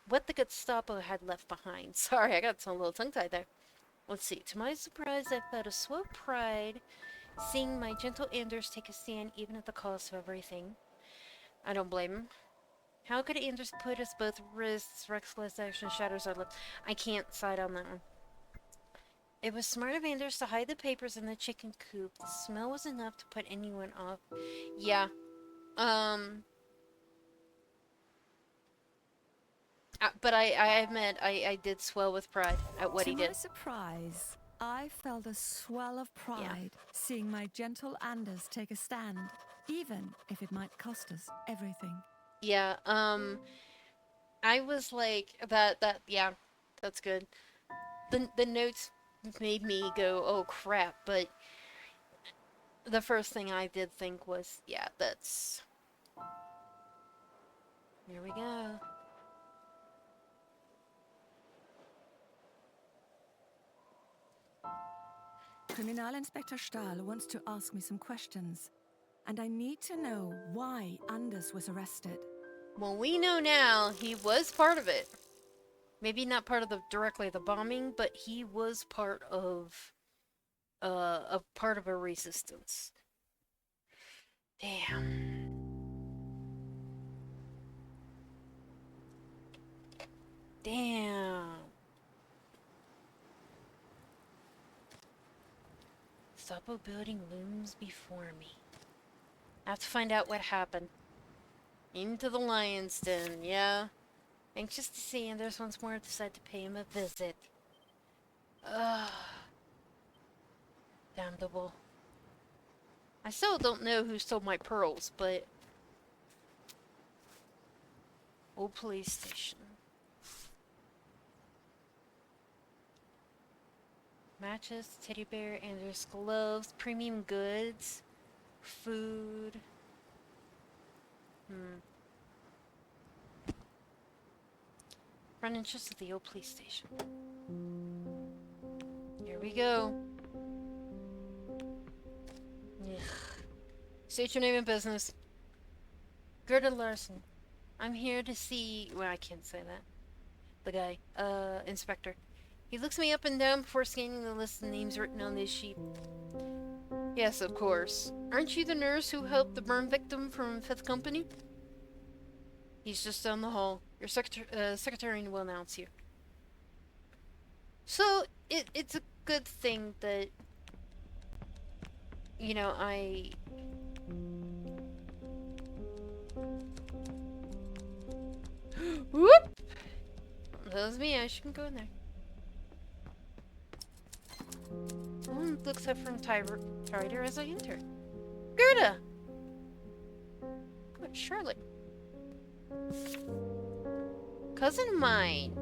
what the Gestapo had left behind. Sorry, I got a little tongue-tied there. Let's see. To my surprise, I felt a swell pride seeing my gentle Anders take a stand even at the cost of everything. I don't blame him. How could Anders put us both wrists, reckless action shatters our lips? I can't side on that one. It was smart of Anders to hide the papers in the chicken coop. The smell was enough to put anyone off. Yeah. But I admit, I did swell with pride at what he did. To my surprise, I felt a swell of pride seeing my gentle Anders take a stand, even if it might cost us everything. Yeah, I was like, yeah, that's good. The notes made me go, oh crap, but the first thing I did think was, yeah, that's... Here we go. Kriminalinspektor Stahl wants to ask me some questions, and I need to know why Anders was arrested. Well, we know now he was part of it. Maybe not part of directly the bombing, but he was part of a resistance. Damn. Damn. Gestapo building looms before me. I have to find out what happened. Into the lion's den, yeah. Anxious to see Anders once more, I decide to pay him a visit. Ugh. Damnable. I still don't know who stole my pearls, but... Old police station. Matches, teddy bear, and there's gloves, premium goods, food. Front entrance of the old police station. Here we go. Ugh. State your name and business. Gerda Larson. I'm here to see... Well, I can't say that. The guy. Inspector. He looks me up and down before scanning the list of names written on this sheet. Yes, of course. Aren't you the nurse who helped the burn victim from Fifth Company? He's just down the hall. Your secretary will announce you. So, it's a good thing that... You know, I... Whoop! That was me. I shouldn't go in there. Someone looks up from Tider as I enter. Gerda! Good, Charlotte. Cousin of mine.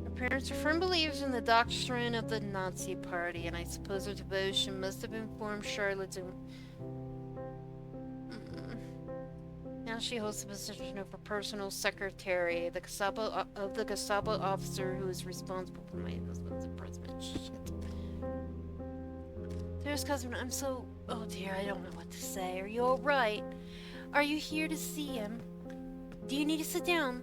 Her parents are firm believers in the doctrine of the Nazi Party, and I suppose her devotion must have informed Charlotte to... Now she holds the position of her personal secretary, the Gestapo officer who is responsible for my husband's imprisonment. Shit. There's cousin, I'm so... Oh dear, I don't know what to say. Are you alright? Are you here to see him? Do you need to sit down?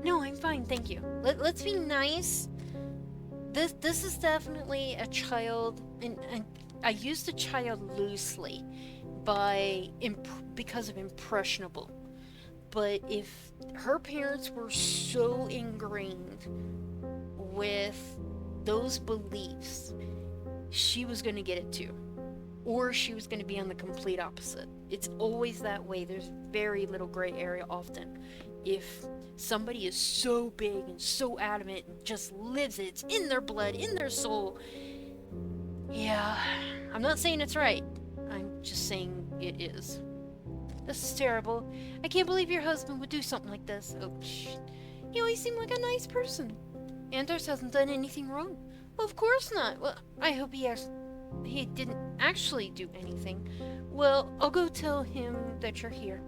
No, I'm fine, thank you. Let's be nice. This is definitely a child, and I used a child loosely because of impressionable. But if her parents were so ingrained with those beliefs, she was going to get it too. Or she was going to be on the complete opposite. It's always that way. There's very little gray area often. If somebody is so big and so adamant and just lives it, it's in their blood, in their soul. Yeah, I'm not saying it's right. I'm just saying it is. This is terrible. I can't believe your husband would do something like this. Oh, shit. He always seemed like a nice person. Anders hasn't done anything wrong. Well, of course not. Well, I hope he didn't actually do anything. Well, I'll go tell him that you're here.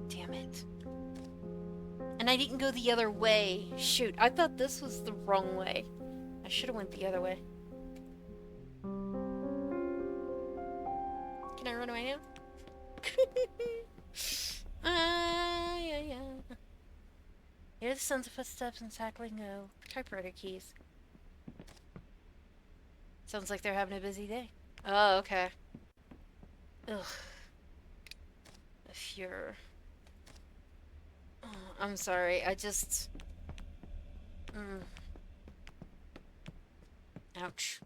Damn it. And I didn't go the other way. Shoot, I thought this was the wrong way. I should have went the other way. Can I run away now? Yeah. Hear the sounds of footsteps and tackling typewriter keys. Sounds like they're having a busy day. Oh, okay. Ugh. If you're... Oh, I'm sorry, I just... Ouch.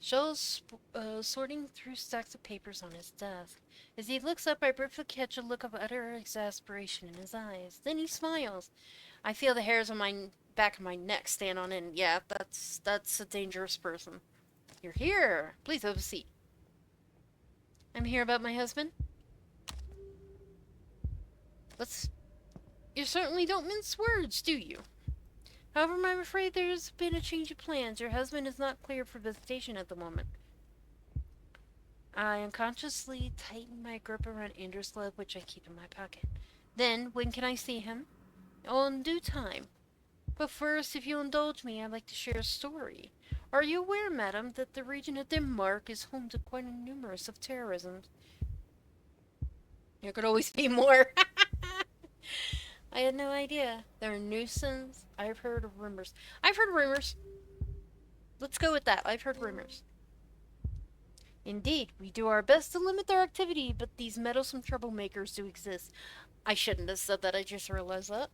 Joel's sorting through stacks of papers on his desk. As he looks up, I briefly catch a look of utter exasperation in his eyes. Then he smiles. I feel the hairs on my back of my neck stand on end. Yeah, that's a dangerous person. You're here. Please have a seat. I'm here about my husband. You certainly don't mince words, do you? However, I'm afraid there's been a change of plans. Your husband is not cleared for visitation at the moment. I unconsciously tighten my grip around Andrew's glove, which I keep in my pocket. Then, when can I see him? Oh, in due time. But first, if you'll indulge me, I'd like to share a story. Are you aware, madam, that the region of Denmark is home to quite a numerous of terrorism? There could always be more. I had no idea. They're a nuisance. I've heard rumors. Let's go with that. I've heard rumors. Indeed, we do our best to limit their activity, but these meddlesome troublemakers do exist. I shouldn't have said that. I just realized that.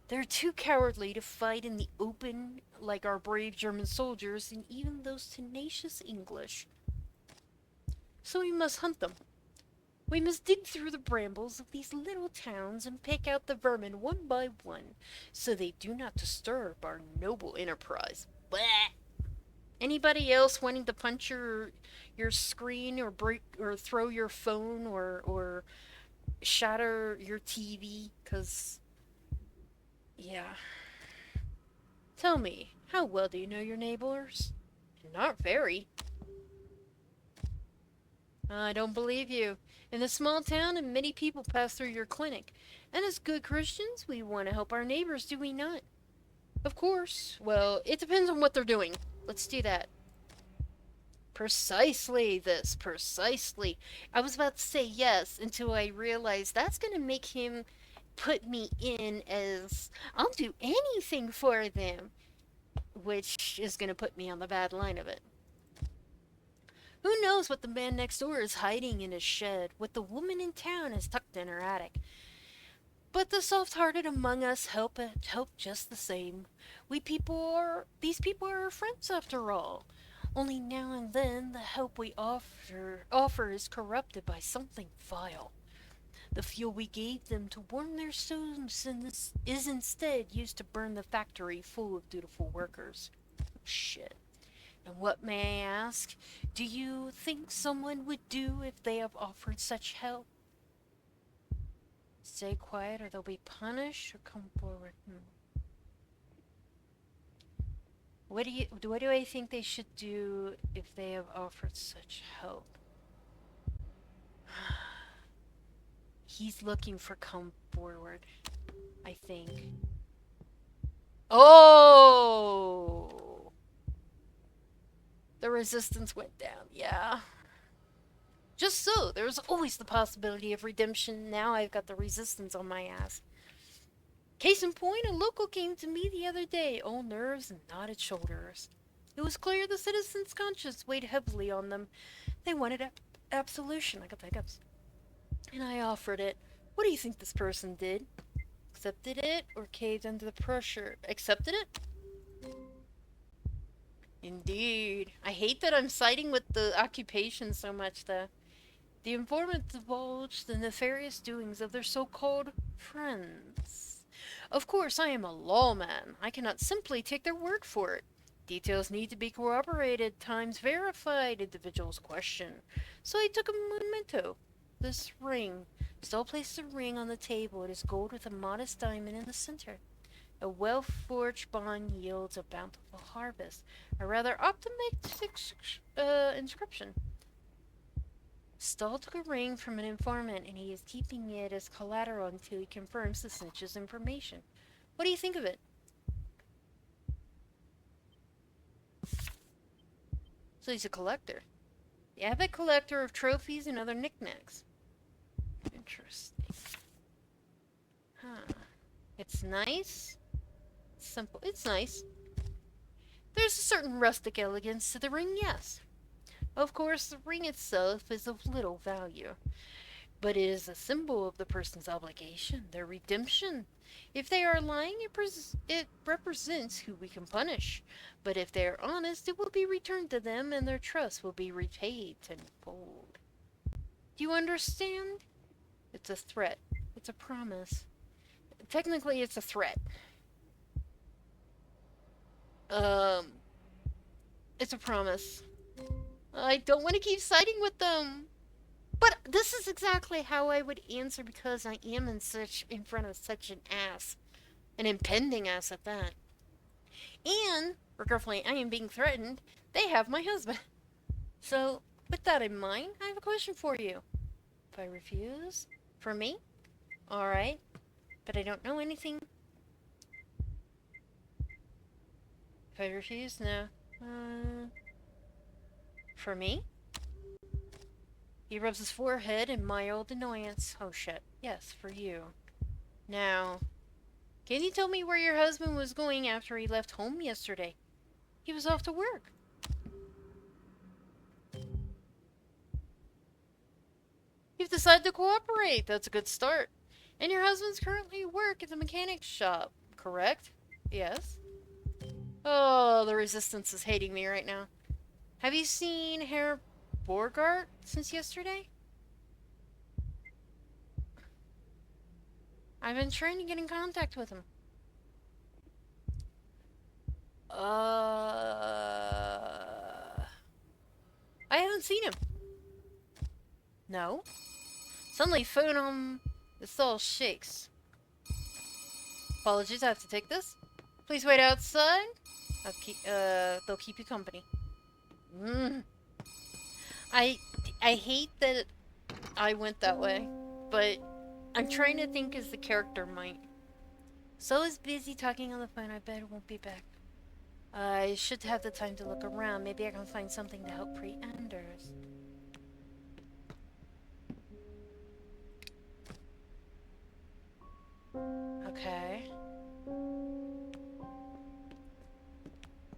They're too cowardly to fight in the open like our brave German soldiers and even those tenacious English. So we must hunt them. We must dig through the brambles of these little towns and pick out the vermin one by one, so they do not disturb our noble enterprise. Blah! Anybody else wanting to punch your screen or break or throw your phone or shatter your TV? Cause yeah. Tell me, how well do you know your neighbors? Not very. I don't believe you. In a small town, and many people pass through your clinic. And as good Christians, we want to help our neighbors, do we not? Of course. Well, it depends on what they're doing. Let's do that. Precisely this, precisely. I was about to say yes until I realized that's going to make him put me in as I'll do anything for them, which is going to put me on the bad line of it. Who knows what the man next door is hiding in his shed, what the woman in town is tucked in her attic. But the soft-hearted among us help just the same. These people are our friends after all. Only now and then the help we offer is corrupted by something vile. The fuel we gave them to warm their stoves is instead used to burn the factory full of dutiful workers. Shit. And what, may I ask, do you think someone would do if they have offered such help? Stay quiet or they'll be punished or come forward? What do I think they should do if they have offered such help? He's looking for come forward, I think. Oh! The resistance went down, yeah. Just so, there was always the possibility of redemption. Now I've got the resistance on my ass. Case in point, a local came to me the other day, all nerves and knotted shoulders. It was clear the citizens' conscience weighed heavily on them. They wanted absolution. I got the hiccups. And I offered it. What do you think this person did? Accepted it or caved under the pressure? Accepted it? Indeed. I hate that I'm siding with the occupation so much, though. The informant divulged the nefarious doings of their so-called friends. Of course, I am a lawman. I cannot simply take their word for it. Details need to be corroborated, times verified, individuals questioned. So I took a memento. This ring. Still placed the ring on the table. It is gold with a modest diamond in the center. A well-forged bond yields a bountiful harvest. A rather optimistic inscription. Stahl took a ring from an informant, and he is keeping it as collateral until he confirms the snitch's information. What do you think of it? So he's a collector. The avid collector of trophies and other knickknacks. Interesting. Huh. It's nice. It's simple. It's nice. There's a certain rustic elegance to the ring, yes. Of course, the ring itself is of little value, but it is a symbol of the person's obligation, their redemption. If they are lying, it represents who we can punish. But if they are honest, it will be returned to them and their trust will be repaid tenfold. Do you understand? It's a threat. It's a promise. Technically, it's a threat. It's a promise. I don't want to keep siding with them. But this is exactly how I would answer because I am in front of such an ass. An impending ass at that. And, regretfully, I am being threatened. They have my husband. So, with that in mind, I have a question for you. If I refuse? For me? Alright. But I don't know anything. If I refuse? No. For me? He rubs his forehead in mild annoyance. Oh shit. Yes, for you. Now, can you tell me where your husband was going after he left home yesterday? He was off to work. You've decided to cooperate. That's a good start. And your husband's currently at work at the mechanic's shop. correct? Yes. Oh, the resistance is hating me right now. Have you seen Herr Borgart since yesterday? I've been trying to get in contact with him. I haven't seen him. No. Suddenly, phone on the stall shakes. Apologies, I have to take this. Please wait outside. They'll keep you company. Mm. I hate that I went that way, but I'm trying to think as the character might. So is busy talking on the phone. I bet it won't be back. I should have the time to look around. Maybe I can find something to help pre-Anders. Okay.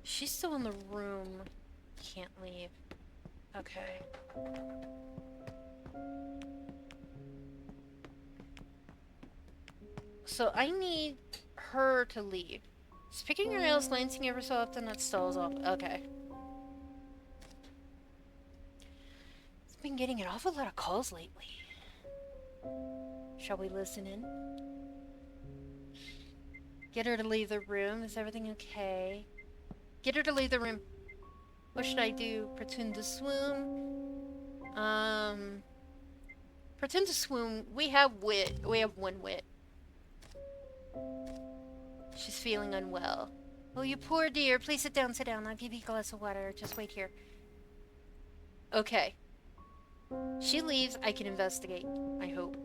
She's still in the room. Can't leave. Okay. So I need her to leave. She's picking her nails, glancing ever so often at stalls off. Okay. I've been getting an awful lot of calls lately. Shall we listen in? Get her to leave the room. Is everything okay? Get her to leave the room. What should I do? Pretend to swoon? Pretend to swoon. We have wit. We have one wit. She's feeling unwell. Oh, you poor dear. Please sit down, sit down. I'll give you a glass of water. Just wait here. Okay. She leaves. I can investigate. I hope.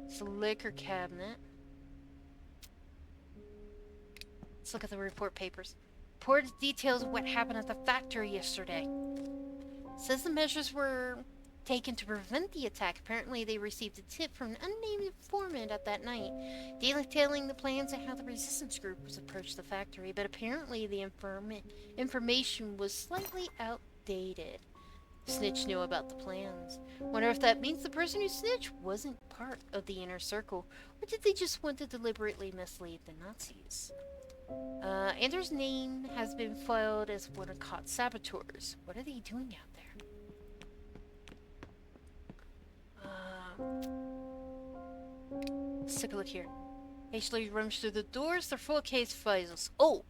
It's a liquor cabinet. Let's look at the report papers. Report details what happened at the factory yesterday. Says the measures were taken to prevent the attack. Apparently, they received a tip from an unnamed informant at that night, detailing the plans and how the resistance group was approached the factory. But apparently, the information was slightly outdated. Snitch knew about the plans. Wonder if that means the person who snitched wasn't part of the inner circle, or did they just want to deliberately mislead the Nazis? Anders' name has been filed as one of caught saboteurs. What are they doing out there? Let's take a look here. Hastily rummaged through the doors. They're full of case files. Oh!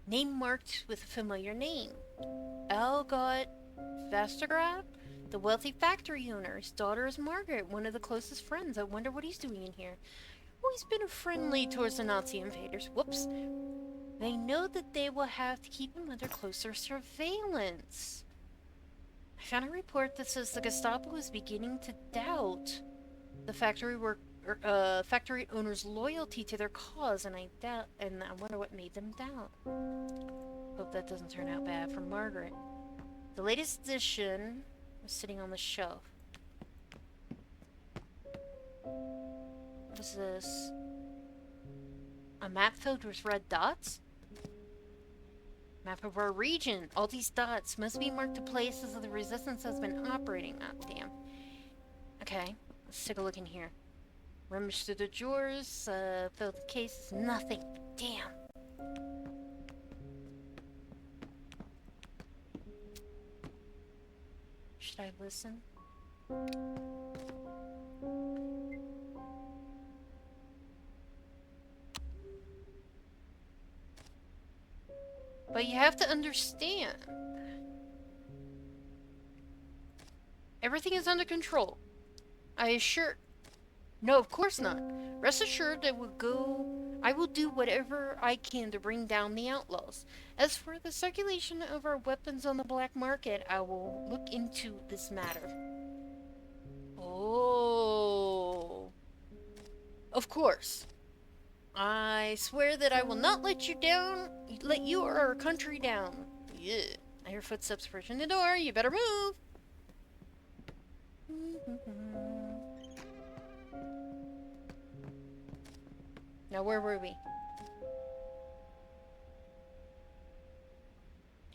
Name marked with a familiar name. Algot Vastergrad? The wealthy factory owner. His daughter is Margaret, one of the closest friends. I wonder what he's doing in here. Oh, he's been friendly towards the Nazi invaders. Whoops. They know that they will have to keep him under closer surveillance. I found a report that says the Gestapo is beginning to doubt the factory owner's loyalty to their cause, and I wonder what made them doubt. Hope that doesn't turn out bad for Margaret. The latest edition was sitting on the shelf. What is this? A map filled with red dots? Map of our region. All these dots must be marked to places that the resistance has been operating. Ah, damn. Okay, let's take a look in here. Rummage through the drawers, fill the cases. Nothing. Damn. Should I listen? But you have to understand. Everything is under control. I assure... No, of course not. Rest assured that I will do whatever I can to bring down the outlaws. As for the circulation of our weapons on the black market, I will look into this matter. Oh. Of course. I swear that I will not let you or our country down. Yeah. I hear footsteps approaching the door. You better move. Now, where were we?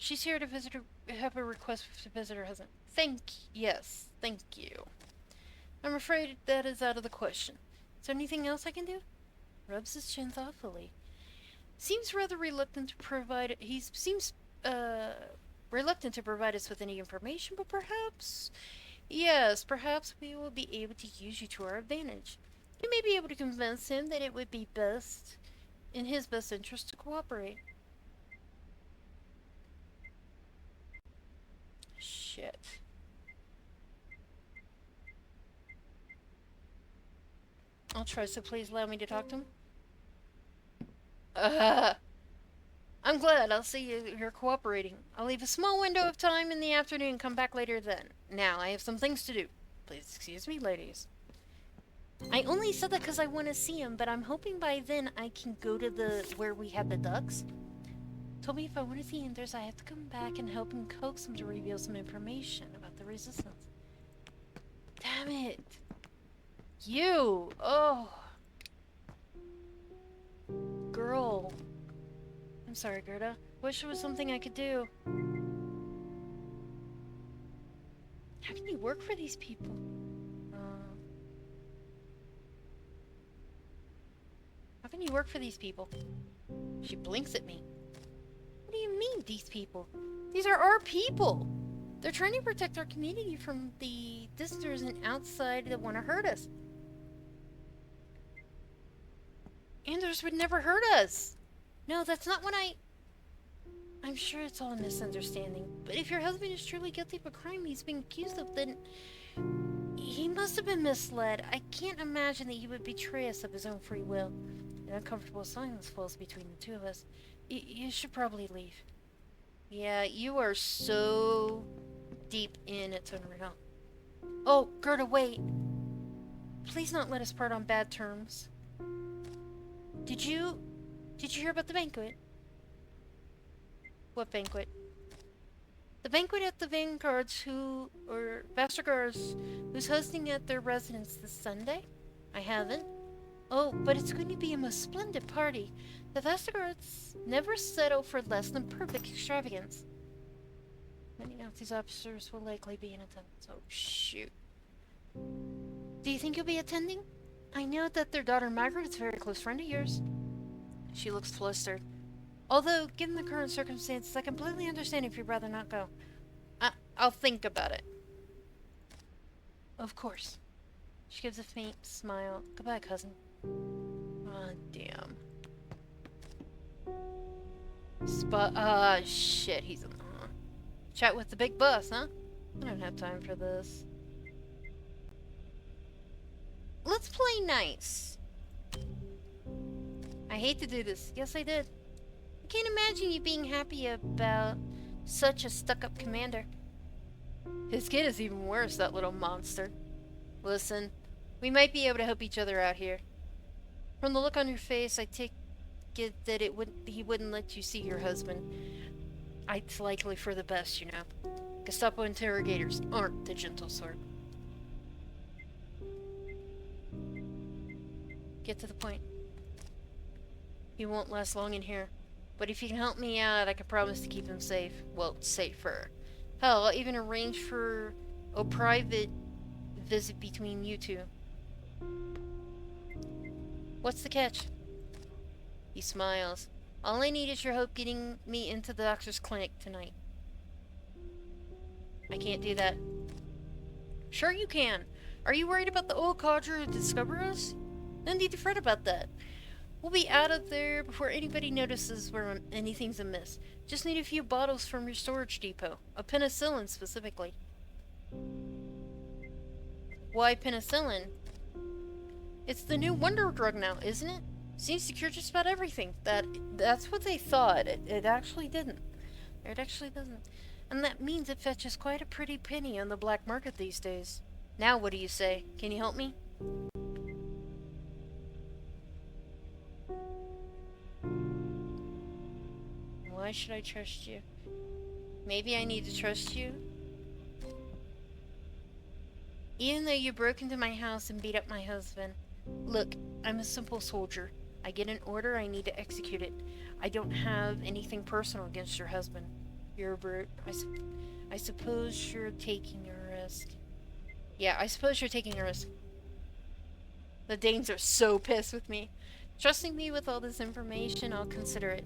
She's here to have a request to visit her husband. Yes, thank you. I'm afraid that is out of the question. Is there anything else I can do? Rubs his chin thoughtfully. Seems rather reluctant to provide. He seems reluctant to provide us with any information, but perhaps, yes, perhaps we will be able to use you to our advantage. You may be able to convince him that it would be best, in his best interest, to cooperate. Shit. I'll try, so please allow me to talk to him. Uh, I'm glad. I'll see you're cooperating. I'll leave a small window of time in the afternoon and come back later then. Now, I have some things to do. Please excuse me, ladies. I only said that because I want to see him, but I'm hoping by then I can go to where we had the ducks. Told me if I want to see Anders, I have to come back and help him coax him to reveal some information about the resistance. Damn it. You! Oh. Girl. I'm sorry, Gerda. Wish there was something I could do. How can you work for these people? How can you work for these people? She blinks at me. What do you mean, these people? These are our people! They're trying to protect our community from the dissenters and outside that want to hurt us. Anders would never hurt us! No, that's not what I'm sure it's all a misunderstanding. But if your husband is truly guilty of a crime he's been accused of, then he must have been misled. I can't imagine that he would betray us of his own free will. An uncomfortable silence falls between the two of us. You should probably leave. Yeah, you are so deep in, it's unreal. Oh, Gerda, wait. Please not let us part on bad terms. Did you hear about the banquet? What banquet? The banquet at the Vastergaards, who's hosting at their residence this Sunday? I haven't. Oh, but it's going to be a most splendid party. The Vastergaards never settle for less than perfect extravagance. Many Nazis officers will likely be in attendance. Oh, shoot. Do you think you'll be attending? I know that their daughter Margaret is a very close friend of yours. She looks flustered. Although, given the current circumstances, I completely understand if you'd rather not go. I'll think about it. Of course. She gives a faint smile. Goodbye, cousin. Aw, damn. Shit, he's chat with the big boss, huh? I don't have time for this. Let's play nice. I hate to do this. Yes, I did. I can't imagine you being happy about such a stuck-up commander. His kid is even worse, that little monster. Listen, we might be able to help each other out here. From the look on your face, I take it that he wouldn't let you see your husband. It's likely for the best, you know. Gestapo interrogators aren't the gentle sort. Get to the point. He won't last long in here. But if you can help me out, I can promise to keep him safe. Well, safer. Hell, I'll even arrange for a private visit between you two. What's the catch? He smiles. All I need is your help getting me into the doctor's clinic tonight. I can't do that. Sure you can. Are you worried about the old codger who discover us? No need to fret about that. We'll be out of there before anybody notices where anything's amiss. Just need a few bottles from your storage depot. A penicillin, specifically. Why penicillin? It's the new wonder drug now, isn't it? Seems to cure just about everything. That's what they thought. It actually didn't. It actually doesn't. And that means it fetches quite a pretty penny on the black market these days. Now what do you say? Can you help me? Why should I trust you? Maybe I need to trust you? Even though you broke into my house and beat up my husband. Look, I'm a simple soldier. I get an order, I need to execute it. I don't have anything personal against your husband. You're a brute. I suppose you're taking a risk. Yeah, I suppose you're taking a risk. The Danes are so pissed with me. Trusting me with all this information, I'll consider it.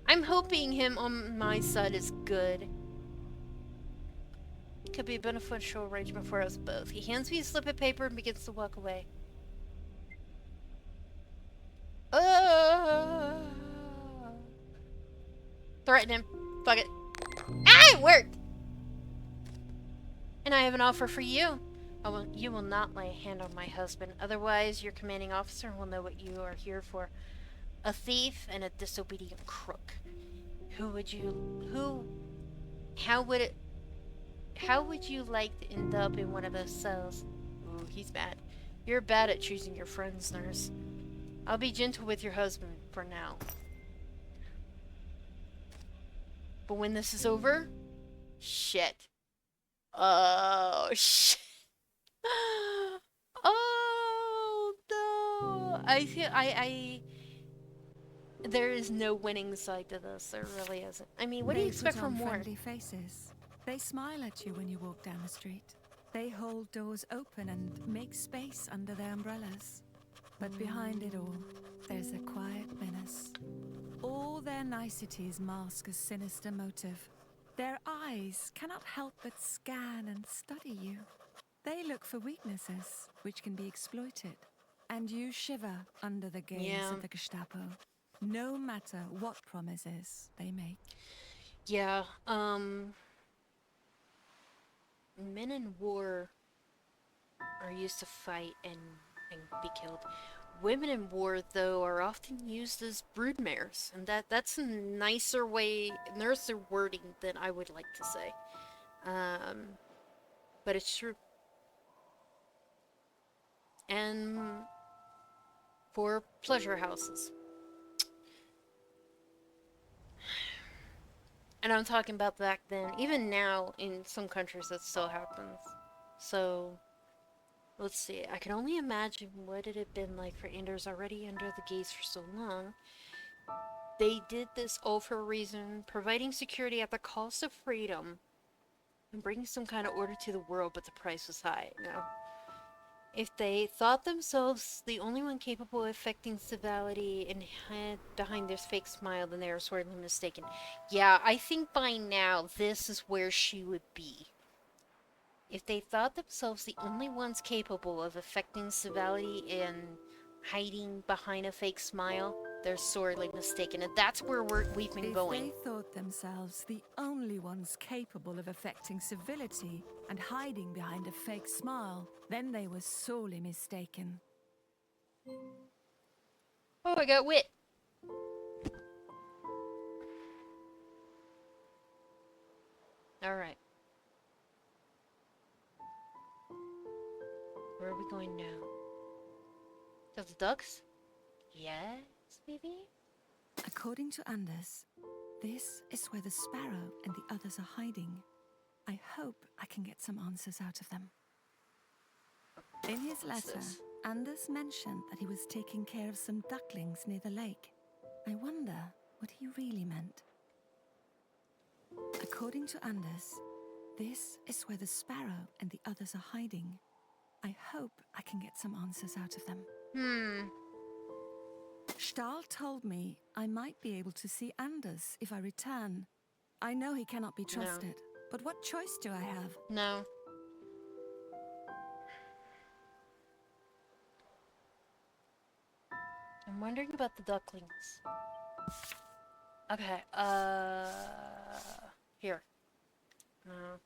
I'm hoping him on my side is good. Could be a beneficial arrangement for us both. He hands me a slip of paper and begins to walk away. Threaten him. Fuck it. Ah, it worked! And I have an offer for you. You will not lay a hand on my husband. Otherwise, your commanding officer will know what you are here for. A thief and a disobedient crook. How would you like to end up in one of those cells? Ooh, he's bad. You're bad at choosing your friends, nurse. I'll be gentle with your husband for now. But when this is over, shit. Oh, shit. Oh, no. There is no winning side to this. There really isn't. I mean, what do you expect from more? Friendly faces. They smile at you when you walk down the street. They hold doors open and make space under their umbrellas. But behind it all, there's a quiet menace. All their niceties mask a sinister motive. Their eyes cannot help but scan and study you. They look for weaknesses which can be exploited. And you shiver under the gaze of the Gestapo, no matter what promises they make. Yeah, men in war are used to fight and be killed. Women in war, though, are often used as broodmares, and that's a nicer wording than I would like to say. But it's true. And for pleasure houses. And I'm talking about back then. Even now, in some countries, that still happens. So, let's see. I can only imagine what it had been like for Anders already under the gaze for so long. They did this all for a reason, providing security at the cost of freedom and bringing some kind of order to the world, but the price was high. Now, if they thought themselves the only one capable of affecting civility and had behind this fake smile, then they were sorely mistaken. Yeah, I think by now this is where she would be. If they thought themselves the only ones capable of affecting civility and hiding behind a fake smile, they're sorely mistaken. And that's where we've been going. If they thought themselves the only ones capable of affecting civility and hiding behind a fake smile, then they were sorely mistaken. Oh, I got wit. Alright. Where are we going now? To the ducks? Yes, maybe? According to Anders, this is where the sparrow and the others are hiding. I hope I can get some answers out of them. In his letter, Anders mentioned that he was taking care of some ducklings near the lake. I wonder what he really meant. According to Anders, this is where the sparrow and the others are hiding. I hope I can get some answers out of them. Stahl told me I might be able to see Anders if I return. I know he cannot be trusted, but what choice do I have? No. I'm wondering about the ducklings. Okay, here. No.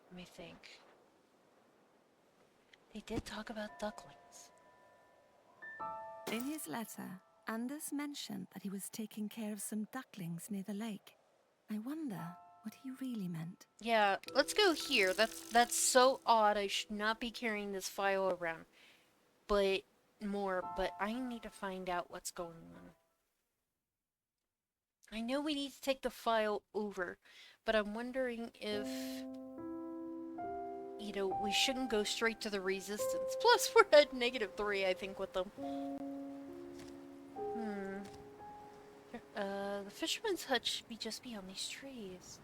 Let me think. They did talk about ducklings. In his letter, Anders mentioned that he was taking care of some ducklings near the lake. I wonder what he really meant. Yeah, let's go here. That's so odd. I should not be carrying this file around. But I need to find out what's going on. I know we need to take the file over, but I'm wondering if, you know, we shouldn't go straight to the resistance. Plus, we're at -3, I think, with them. The fisherman's hut should be just beyond these trees.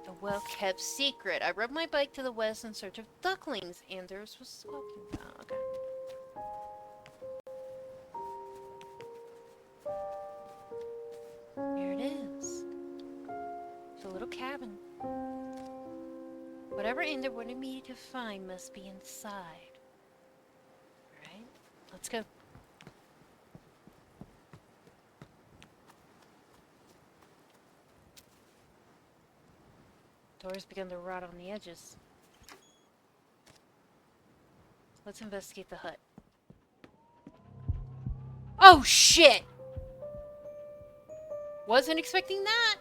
A well-kept secret. I rode my bike to the west in search of ducklings. Anders was talking about. Okay. Here it is. It's a little cabin. Whatever Ender wanted me to find must be inside. Alright, let's go. Doors begun to rot on the edges. Let's investigate the hut. Oh shit! Wasn't expecting that!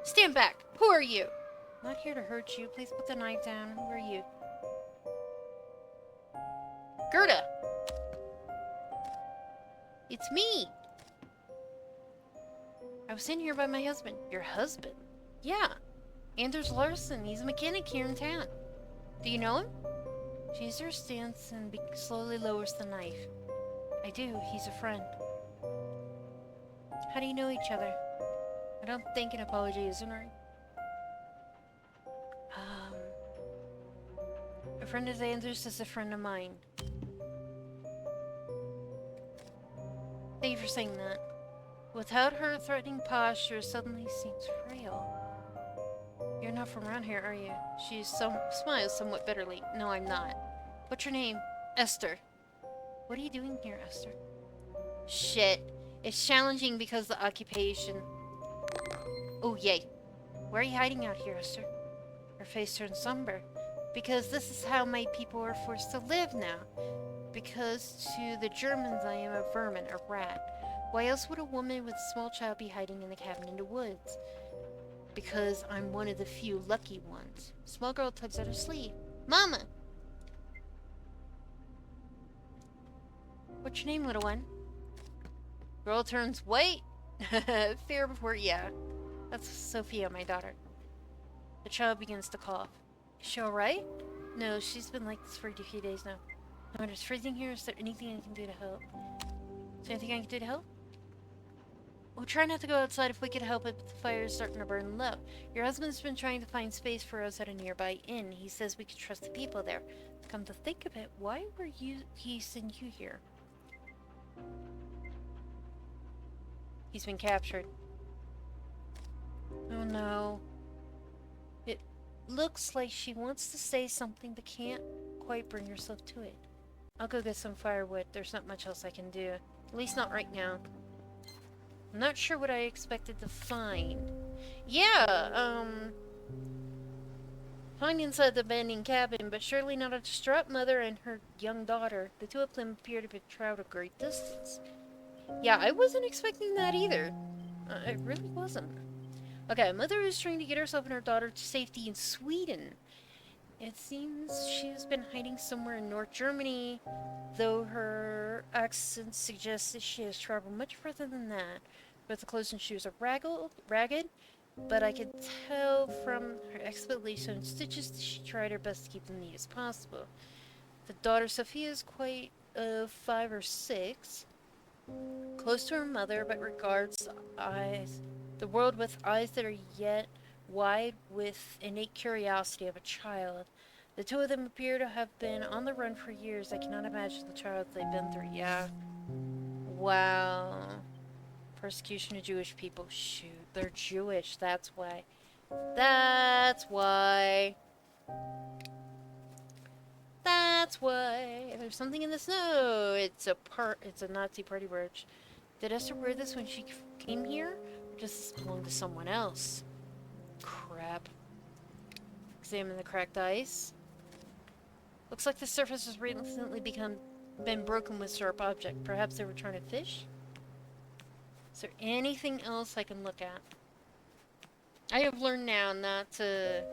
Stand back! Who are you? I'm not here to hurt you. Please put the knife down. Who are you? Gerda! It's me! I was sent here by my husband. Your husband? Yeah. Anders Larson. He's a mechanic here in town. Do you know him? She uses her stance and slowly lowers the knife. I do. He's a friend. How do you know each other? I don't think an apology isn't right. A friend of Anders is a friend of mine. Thank you for saying that. Without her threatening posture, suddenly seems frail. You're not from around here, are you? She smiles somewhat bitterly. No, I'm not. What's your name? Esther. What are you doing here, Esther? Shit. It's challenging because of the occupation. Oh, yay. Why are you hiding out here, Esther? Her face turns somber. Because this is how my people are forced to live now. Because to the Germans I am a vermin, a rat. Why else would a woman with a small child be hiding in the cabin in the woods? Because I'm one of the few lucky ones. Small girl tugs at her sleeve. Mama! What's your name, little one? Girl turns white. Fear before, yeah. That's Sophia, my daughter. The child begins to cough. Is she alright? No, she's been like this for a few days now. No, it's freezing here. Is there anything I can do to help? Is there anything I can do to help? We'll try not to go outside if we can help it, but the fire is starting to burn low. Your husband's been trying to find space for us at a nearby inn. He says we can trust the people there. Come to think of it, why were he sent you here? He's been captured. Oh no. It looks like she wants to say something but can't quite bring herself to it. I'll go get some firewood. There's not much else I can do. At least not right now. I'm not sure what I expected to find. Yeah, find inside the abandoned cabin, but surely not a distraught mother and her young daughter. The two of them appear to be traveled a great distance. Yeah, I wasn't expecting that either. I really wasn't. Okay, mother is trying to get herself and her daughter to safety in Sweden. It seems she's been hiding somewhere in North Germany, though her accent suggests that she has traveled much further than that. Both the clothes and shoes are ragged, but I can tell from her expertly sewn stitches that she tried her best to keep them neat as possible. The daughter Sophia is quite 5 or 6, close to her mother, but regards the world with eyes that are yet wide with innate curiosity of a child. The two of them appear to have been on the run for years. I cannot imagine the trials they've been through. Yeah. Wow. Persecution of Jewish people. Shoot, they're Jewish. That's why. That's why. That's why. There's something in the snow. It's a Nazi party brooch. Did Esther wear this when she came here? Or does this belong to someone else? Crap. Examine the cracked ice. Looks like the surface has recently been broken with sharp object. Perhaps they were trying to fish? Is there anything else I can look at? I have learned now not to...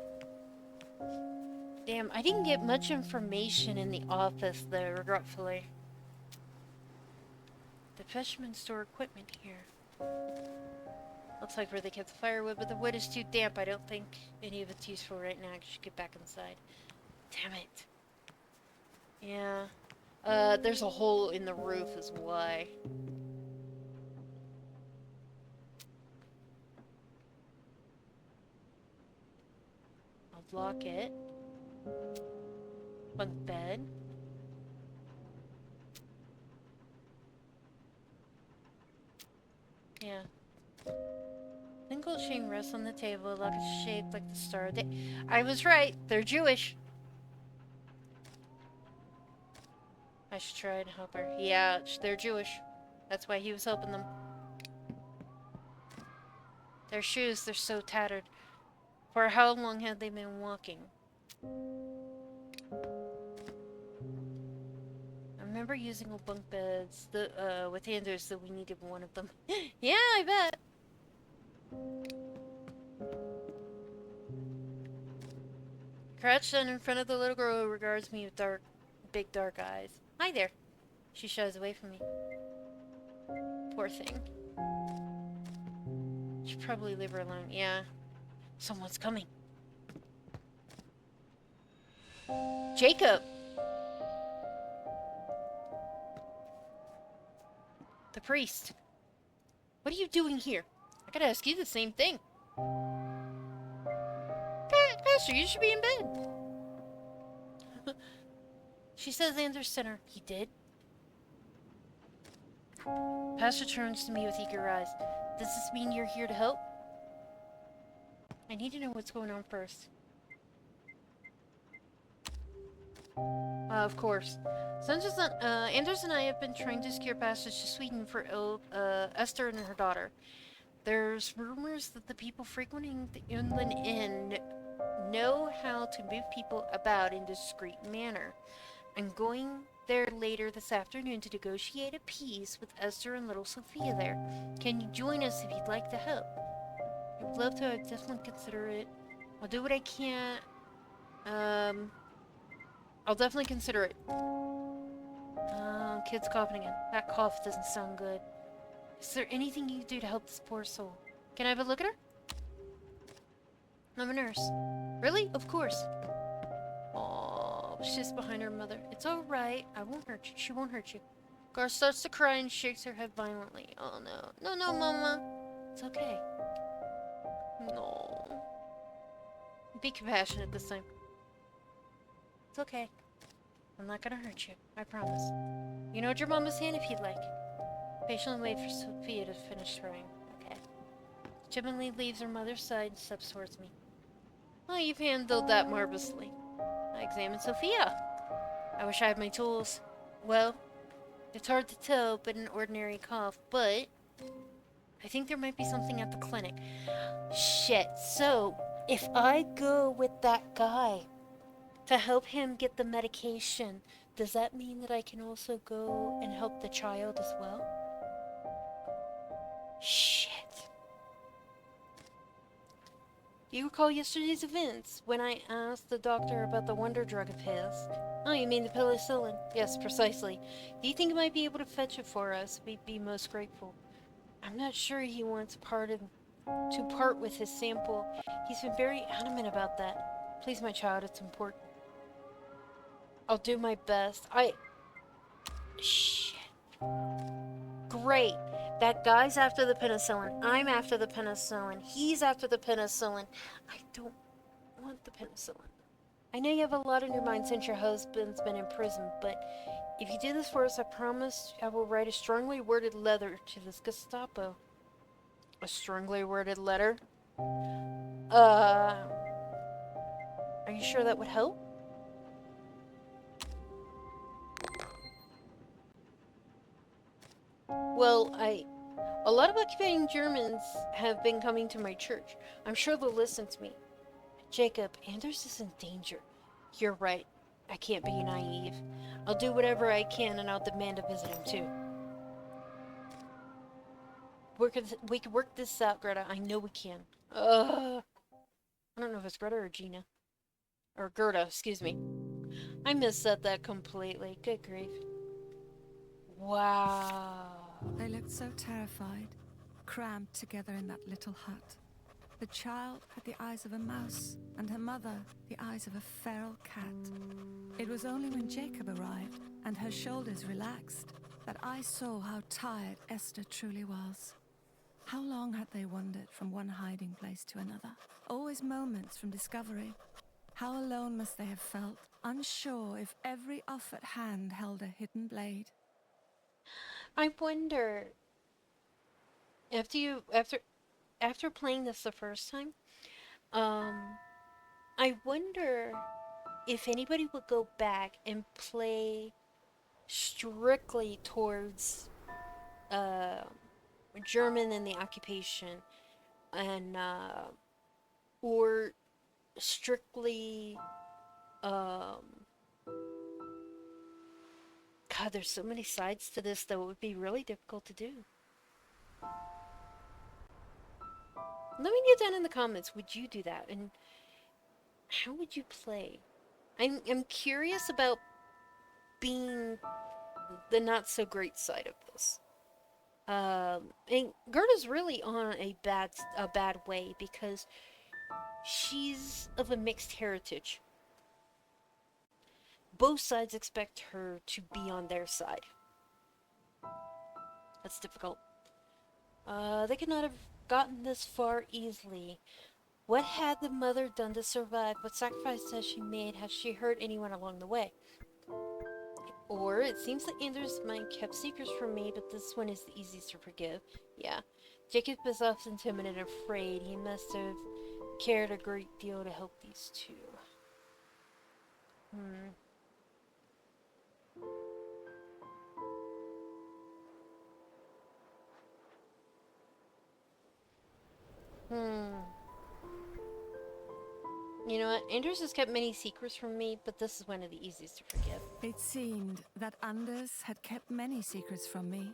Damn, I didn't get much information in the office, though, regretfully. The fishermen store equipment here. Looks like where they kept the firewood, but the wood is too damp. I don't think any of it's useful right now. I should get back inside. Damn it. Yeah. There's a hole in the roof is why. I'll lock it. Bunk bed. Yeah. Then gold chain rests on the table, like it's shaped like the Star of Day. I was right. They're Jewish. I should try and help her. Yeah, they're Jewish. That's why he was helping them. Their shoes, they're so tattered. For how long had they been walking? I remember using old bunk beds with Anders, so we needed one of them. Yeah, I bet. Crouched down in front of the little girl who regards me with big dark eyes. Hi there. She shies away from me. Poor thing. Should probably leave her alone. Yeah. Someone's coming. Jacob! The priest. What are you doing here? I gotta ask you the same thing. Pastor, you should be in bed. She says Anders sent her. He did? Pastor turns to me with eager eyes. Does this mean you're here to help? I need to know what's going on first. Of course. Anders and I have been trying to secure passage to Sweden for Esther and her daughter. There's rumors that the people frequenting the Inland Inn know how to move people about in a discreet manner. I'm going there later this afternoon to negotiate a peace with Esther and little Sophia there. Can you join us if you'd like to help? I would love to. I'd definitely consider it. I'll do what I can. I'll definitely consider it. Kid's coughing again. That cough doesn't sound good. Is there anything you can do to help this poor soul? Can I have a look at her? I'm a nurse. Really? Of course. Oh, she's behind her mother. It's alright. I won't hurt you. She won't hurt you. Gar starts to cry and shakes her head violently. Oh no. No, no, Mama. It's okay. No. Be compassionate this time. It's okay. I'm not gonna hurt you. I promise. You know your mama's hand if you'd like. Patiently wait for Sophia to finish crying. Okay. Timidly leaves her mother's side and steps towards me. Oh, you've handled that marvelously. I examine Sophia. I wish I had my tools. Well, it's hard to tell but an ordinary cough, but I think there might be something at the clinic. Shit, so if I go with that guy to help him get the medication, does that mean that I can also go and help the child as well? Shit. Do you recall yesterday's events when I asked the doctor about the wonder drug of his? Oh, you mean the penicillin? Yes, precisely. Do you think he might be able to fetch it for us? We'd be most grateful. I'm not sure he wants to part with his sample. He's been very adamant about that. Please, my child, it's important. I'll do my best. Shit. Great. That guy's after the penicillin. I'm after the penicillin. He's after the penicillin. I don't want the penicillin. I know you have a lot on your mind since your husband's been in prison, but if you do this for us, I promise I will write a strongly worded letter to this Gestapo. A strongly worded letter? Are you sure that would help? Well, a lot of occupying Germans have been coming to my church. I'm sure they'll listen to me. Jacob, Anders is in danger. You're right. I can't be naive. I'll do whatever I can and I'll demand a visit him too. We can work this out, Greta. I know we can. I don't know if it's Greta or Gina. Or Gerda, excuse me. I missaid that completely. Good grief. Wow. They looked so terrified, cramped together in that little hut. The child had the eyes of a mouse, and her mother the eyes of a feral cat. It was only when Jacob arrived and her shoulders relaxed that I saw how tired Esther truly was. How long had they wandered from one hiding place to another? Always moments from discovery. How alone must they have felt, unsure if every offered hand held a hidden blade. I wonder after playing this the first time, I wonder if anybody would go back and play strictly towards uh, German and the occupation, and or strictly um, God, there's so many sides to this that would be really difficult to do. Let me get down in the comments. Would you do that? And how would you play? I'm curious about being the not so great side of this. And Gerda's really on a bad way because she's of a mixed heritage. Both sides expect her to be on their side. That's difficult. They could not have gotten this far easily. What had the mother done to survive? What sacrifices has she made? Has she hurt anyone along the way? Or it seems that Anders' mind kept secrets from me, but this one is the easiest to forgive. Yeah. Jacob is often timid and afraid. He must have cared a great deal to help these two. Hmm. You know what? Anders has kept many secrets from me, but this is one of the easiest to forgive. It seemed that Anders had kept many secrets from me,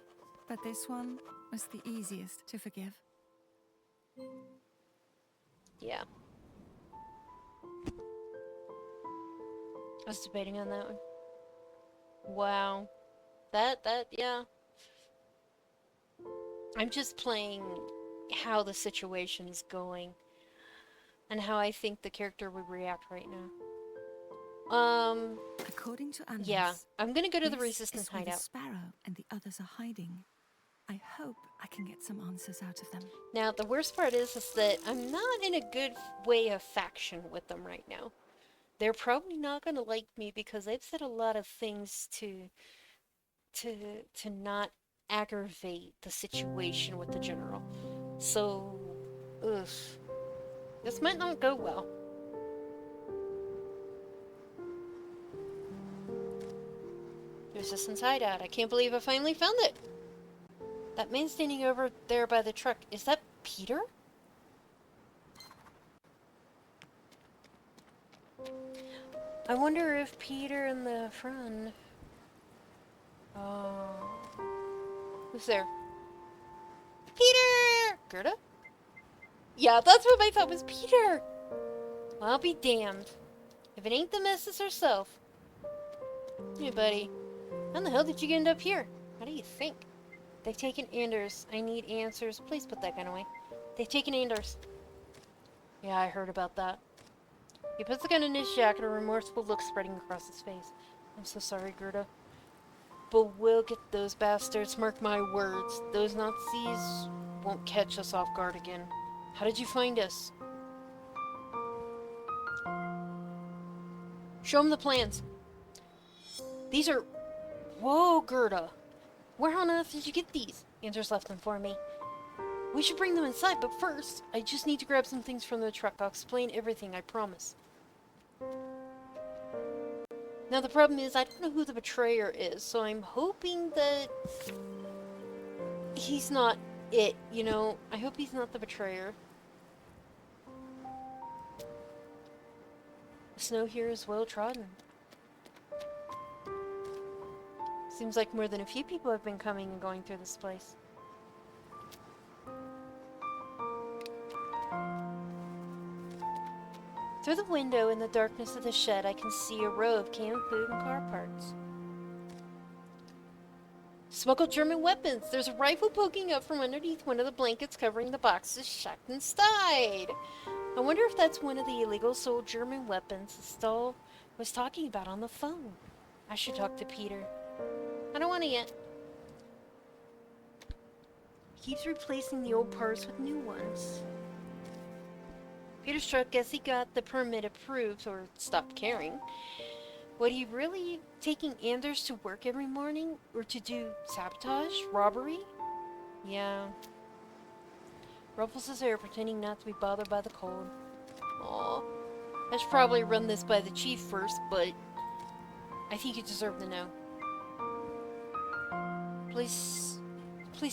but this one was the easiest to forgive. Yeah. I was debating on that one. Wow. Yeah. I'm just playing how the situation's going and how I think the character would react right now. According to Anders, Yeah, I'm gonna go to the this resistance is where the hideout. sparrow and the others are hiding. I hope I can get some answers out of them. Now, the worst part is that I'm not in a good way of faction with them right now. They're probably not gonna like me because I've said a lot of things to not aggravate the situation with the general. So, ugh. This might not go well. Resistance hideout. I can't believe I finally found it. That man standing over there by the truck, is that Peter? I wonder if Peter and the friend... who's there? Peter! Gerda? Yeah, that's what I thought was Peter! Well, I'll be damned. If it ain't the missus herself. Hey, buddy. How the hell did you end up here? How do you think? They've taken Anders. I need answers. Please put that gun away. They've taken Anders. Yeah, I heard about that. He puts the gun in his jacket, a remorseful look spreading across his face. I'm so sorry, Gerda. But we'll get those bastards, mark my words. Those Nazis won't catch us off guard again. How did you find us? Show him the plans. These are... Whoa, Gerda. Where on earth did you get these? Anders left them for me. We should bring them inside, but first, I just need to grab some things from the truck. I'll explain everything, I promise. Now, the problem is, I don't know who the betrayer is, so I'm hoping that he's not it, you know? I hope he's not the betrayer. The snow here is well trodden. Seems like more than a few people have been coming and going through this place. Through the window in the darkness of the shed, I can see a row of canned food and car parts. Smuggled German weapons. There's a rifle poking up from underneath one of the blankets covering the boxes shacked inside. I wonder if that's one of the illegal sold German weapons Stahl was talking about on the phone. I should talk to Peter. I don't want to yet. He keeps replacing the old parts with new ones. Peter's truck, guess he got the permit approved or stopped caring. Would he really taking Anders to work every morning? Or to do sabotage? Robbery? Yeah. Ruffles his hair, pretending not to be bothered by the cold. Aw. I should probably run this by the chief first, but I think you deserve to know. Please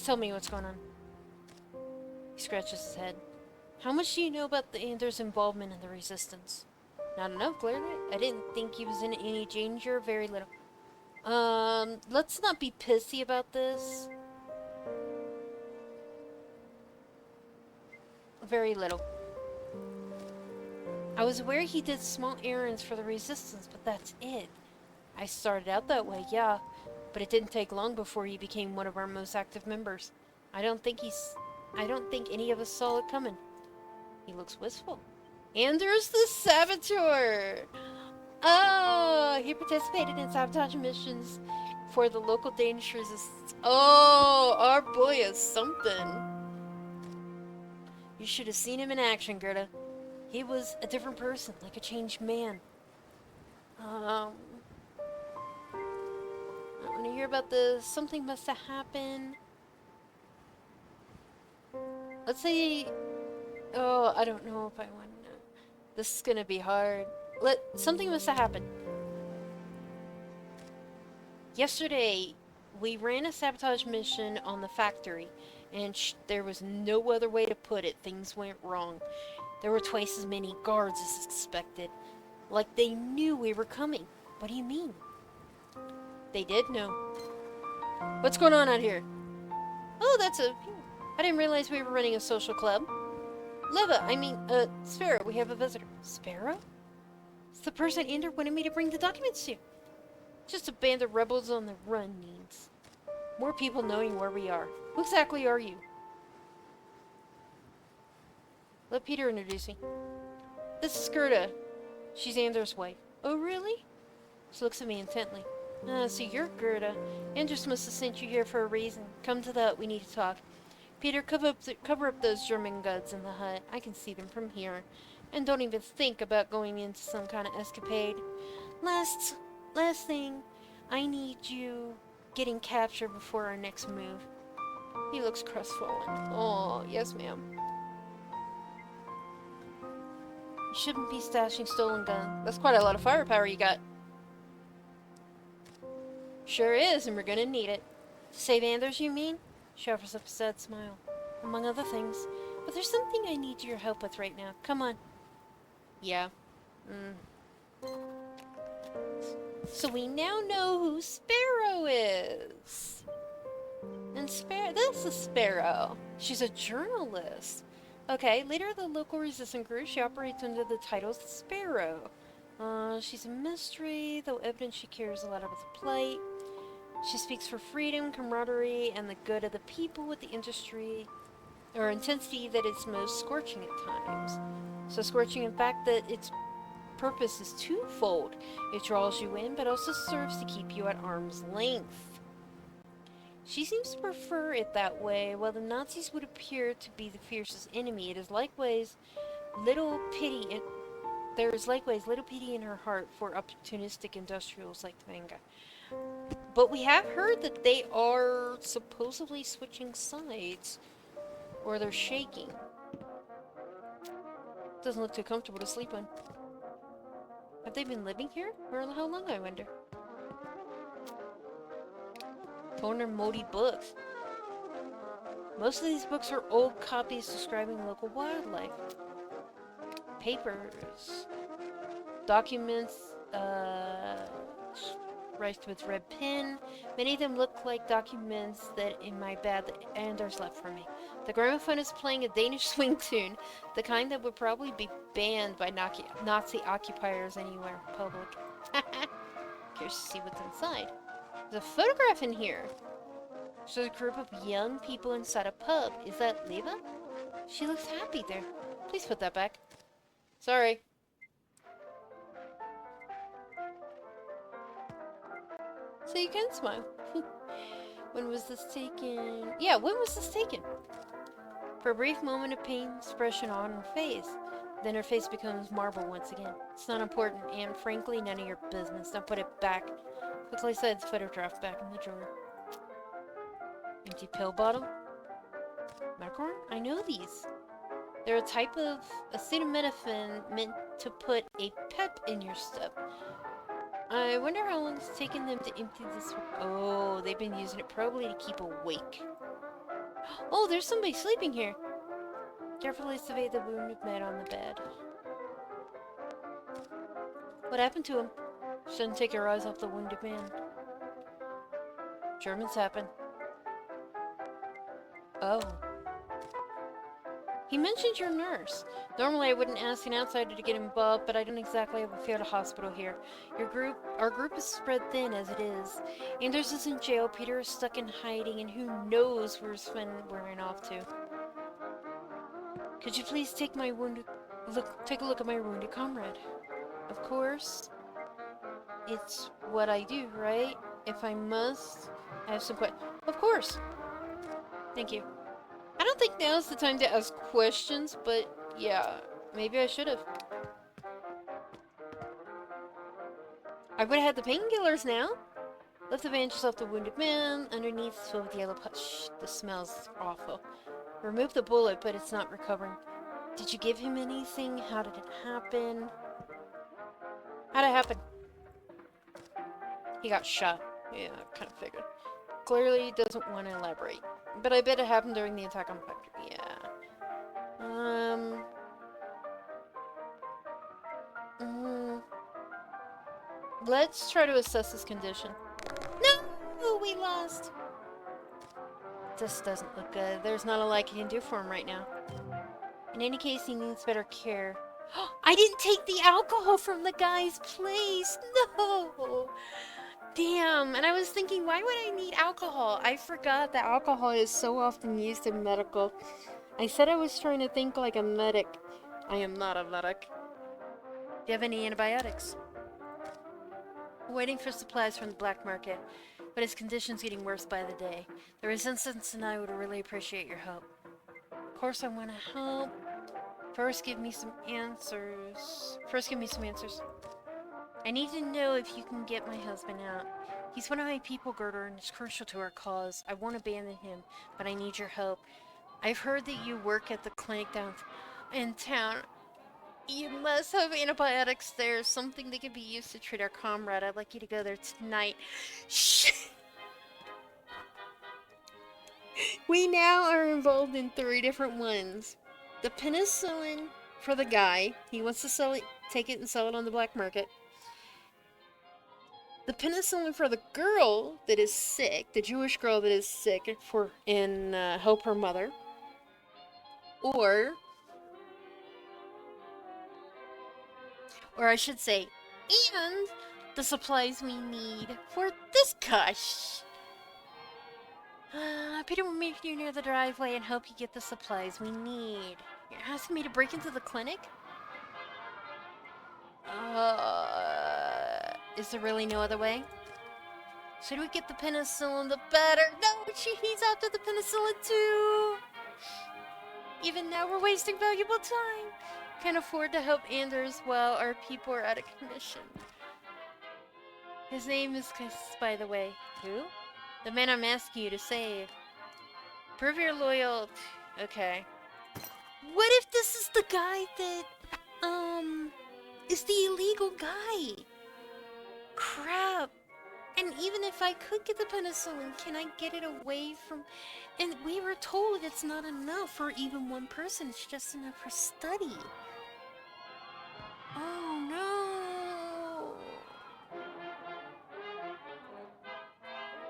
tell me what's going on. He scratches his head. How much do you know about the Anders' involvement in the resistance? Not enough, clearly. I didn't think he was in any danger. Very little. Let's not be pissy about this. Very little. I was aware he did small errands for the resistance, but that's it. I started out that way, yeah, but it didn't take long before he became one of our most active members. I don't think any of us saw it coming. He looks wistful. Anders the Saboteur! Oh, he participated in sabotage missions for the local Danish resistance. Oh, our boy is something. You should have seen him in action, Gerda. He was a different person, like a changed man. I want to hear about this. Something must have happened. Let's say... Oh, I don't know if I want to know. This is gonna be hard. Something must have happened. Yesterday, we ran a sabotage mission on the factory, and there was no other way to put it. Things went wrong. There were twice as many guards as expected. Like they knew we were coming. What do you mean? They did know. What's going on out here? Oh, I didn't realize we were running a social club. Sparrow, we have a visitor. Sparrow? It's the person Ender wanted me to bring the documents to. Just a band of rebels on the run needs more people knowing where we are. Who exactly are you? Let Peter introduce me. This is Gerda. She's Anders' wife. Oh, really? She looks at me intently. So you're Gerda. Anders must have sent you here for a reason. Come to that, we need to talk. Peter, cover up those German guns in the hut. I can see them from here. And don't even think about going into some kind of escapade. Last thing, I need you getting captured before our next move. He looks crestfallen. Oh, yes, ma'am. You shouldn't be stashing stolen guns. That's quite a lot of firepower you got. Sure is, and we're gonna need it. To save Anders, you mean? She offers up a sad smile. Among other things. But there's something I need your help with right now. Come on. Yeah. So we now know who Sparrow is. And this is Sparrow. She's a journalist. Okay, leader of the local resistance group, she operates under the title Sparrow. She's a mystery, though evident she cares a lot about the plight. She speaks for freedom, camaraderie, and the good of the people with the intensity that is most scorching at times. So scorching in fact that its purpose is twofold. It draws you in, but also serves to keep you at arm's length. She seems to prefer it that way. While the Nazis would appear to be the fiercest enemy, there is likewise little pity in her heart for opportunistic industrials like Vanga. But we have heard that they are supposedly switching sides, or they're shaking. Doesn't look too comfortable to sleep on. Have they been living here? For how long, I wonder? Torn and moldy books. Most of these books are old copies describing local wildlife. Papers. Documents, write with red pen. Many of them look like documents that in my bag that Anders left for me. The gramophone is playing a Danish swing tune, the kind that would probably be banned by Nazi occupiers anywhere public. Curious to see what's inside. There's a photograph in here. So a group of young people inside a pub. Is that Leva? She looks happy there. Please put that back. Sorry. So you can smile. When was this taken? Yeah, when was this taken? For a brief moment, a pain expression on her face. Then her face becomes marble once again. It's not important, and frankly, none of your business. Don't put it back. Quickly slides the photograph back in the drawer. Empty pill bottle? Macaron? I know these. They're a type of acetaminophen meant to put a pep in your step. I wonder how long it's taken them to empty this one. Oh, they've been using it probably to keep awake. Oh, there's somebody sleeping here. Carefully survey the wounded man on the bed. What happened to him? Shouldn't take your eyes off the wounded man. Germans happen. Oh. He mentioned your nurse. Normally I wouldn't ask an outsider to get involved, but I don't exactly have a field hospital here. Our group is spread thin as it is. Anders is in jail, Peter is stuck in hiding, and who knows where Sven ran off to. Could you please take a look at my wounded comrade? Of course. It's what I do, right? If I must, I have some questions. Of course. Thank you. I don't think now's the time to ask questions, but yeah, maybe I should have. I would have had the painkillers now. Lift the bandages off the wounded man. Underneath is filled with yellow pus. Shh, the smells awful. Remove the bullet, but it's not recovering. Did you give him anything? How did it happen? How'd it happen? He got shot. Yeah, I kind of figured. Clearly doesn't want to elaborate. But I bet it happened during the attack on the factory. Yeah. Let's try to assess his condition. No! We lost! This doesn't look good. There's not a lot I can do for him right now. In any case, he needs better care. I didn't take the alcohol from the guy's place! No! Damn, and I was thinking, why would I need alcohol? I forgot that alcohol is so often used in medical. I said I was trying to think like a medic. I am not a medic. Do you have any antibiotics? Waiting for supplies from the black market, but his condition's getting worse by the day. The Resistance and I would really appreciate your help. Of course I want to help. First give me some answers. I need to know if you can get my husband out. He's one of my people, Gerda, and is crucial to our cause. I won't abandon him, but I need your help. I've heard that you work at the clinic down in town. You must have antibiotics there, something that can be used to treat our comrade. I'd like you to go there tonight. Shh! We now are involved in 3 different ones. The penicillin for the guy. He wants to sell it, take it and sell it on the black market. The penicillin for the girl that is sick, the Jewish girl that is sick, and help her mother. Or I should say, and the supplies we need for this guy. Peter will meet you near the driveway and help you get the supplies we need. You're asking me to break into the clinic? Is there really no other way? Should we get the penicillin, the better? No, he's after the penicillin too! Even now we're wasting valuable time. Can't afford to help Anders while our people are out of commission. His name is Chris, by the way. Who? The man I'm asking you to save. Prove your loyalty. Okay. What if this is the guy that, is the illegal guy? Crap. And even if I could get the penicillin, can I get it away from... And we were told it's not enough for even one person. It's just enough for study. Oh, no.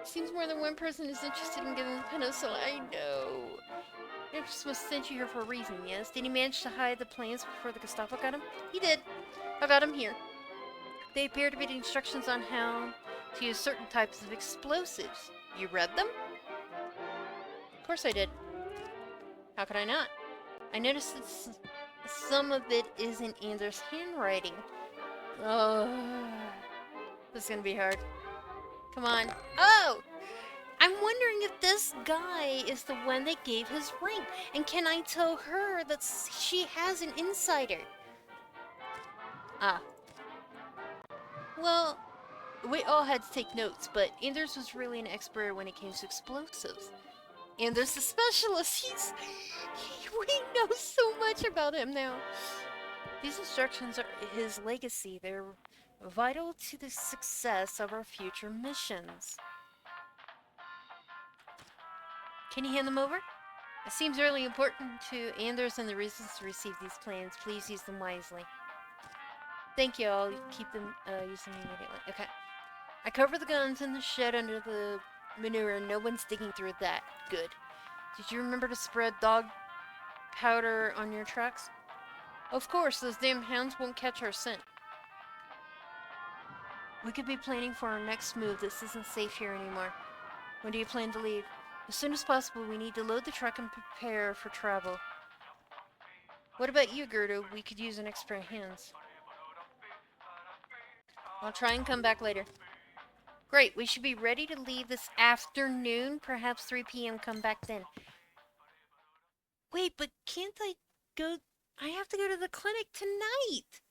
Seems more than one person is interested in getting the penicillin. I know. Nurse was sent you here for a reason, yes? Did he manage to hide the plans before the Gestapo got him? He did. I got him here. They appear to be the instructions on how to use certain types of explosives. You read them? course I did. How could I not? I noticed that some of it is in Anders' handwriting. Oh, this is gonna be hard. Come on. Oh! I'm wondering if this guy is the one that gave his ring. And can I tell her that she has an insider? Ah. Well, we all had to take notes, but Anders was really an expert when it came to explosives. Anders the specialist. We know so much about him now. These instructions are his legacy. They're vital to the success of our future missions. Can you hand them over? It seems really important to Anders and the reasons to receive these plans. Please use them wisely. Thank you. I'll keep them using them immediately. Okay. I cover the guns in the shed under the manure. No one's digging through that. Good. Did you remember to spread dog powder on your tracks? Of course, those damn hounds won't catch our scent. We could be planning for our next move. This isn't safe here anymore. When do you plan to leave? As soon as possible. We need to load the truck and prepare for travel. What about you, Gerda? We could use an extra hands. I'll try and come back later. Great, we should be ready to leave this afternoon. Perhaps 3 p.m. Come back then. Wait, but can't I go... I have to go to the clinic tonight!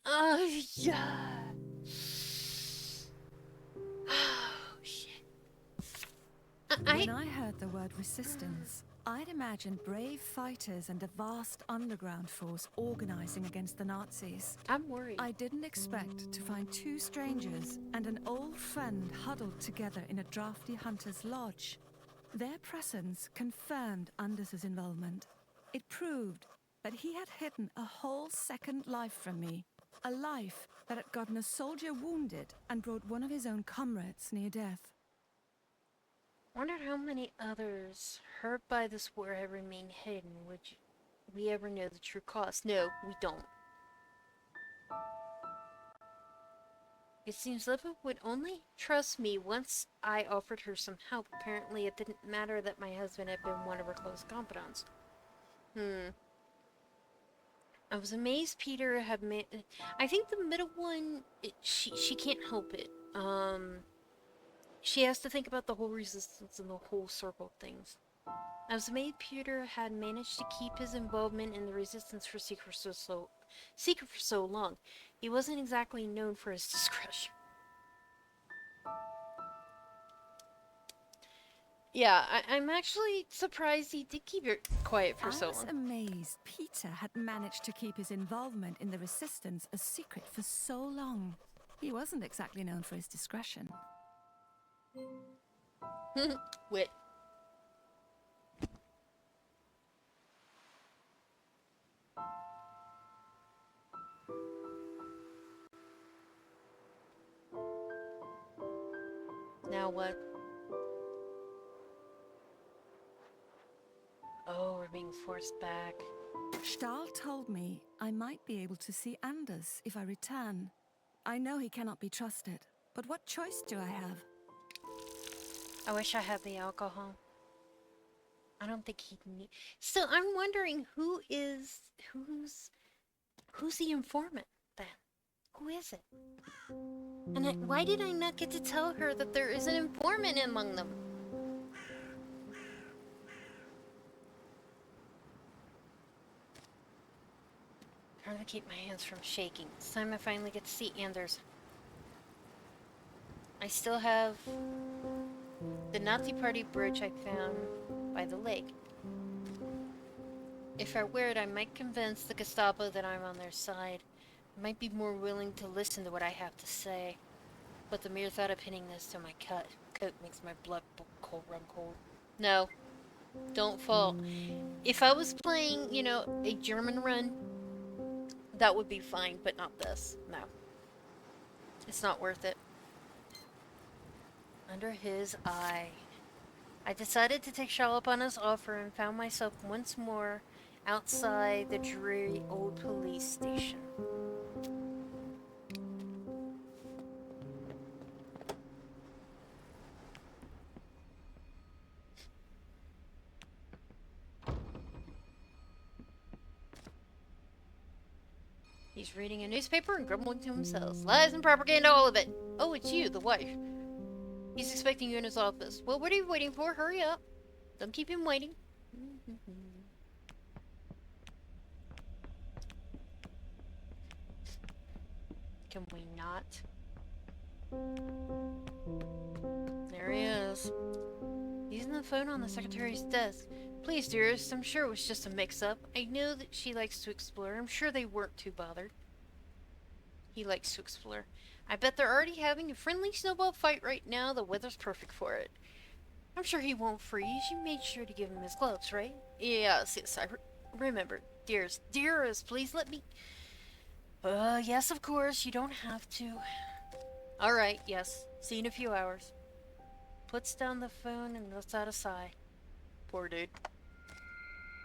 Oh, yeah. Oh, shit. When I heard the word resistance, I'd imagined brave fighters and a vast underground force organizing against the Nazis. I'm worried. I didn't expect to find 2 strangers and an old friend huddled together in a drafty hunter's lodge. Their presence confirmed Anders' involvement. It proved that he had hidden a whole second life from me. A life that had gotten a soldier wounded and brought one of his own comrades near death. Wondered how many others hurt by this war have remained hidden. Would we ever know the true cause? No, we don't. It seems Lipa would only trust me once I offered her some help. Apparently it didn't matter that my husband had been one of her close confidants. I was amazed Peter had made... I think the middle one, she can't help it. She has to think about the whole resistance and the whole circle of things. I was amazed Peter had managed to keep his involvement in the resistance for secret for so long. He wasn't exactly known for his discretion. Yeah, I'm actually surprised he did keep it quiet for so long. I was amazed Peter had managed to keep his involvement in the resistance a secret for so long. He wasn't exactly known for his discretion. Wit. Now what? Oh, we're being forced back. Stahl told me I might be able to see Anders if I return. I know he cannot be trusted, but what choice do I have? I wish I had the alcohol. I don't think he'd need... So I'm wondering who's the informant then? Who is it? And why did I not get to tell her that there is an informant among them? Trying to keep my hands from shaking. It's time I finally get to see Anders. I still have the Nazi Party bridge I found by the lake. If I wear it, I might convince the Gestapo that I'm on their side. I might be more willing to listen to what I have to say. But the mere thought of pinning this to my coat makes my blood run cold. No. Don't fall. If I was playing, you know, a German run, that would be fine, but not this. No. It's not worth it. Under his eye. I decided to take Charlotte on his offer and found myself once more outside the dreary old police station. He's reading a newspaper and grumbling to himself. Lies and propaganda, all of it. Oh, it's you, the wife. He's expecting you in his office. Well, what are you waiting for? Hurry up. Don't keep him waiting. Can we not? There he is. Using the phone on the secretary's desk. Please, dearest, I'm sure it was just a mix-up. I know that she likes to explore. I'm sure they weren't too bothered. He likes to explore. I bet they're already having a friendly snowball fight right now. The weather's perfect for it. I'm sure he won't freeze. You made sure to give him his gloves, right? Yes, I remember. Dearest, please let me... yes, of course. You don't have to. Alright, yes. See you in a few hours. Puts down the phone and lets out a sigh. Poor dude.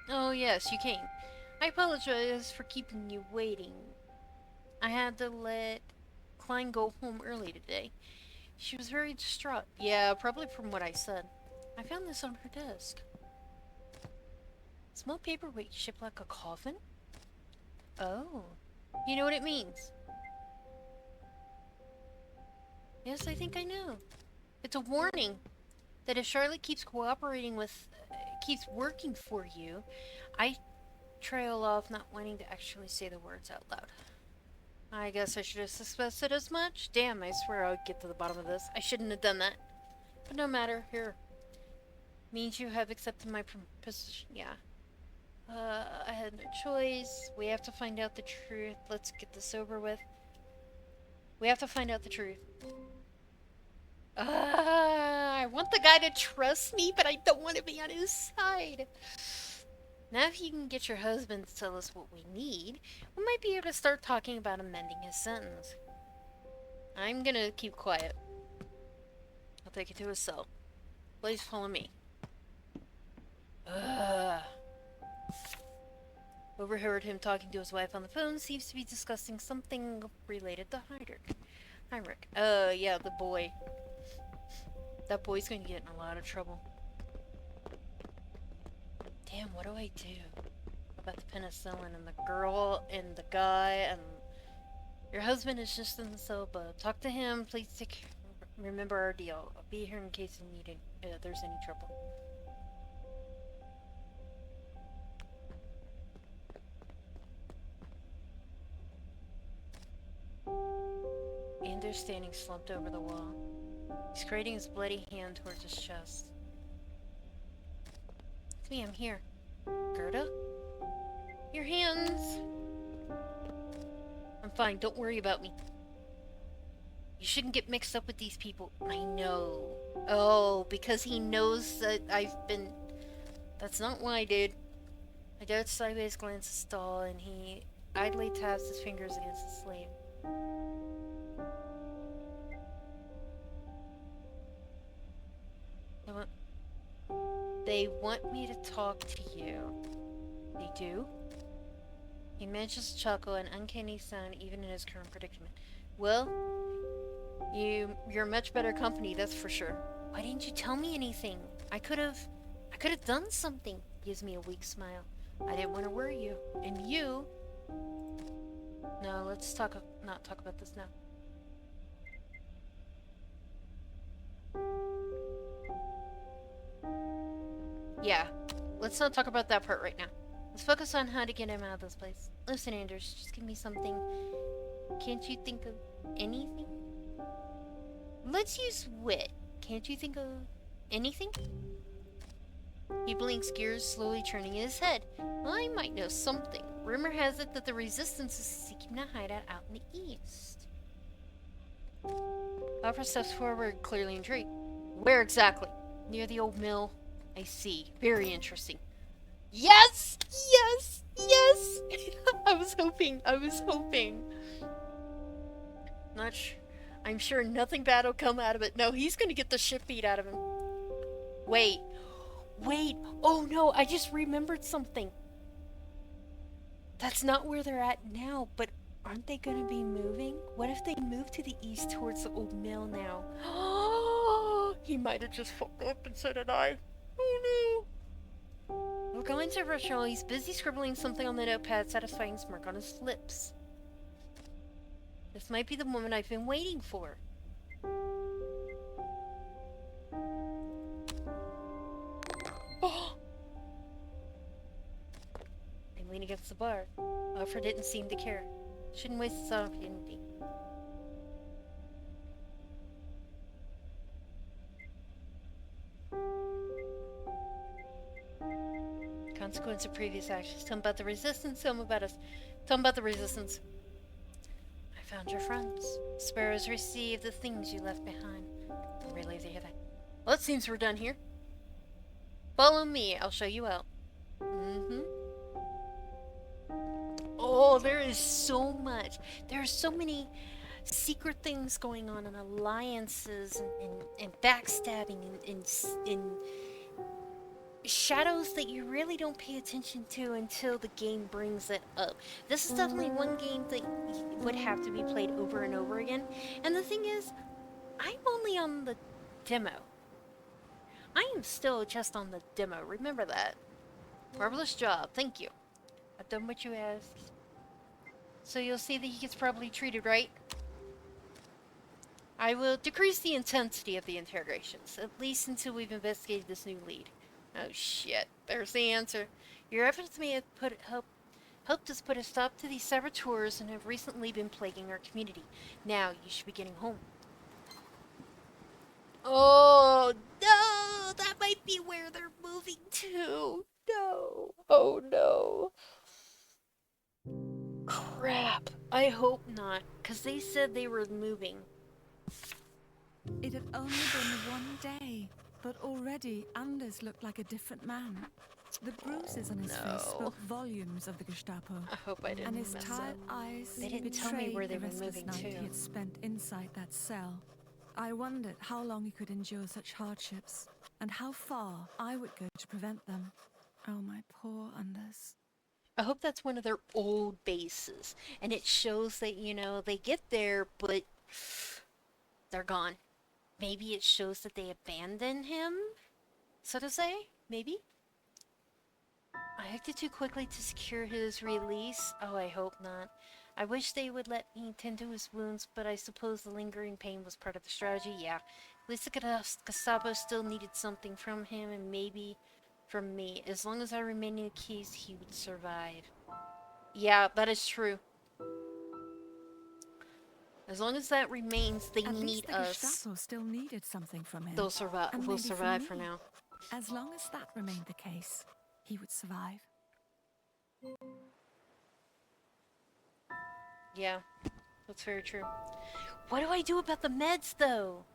Oh, yes, you came. I apologize for keeping you waiting. I had to let Klein go home early today. She was very distraught. Yeah, probably from what I said. I found this on her desk. Small paperweight shaped like a coffin? Oh. You know what it means? Yes, I think I know. It's a warning that if Charlotte keeps keeps working for you, I trail off not wanting to actually say the words out loud. I guess I should have suspected as much. Damn, I swear I would get to the bottom of this. I shouldn't have done that. But no matter, here. Means you have accepted my position. Yeah. I had no choice. We have to find out the truth. Let's get this over with. We have to find out the truth. I want the guy to trust me, but I don't want to be on his side. Now if you can get your husband to tell us what we need, we might be able to start talking about amending his sentence. I'm gonna keep quiet. I'll take you to his cell. Please follow me. Overheard him talking to his wife on the phone. Seems to be discussing something related to Heinrich. Yeah, the boy. That boy's gonna get in a lot of trouble. Damn, what do I do about the penicillin and the girl and the guy and... Your husband is just in the soba. Talk to him. Please remember our deal. I'll be here in case you need it, there's any trouble. Anders standing slumped over the wall. He's creating his bloody hand towards his chest. It's me, I'm here. Gerda? Your hands! I'm fine, don't worry about me. You shouldn't get mixed up with these people. I know. Oh, because he knows that I've been... That's not why, dude. I dared sideways glance at Stahl, and he idly taps his fingers against the sleeve. They want me to talk to you. They do? He manages to chuckle, an uncanny sound even in his current predicament. Well, you're much better company, that's for sure. Why didn't you tell me anything? I could have done something. Gives me a weak smile. I didn't want to worry you. And you... No, let's not talk about this now. Yeah, let's not talk about that part right now. Let's focus on how to get him out of this place. Listen, Anders, just give me something. Can't you think of anything? Let's use wit. Can't you think of anything? He blinks, gears slowly turning in his head. I might know something. Rumor has it that the Resistance is seeking a hideout out in the east. Opera steps forward, clearly intrigued. Where exactly? Near the old mill. I see. Very interesting. Yes! Yes! Yes! I was hoping. I'm sure nothing bad will come out of it. No, he's gonna get the shit beat out of him. Wait. Oh no, I just remembered something. That's not where they're at now, but aren't they gonna be moving? What if they move to the east towards the old mill now? He might have just fucked up and so did I. Oh no. We're going to Rachel. He's busy scribbling something on the notepad, satisfying smirk on his lips. This might be the moment I've been waiting for. Oh! They lean against the bar. Alfred didn't seem to care. Shouldn't waste this opportunity. Consequence of previous actions. Tell them about the resistance. Tell them about us. Tell them about the resistance. I found your friends. Sparrows received the things you left behind. Really, they hear that? Well, it seems we're done here. Follow me. I'll show you out. Oh, there is so much. There are so many secret things going on and alliances and backstabbing and shadows that you really don't pay attention to until the game brings it up. This is definitely one game that would have to be played over and over again. And the thing is, I'm only on the demo. I am still just on the demo. Remember that. Marvelous job. Thank you. I've done what you asked. So you'll see that he gets properly treated, right? I will decrease the intensity of the interrogations, at least until we've investigated this new lead. Oh shit, there's the answer. Your efforts may have helped us put a stop to these saboteurs and have recently been plaguing our community. Now you should be getting home. Oh no, that might be where they're moving to. No. Oh no. Crap. I hope not, because they said they were moving. It had only been one day, but already Anders looked like a different man. The bruises on his face spoke volumes of the Gestapo. I hope I didn't And his mess tired up. eyes They didn't tell me where they the were restless moving night to. he had spent inside that cell. I wondered how long he could endure such hardships, and how far I would go to prevent them. Oh, my poor Anders. I hope that's one of their old bases, and it shows that, you know, they get there, but they're gone. Maybe it shows that they abandoned him, so to say? Maybe? I acted too quickly to secure his release. Oh, I hope not. I wish they would let me tend to his wounds, but I suppose the lingering pain was part of the strategy. Yeah. At least the Gestapo still needed something from him, and maybe from me. As long as I remain in the case, he would survive. Yeah, that is true. As long as that remains, they At need least the us. Gestapo still needed something from him. They'll survive. And We'll maybe survive from for me. now. As long as that remained the case, he would survive. Yeah, that's very true. What do I do about the meds, though?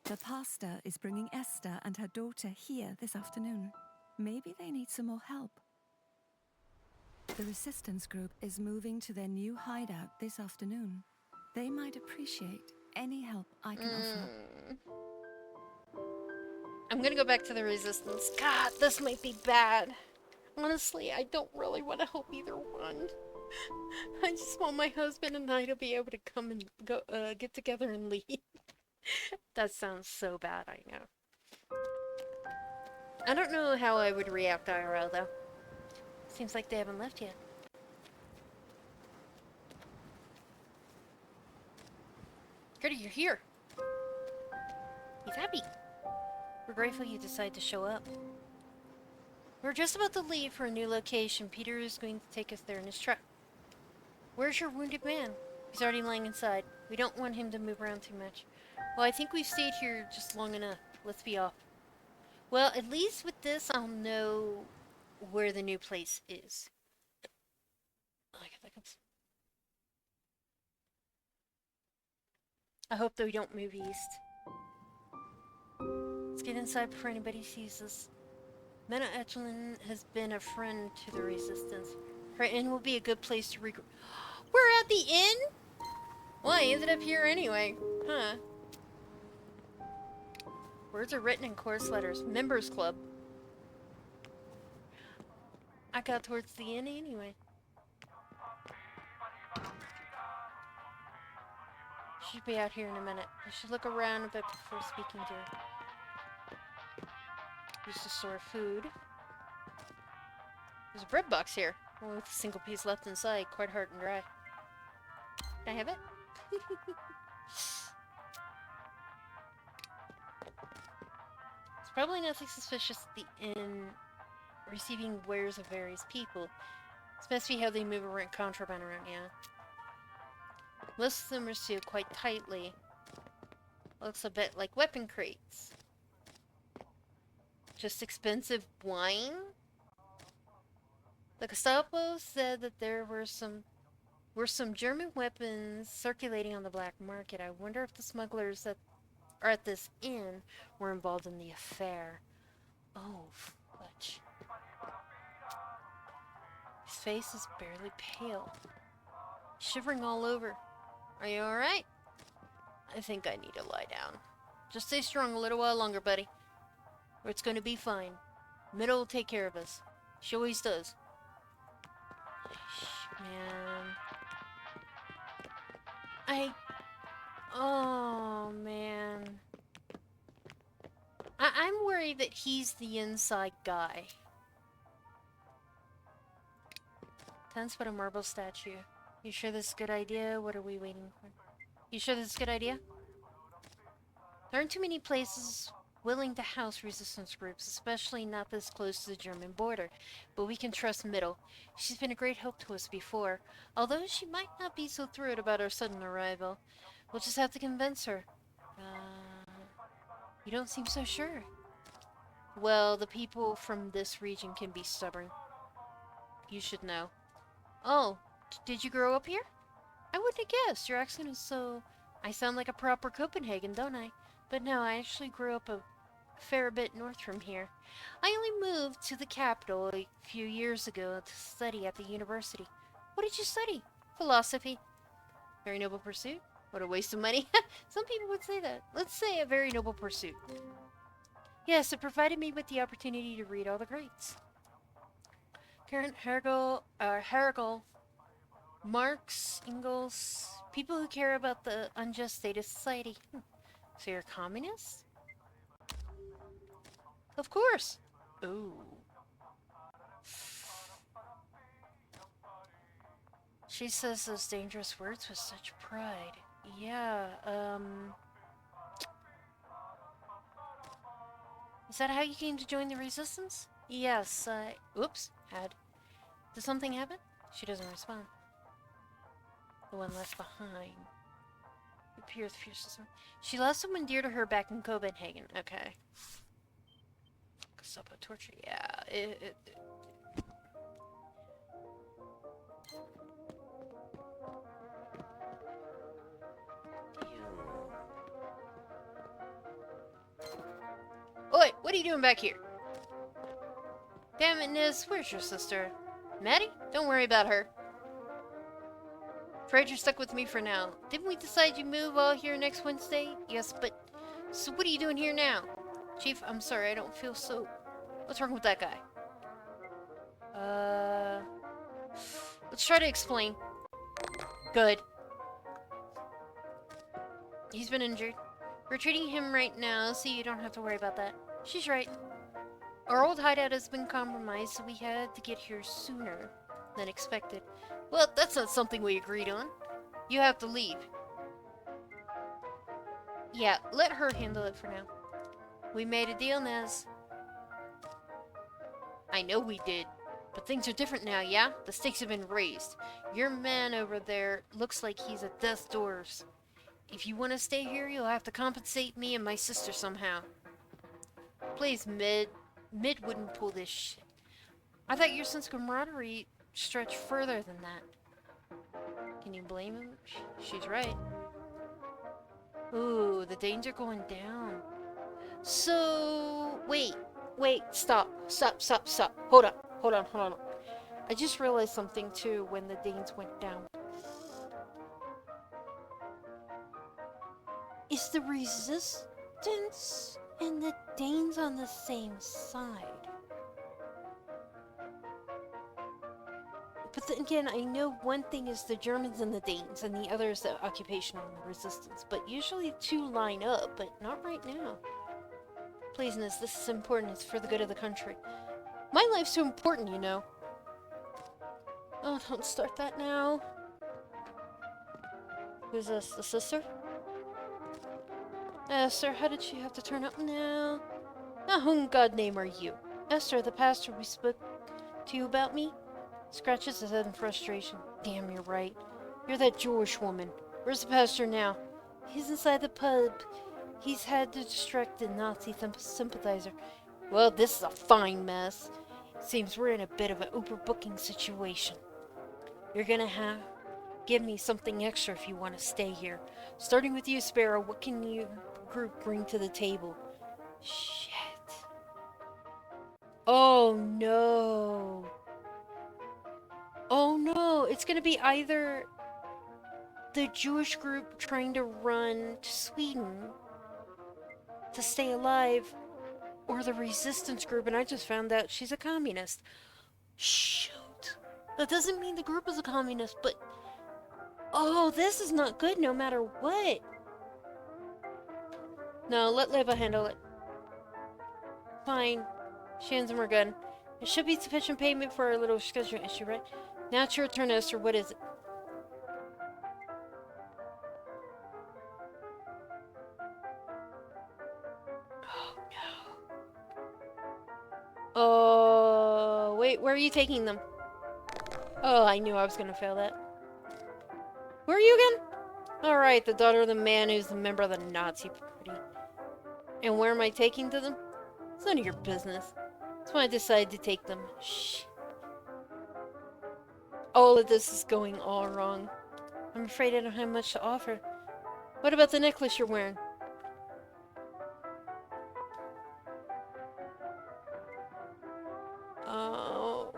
The pastor is bringing Esther and her daughter here this afternoon. Maybe they need some more help. The resistance group is moving to their new hideout this afternoon. They might appreciate any help I can offer. I'm gonna go back to the resistance. God, this might be bad. Honestly, I don't really want to help either one. I just want my husband and I to be able to come and go, get together and leave. That sounds so bad, I know. I don't know how I would react IRL, though. Seems like they haven't left yet. Gerda, you're here. He's happy. We're grateful you decided to show up. We're just about to leave for a new location. Peter is going to take us there in his truck. Where's your wounded man? He's already lying inside. We don't want him to move around too much. Well, I think we've stayed here just long enough. Let's be off. Well, at least with this, I'll know where the new place is. I hope that we don't move east. Let's get inside before anybody sees us. Mena Echelon has been a friend to the Resistance. Her inn will be a good place to regroup. We're at the inn? Well, I ended up here anyway. Huh. Words are written in coarse letters. Members Club. I got towards the inn anyway. She'll be out here in a minute. I should look around a bit before speaking to her. Used to store food. There's a bread box here. Only with a single piece left inside, quite hard and dry. Can I have it? It's probably nothing suspicious at the inn receiving wares of various people. This must be how they move around contraband around, yeah. Most of them are sealed quite tightly. Looks a bit like weapon crates. Just expensive wine? The Gestapo said that there were some German weapons circulating on the black market. I wonder if the smugglers that are at this inn were involved in the affair. Oh, fudge. His face is barely pale. Shivering all over. Are you alright? I think I need to lie down. Just stay strong a little while longer, buddy. Or it's gonna be fine. Middle will take care of us. She always does. Man. Oh, man. I'm worried that he's the inside guy. 10 foot of marble statue. You sure this is a good idea? What are we waiting for? You sure this is a good idea? There aren't too many places willing to house resistance groups, especially not this close to the German border. But we can trust Middle. She's been a great help to us before, although she might not be so thrilled about our sudden arrival. We'll just have to convince her. You don't seem so sure. Well, the people from this region can be stubborn. You should know. Oh, did you grow up here? I wouldn't have guessed. Your accent is so... I sound like a proper Copenhagen, don't I? But no, I actually grew up a fair bit north from here. I only moved to the capital a few years ago to study at the university. What did you study? Philosophy. Very noble pursuit. What a waste of money. Some people would say that. Let's say a very noble pursuit. Yes, it provided me with the opportunity to read all the greats. Karen Hegel, Marx, Engels, people who care about the unjust state of society. So you're a communist? Of course. Ooh. She says those dangerous words with such pride. Yeah, Is that how you came to join the resistance? Yes, oops, Did something happen? She doesn't respond. The one left behind. Appears fierce. She lost someone dear to her back in Copenhagen. Okay. Gestapo torture. Yeah. Oi, what are you doing back here? Damn it, Nis, where's your sister? Maddie? Don't worry about her. Afraid you're stuck with me for now. Didn't we decide you move all here next Wednesday? Yes, but... So what are you doing here now? Chief, I'm sorry, I don't feel so... What's wrong with that guy? Let's try to explain. Good. He's been injured. We're treating him right now, so you don't have to worry about that. She's right. Our old hideout has been compromised, so we had to get here sooner than expected. Well, that's not something we agreed on. You have to leave. Yeah, let her handle it for now. We made a deal, Nez. I know we did. But things are different now, yeah? The stakes have been raised. Your man over there looks like he's at death's doors. If you want to stay here, you'll have to compensate me and my sister somehow. Please, Mid. Mid wouldn't pull this shit. I thought your sense of camaraderie stretched further than that. Can you blame him? She's right. Ooh, the danger going down. So... Wait, stop. Hold on. I just realized something, too, when the Danes went down. Is the resistance and the Danes on the same side? But then again, I know one thing is the Germans and the Danes, and the other is the occupation and the resistance. But usually two line up, but not right now. Please, Miss, this is important. It's for the good of the country. My life's too important, you know. Oh, don't start that now. Who's this? The sister? Esther, how did she have to turn up now? Now, who in God name are you? Esther, the pastor we spoke to you about me? Scratches his head in frustration. Damn, you're right. You're that Jewish woman. Where's the pastor now? He's inside the pub. He's had to distract the Nazi sympathizer. Well, this is a fine mess. Seems we're in a bit of an overbooking situation. You're gonna have give me something extra if you want to stay here. Starting with you, Sparrow, what can your group bring to the table? Shit. Oh no. Oh no, it's gonna be either the Jewish group trying to run to Sweden to stay alive, or the resistance group, and I just found out she's a communist. Shoot. That doesn't mean the group is a communist, but... Oh, this is not good no matter what. No, let Leva handle it. Fine. She hands him her gun. It should be sufficient payment for our little scheduling issue, right? Now it's your turn, Esther. What is it? Oh, no. Oh, wait. Where are you taking them? Oh, I knew I was gonna fail that. Where are you again? Alright, the daughter of the man who's a member of the Nazi Party. And where am I taking to them? It's none of your business. That's why I decided to take them. Shh. All of this is going all wrong. I'm afraid I don't have much to offer. What about the necklace you're wearing? Oh.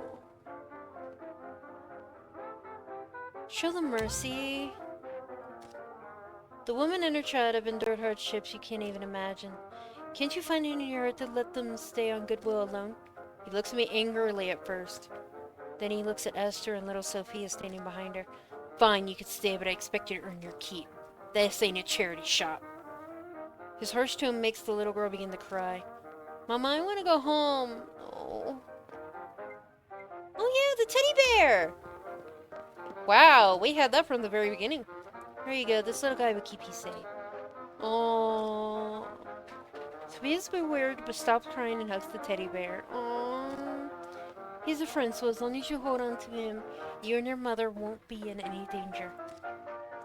Show them mercy. The woman and her child have endured hardships you can't even imagine. Can't you find it in your heart to let them stay on goodwill alone? He looks at me angrily at first. Then he looks at Esther and little Sophia standing behind her. Fine, you can stay, but I expect you to earn your keep. This ain't a charity shop. His harsh tone makes the little girl begin to cry. Mama, I want to go home. Oh. Oh yeah, the teddy bear! Wow, we had that from the very beginning. There you go, this little guy will keep you safe. Oh. Sophia's been weird, but stops crying and hugs the teddy bear. Oh. He's a friend, so as long as you hold on to him, you and your mother won't be in any danger.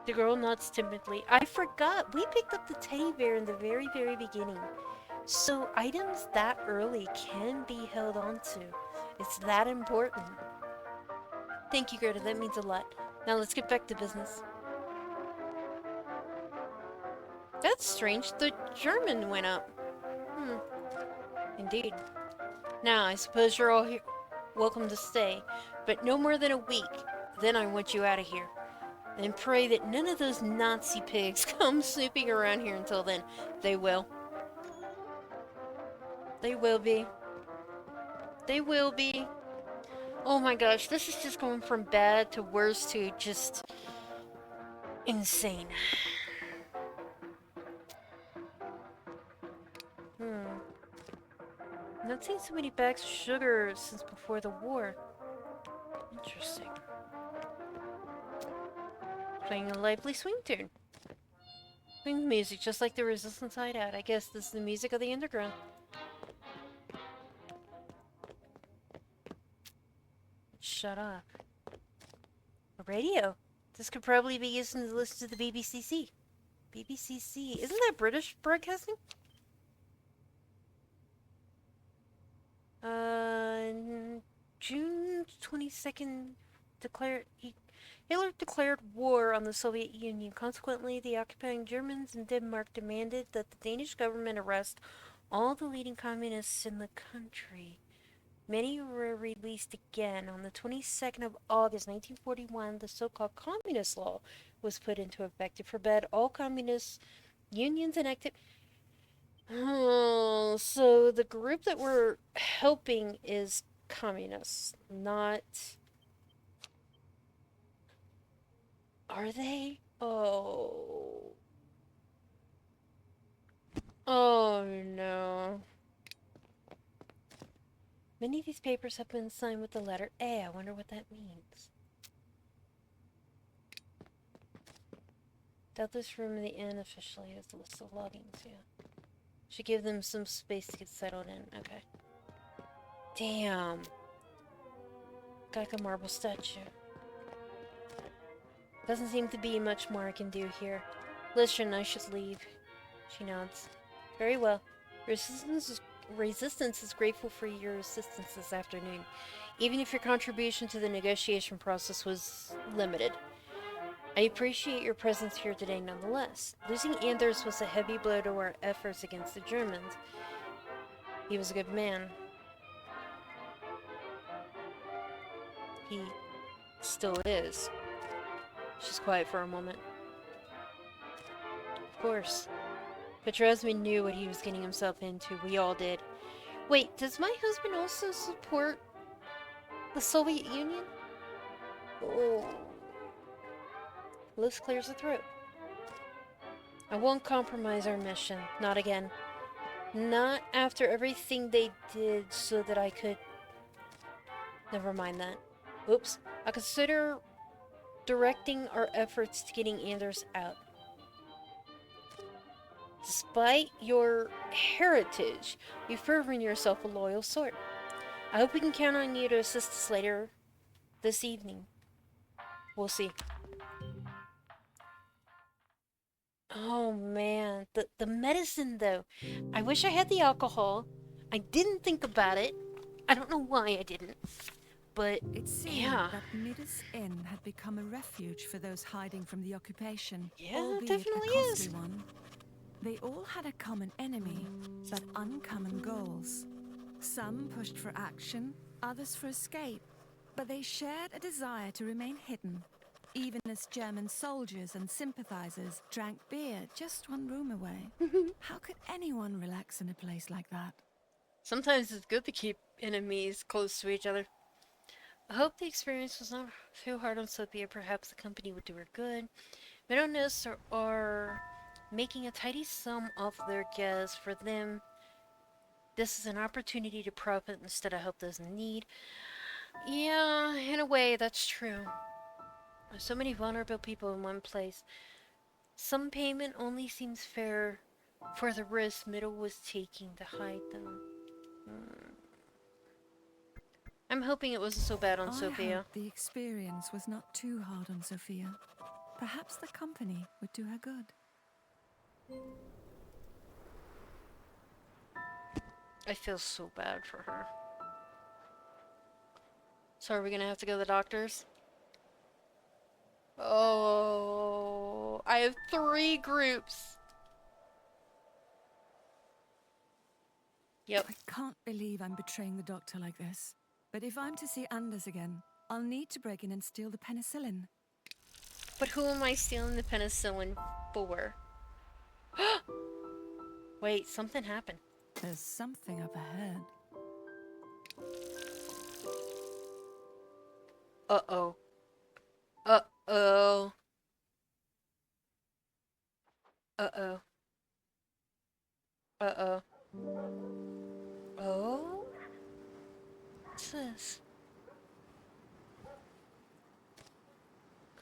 The girl nods timidly. I forgot, we picked up the teddy bear in the very, very beginning. So items that early can be held on to. It's that important. Thank you, Gerda, that means a lot. Now let's get back to business. That's strange, the German went up. Indeed. Now, I suppose you're all here. Welcome to stay, but no more than a week. Then I want you out of here. And pray that none of those Nazi pigs come snooping around here until then. They will. They will be. They will be. Oh my gosh, this is just going from bad to worse to just insane. Not seen so many bags of sugar since before the war. Interesting. Playing a lively swing tune. Swing music, just like the Resistance Hideout. I guess this is the music of the underground. Shut up. A radio. This could probably be used in the list of the BBCC. BBCC. Isn't that British broadcasting? June 22nd Hitler declared war on the Soviet Union. Consequently, the occupying Germans in Denmark demanded that the Danish government arrest all the leading communists in the country. Many were released again. On the 22nd of August 1941, the so-called Communist Law was put into effect. It forbade all communist unions and activities. So the group that we're helping is communists, not... Are they? Oh. Oh no. Many of these papers have been signed with the letter A. I wonder what that means. Doubt this room in the inn officially has the list of loggings, yeah. Should give them some space to get settled in. Okay. Damn. Got like a marble statue. Doesn't seem to be much more I can do here. Listen, I should leave. She nods. Very well. Resistance is grateful for your assistance this afternoon, even if your contribution to the negotiation process was limited. I appreciate your presence here today nonetheless. Losing Anders was a heavy blow to our efforts against the Germans. He was a good man. He still is. She's quiet for a moment. Of course. Petrosmi knew what he was getting himself into. We all did. Wait, does my husband also support the Soviet Union? Oh. Liz clears the throat. I won't compromise our mission. Not again. Not after everything they did so that I could... Never mind that. Oops. I'll consider directing our efforts to getting Anders out. Despite your heritage, you've proven yourself a loyal sort. I hope we can count on you to assist us later this evening. We'll see. Oh man, the medicine though. I wish I had the alcohol. I didn't think about it. I don't know why I didn't. But it seemed yeah. that Midas Inn had become a refuge for those hiding from the occupation, Yeah, albeit it definitely a costly is. one. They all had a common enemy, but uncommon goals. Some pushed for action, others for escape, but they shared a desire to remain hidden, even as German soldiers and sympathizers drank beer just one room away. How could anyone relax in a place like that? Sometimes it's good to keep enemies close to each other. I hope the experience was not too hard on Sophia. Perhaps the company would do her good. Middleness are making a tidy sum off their guests. For them, this is an opportunity to profit instead of help those in need. Yeah, in a way, that's true. There's so many vulnerable people in one place. Some payment only seems fair for the risk Middle was taking to hide them. I'm hoping it wasn't so bad on Sophia. I hope the experience was not too hard on Sophia. Perhaps the company would do her good. I feel so bad for her. So are we gonna have to go to the doctors? Oh, I have 3 groups. Yep. I can't believe I'm betraying the doctor like this. But if I'm to see Anders again, I'll need to break in and steal the penicillin. But who am I stealing the penicillin for? Wait, something happened. There's something up ahead. Uh-oh. Uh-oh. Uh-oh. Uh-oh. Oh? What's this?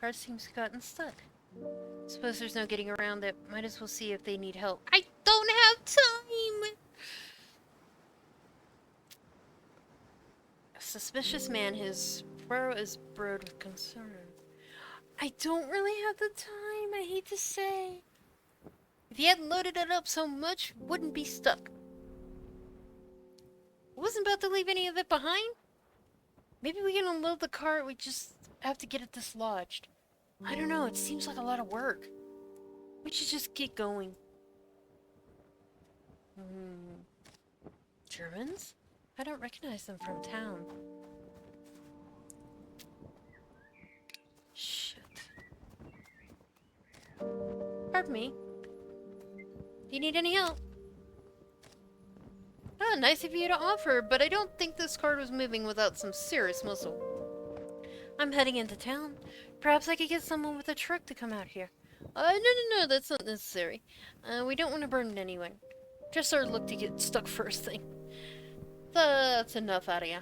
Card seems to have gotten stuck. Suppose there's no getting around it. Might as well see if they need help. I don't have time! A suspicious man, his brow is brewed with concern. I don't really have the time, I hate to say. If he hadn't loaded it up so much, wouldn't be stuck. I wasn't about to leave any of it behind. Maybe we can unload the cart, we just have to get it dislodged. I don't know, it seems like a lot of work. We should just get going. Germans? I don't recognize them from town. Shit. Pardon me. Do you need any help? Ah, nice of you to offer, but I don't think this cart was moving without some serious muscle. I'm heading into town. Perhaps I could get someone with a truck to come out here. No, that's not necessary. We don't want to burden anyone. Just our luck to get stuck first thing. That's enough out of ya.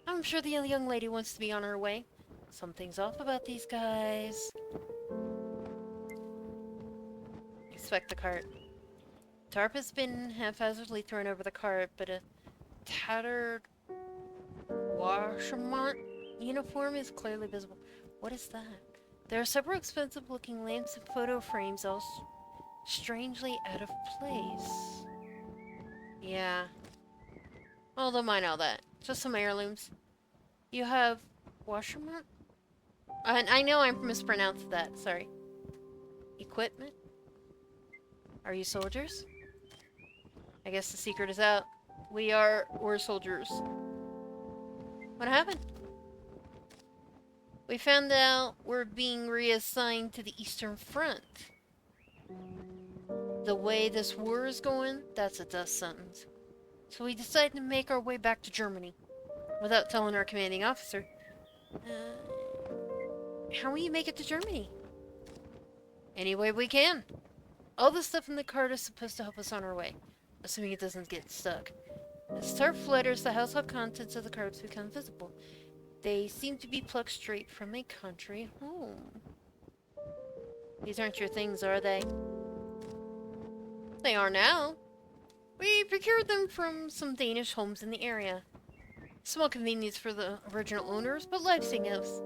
I'm sure the young lady wants to be on her way. Something's off about these guys. Inspect the cart. Tarp has been haphazardly thrown over the cart, but a tattered washerman uniform is clearly visible. What is that? There are several expensive-looking lamps and photo frames, all strangely out of place. Yeah. Well, don't mind all that. Just some heirlooms. You have washerman? I know I mispronounced that. Sorry. Equipment? Are you soldiers? I guess the secret is out. We're soldiers. What happened? We found out we're being reassigned to the Eastern Front. The way this war is going, that's a death sentence. So we decided to make our way back to Germany. Without telling our commanding officer. How will you make it to Germany? Any way we can. All the stuff in the cart is supposed to help us on our way. Assuming it doesn't get stuck. As tarp flutters, the household contents of the carts become visible. They seem to be plucked straight from a country home. These aren't your things, are they? They are now. We procured them from some Danish homes in the area. Small convenience for the original owners, but life-saving else.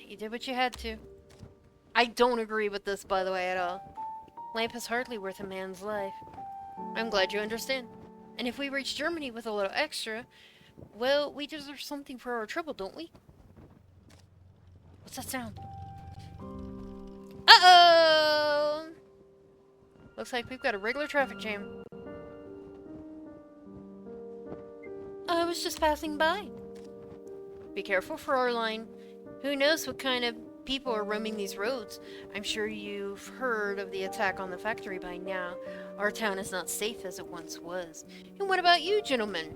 You did what you had to. I don't agree with this, by the way, at all. Lamp is hardly worth a man's life. I'm glad you understand. And if we reach Germany with a little extra, well, we deserve something for our trouble, don't we? What's that sound? Uh-oh! Looks like we've got a regular traffic jam. I was just passing by. Be careful for our line. Who knows what kind of people are roaming these roads. I'm sure you've heard of the attack on the factory by now. Our town is not safe as it once was. And what about you, gentlemen?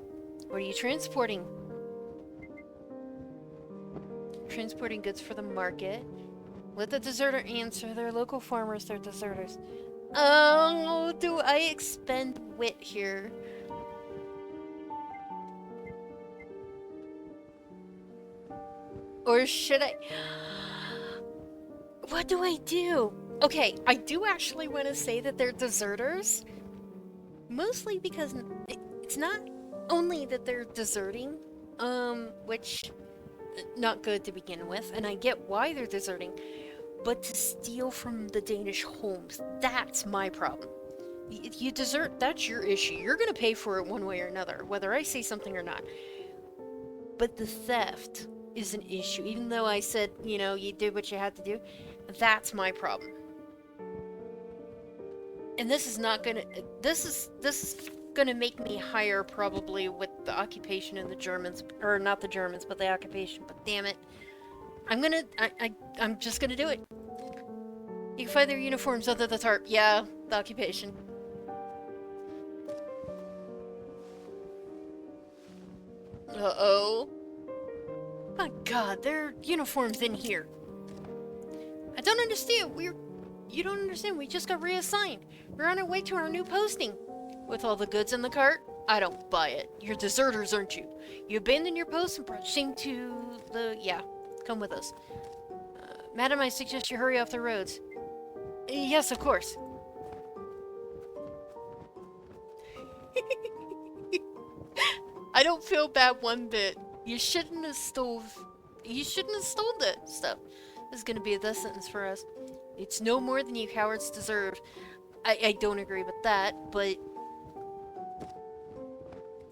What are you transporting? Transporting goods for the market. Let the deserter answer. They're local farmers, they're deserters. Oh, do I expend wit here? Or should I... What do I do? Okay, I do actually want to say that they're deserters. Mostly because it's not only that they're deserting, which not good to begin with, and I get why they're deserting, but to steal from the Danish homes, that's my problem. You desert, that's your issue. You're gonna pay for it one way or another, whether I say something or not. But the theft is an issue. Even though I said, you know, you did what you had to do, that's my problem. And this is not gonna, this is gonna make me higher probably with the occupation and the Germans, or not the Germans, but the occupation, but damn it. I'm just gonna do it. You can find their uniforms under the tarp. Yeah, the occupation. Uh-oh. My god, their uniforms in here. I don't understand. You don't understand. We just got reassigned. We're on our way to our new posting. With all the goods in the cart? I don't buy it. You're deserters, aren't you? You abandoned your post and proceed to the... Yeah, come with us. Madam, I suggest you hurry off the roads. Yes, of course. I don't feel bad one bit. You shouldn't have stole that stuff. This is gonna be a death sentence for us. It's no more than you cowards deserve. I don't agree with that, but...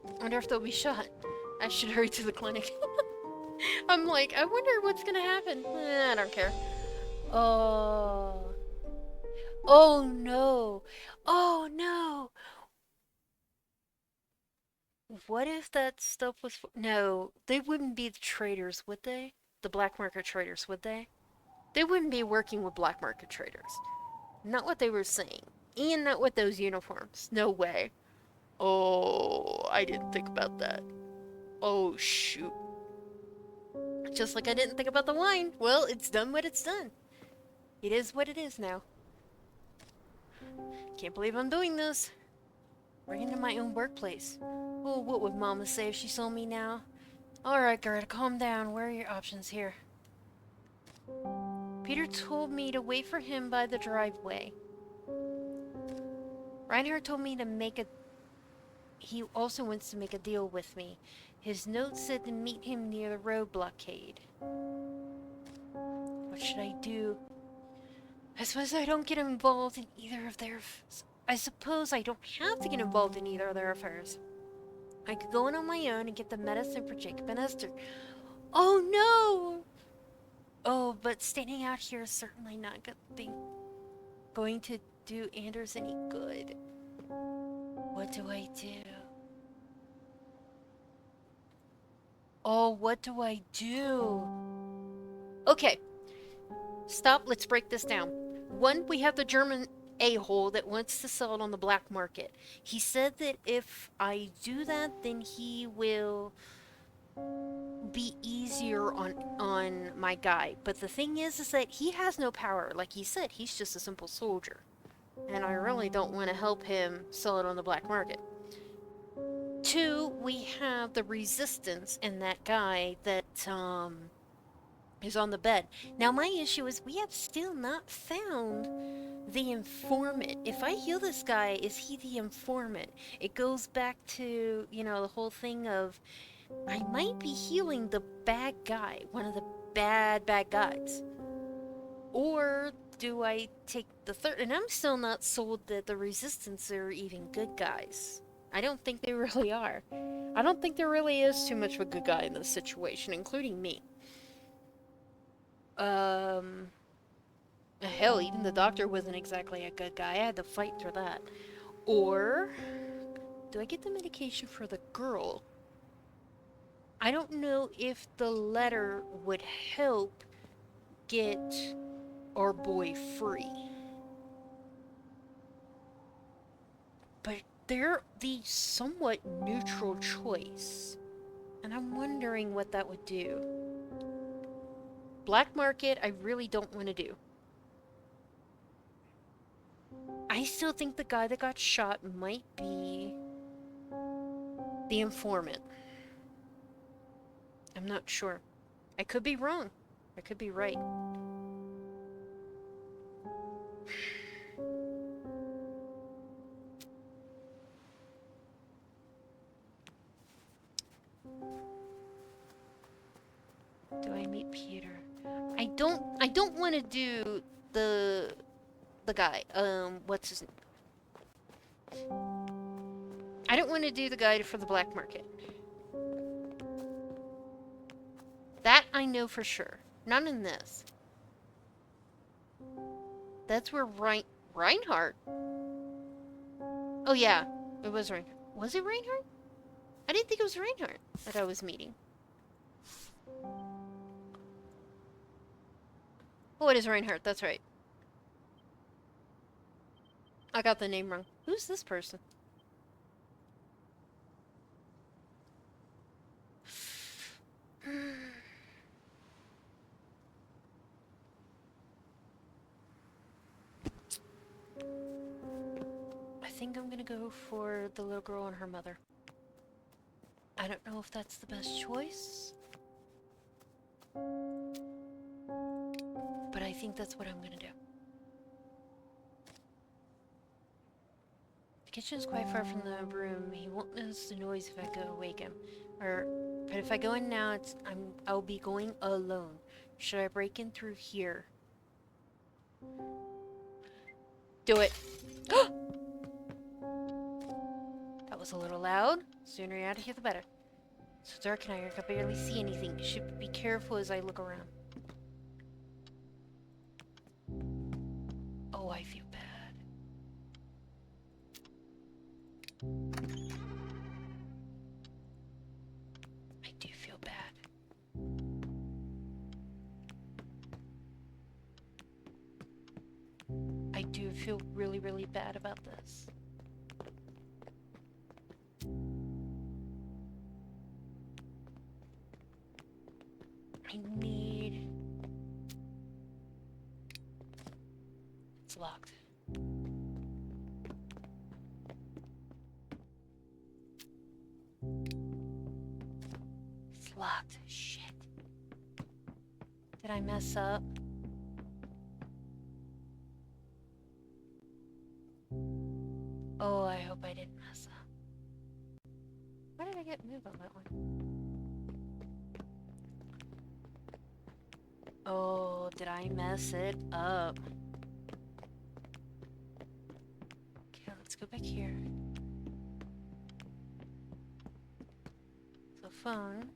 I wonder if they'll be shot. I should hurry to the clinic. I'm like, I wonder what's gonna happen. I don't care. Oh. Oh no. Oh no. What if that stuff was... No, they wouldn't be the traders, would they? The black market traders, would they? They wouldn't be working with black market traders. Not what they were saying. And not with those uniforms. No way. Oh, I didn't think about that. Oh, shoot. Just like I didn't think about the wine. Well, it's done what it's done. It is what it is now. Can't believe I'm doing this. right into my own workplace. Oh, what would Mama say if she saw me now? Alright, Gerda, calm down. Where are your options here? Peter told me to wait for him by the driveway. Reinhardt told me to make a... He also wants to make a deal with me. His note said to meet him near the road blockade. What should I do? I suppose I don't get involved in either of their... I suppose I don't have to get involved in either of their affairs. I could go in on my own and get the medicine for Jacob and Esther. Oh no! Oh, but standing out here is certainly not going to do Anders any good. What do I do? Oh, what do I do? Okay, stop. Let's break this down. One, we have the German a-hole that wants to sell it on the black market. He said that if I do that, then he will be easier on my guy. But the thing is that he has no power. Like he said, he's just a simple soldier. And I really don't want to help him sell it on the black market. Two, we have the resistance and that guy that is on the bed. Now my issue is we have still not found the informant. If I heal this guy, is he the informant? It goes back to, you know, the whole thing of I might be healing the bad guy, one of the bad guys. Or do I take the third? And I'm still not sold that the resistance are even good guys. I don't think they really are. I don't think there really is too much of a good guy in this situation, including me. Hell, even the doctor wasn't exactly a good guy. I had to fight through that. Or do I get the medication for the girl? I don't know if the letter would help get our boy free. But they're the somewhat neutral choice. And I'm wondering what that would do. Black market, I really don't want to do. I still think the guy that got shot might be the informant. I'm not sure. I could be wrong. I could be right. Do I meet Peter? I don't want to do the guy. What's his name? I don't want to do the guy for the black market. That I know for sure. Not in this. That's where Reinhardt? Oh yeah, it was Reinhardt. Was it Reinhardt? I didn't think it was Reinhardt that I was meeting. Oh, it is Reinhardt, that's right. I got the name wrong. Who's this person? I think I'm gonna go for the little girl and her mother. I don't know if that's the best choice, but I think that's what I'm gonna do. The kitchen is quite far from the room. He won't notice the noise if I go to wake him. But if I go in now, I'll be going alone. Should I break in through here? Do it. That was a little loud. Sooner you're out of here, the better. It's so dark in here, I can barely see anything. Should be careful as I look around. Oh, I feel bad. I do feel bad. I do feel really, really bad about this. I need... It's locked. locked. Shit. Did I mess up? Oh, I hope I didn't mess up. Why did I get moved on that one? Oh, did I mess it up? Okay, let's go back here. So phone.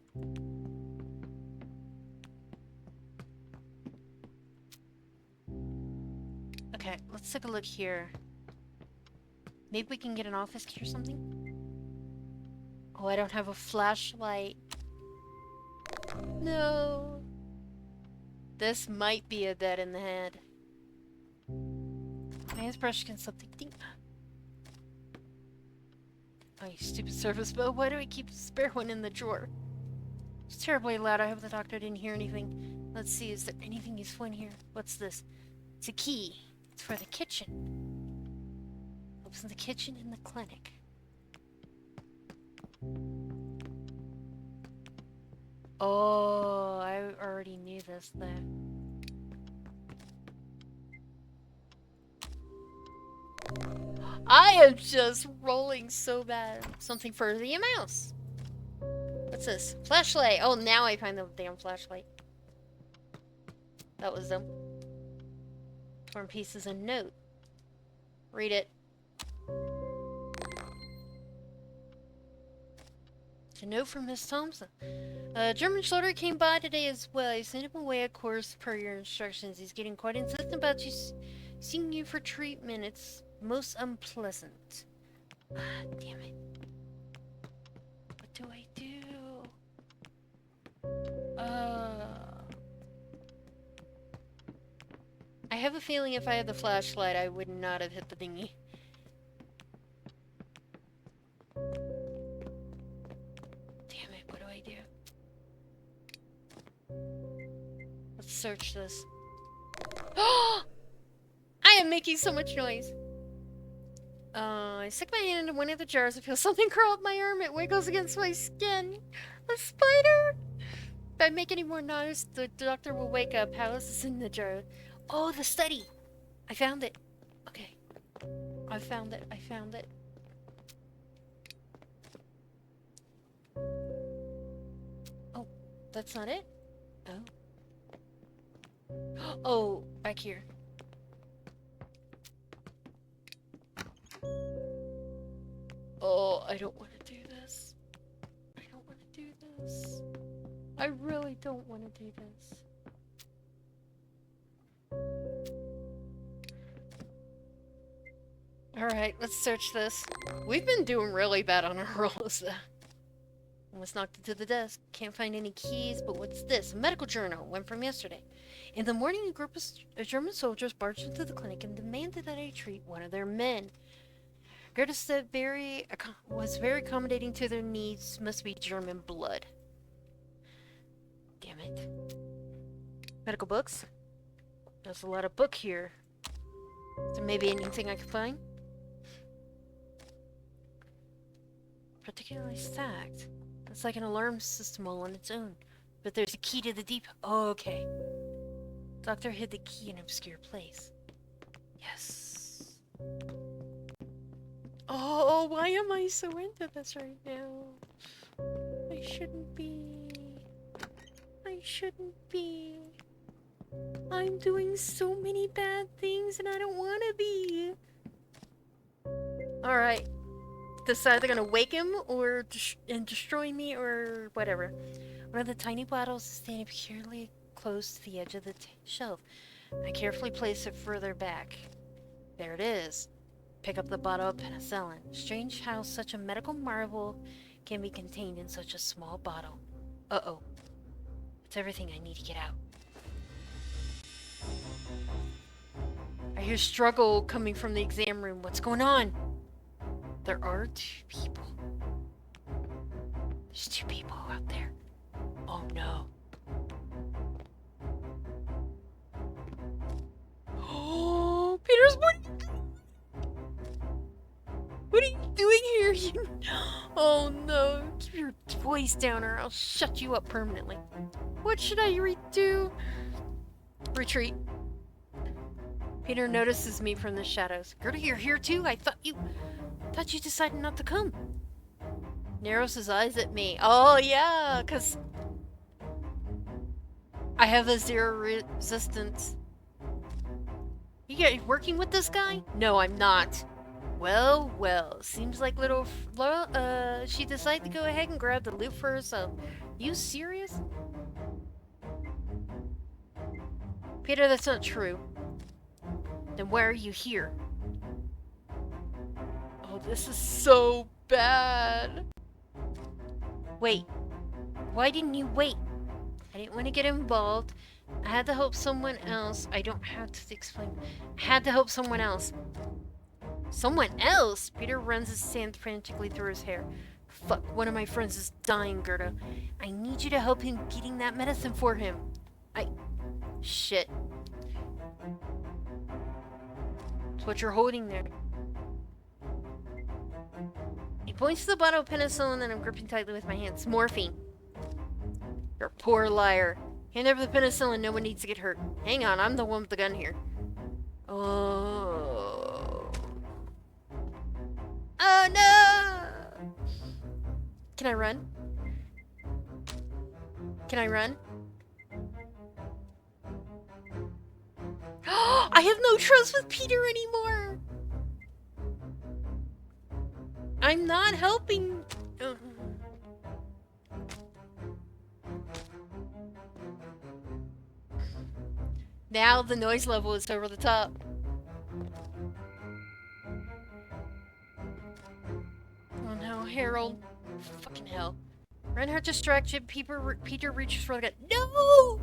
Okay, let's take a look here. Maybe we can get an office key or something? Oh, I don't have a flashlight. No. This might be a dead in the head. My brush against something deep. Oh, you stupid service bell. Why do I keep a spare one in the drawer? It's terribly loud. I hope the doctor didn't hear anything. Let's see, is there anything useful in here? What's this? It's a key. It's for the kitchen. Opens the kitchen in the clinic. Oh, I already knew this though. I am just rolling so bad. Something for the mouse. What's this? Flashlight. Oh, now I find the damn flashlight. That was them. Torn pieces and note. Read it. It's a note from Miss Thompson. A German soldier came by today as well. He sent him away, of course, per your instructions. He's getting quite insistent about you seeing you for treatment. It's most unpleasant. Ah, damn it. What do I do? I have a feeling if I had the flashlight, I would not have hit the dinghy. Damn it, what do I do? Let's search this. I am making so much noise. I stick my hand into one of the jars. I feel something crawl up my arm. It wiggles against my skin. A spider! If I make any more noise, the doctor will wake up. How is this in the jar? Oh, the study! I found it. Okay. I found it. I found it. Oh, that's not it? Oh. Oh, back here. Oh, I don't want to do this. I don't want to do this. I really don't want to do this. Alright, let's search this. We've been doing really bad on our rolls, though. Almost knocked it to the desk. Can't find any keys, but what's this? A medical journal. One from yesterday. In the morning, a group of German soldiers barged into the clinic and demanded that I treat one of their men. Gerda said was very accommodating to their needs. Must be German blood. Damn it. Medical books? There's a lot of book here. Is there maybe anything I can find? Particularly stacked. It's like an alarm system all on its own. But there's a key to the deep. Oh, okay. Doctor hid the key in an obscure place. Yes. Oh, why am I so into this right now? I shouldn't be. I shouldn't be. I'm doing so many bad things and I don't want to be. Alright. Decide they're gonna wake him or destroy me or whatever. One of the tiny bottles is standing securely close to the edge of the shelf. I carefully place it further back. There it is. Pick up the bottle of penicillin. Strange how such a medical marvel can be contained in such a small bottle. Uh-oh. It's everything I need to get out. I hear struggle coming from the exam room. What's going on? There are two people. There's two people out there. Oh no. Oh, Peter's what are you doing here? Oh no. Keep your voice down or I'll shut you up permanently. What should I do? Retreat. Peter notices me from the shadows. Gerda, you're here too? I thought you decided not to come. Narrows his eyes at me. Oh yeah, cause I have a zero resistance. You guys working with this guy? No, I'm not. Well, well, seems like little she decided to go ahead and grab the loot for herself. You serious? Peter, that's not true. Then why are you here? Oh, this is so bad. Wait. Why didn't you wait? I didn't want to get involved. I had to help someone else. I don't have to explain. I had to help someone else. Someone else? Peter runs his hand frantically through his hair. Fuck, one of my friends is dying, Gerda. I need you to help him getting that medicine for him. Shit. It's what you're holding there. He points to the bottle of penicillin that I'm gripping tightly with my hands. Morphine. You're a poor liar. Hand over the penicillin, no one needs to get hurt. Hang on, I'm the one with the gun here. Oh. Oh no! Can I run? Can I run? I have no trust with Peter anymore! I'm not helping. Now the noise level is over the top. Oh no, Harold. Fucking hell. Reinhardt distracted. Peter reaches for the gun. No!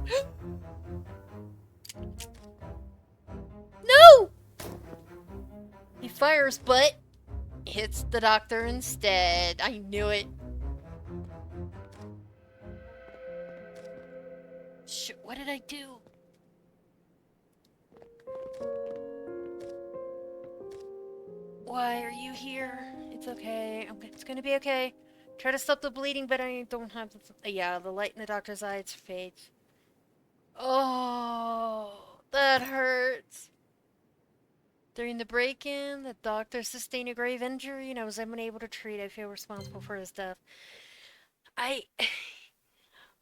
No! He fires, but hits the doctor instead. I knew it. Shit, what did I do? Why are you here? It's okay. It's gonna be okay. Try to stop the bleeding, but I don't have the... yeah, the light in the doctor's eye, it fades. Oh, that hurts. During the break-in, the doctor sustained a grave injury and I was unable to treat. I feel responsible for his death.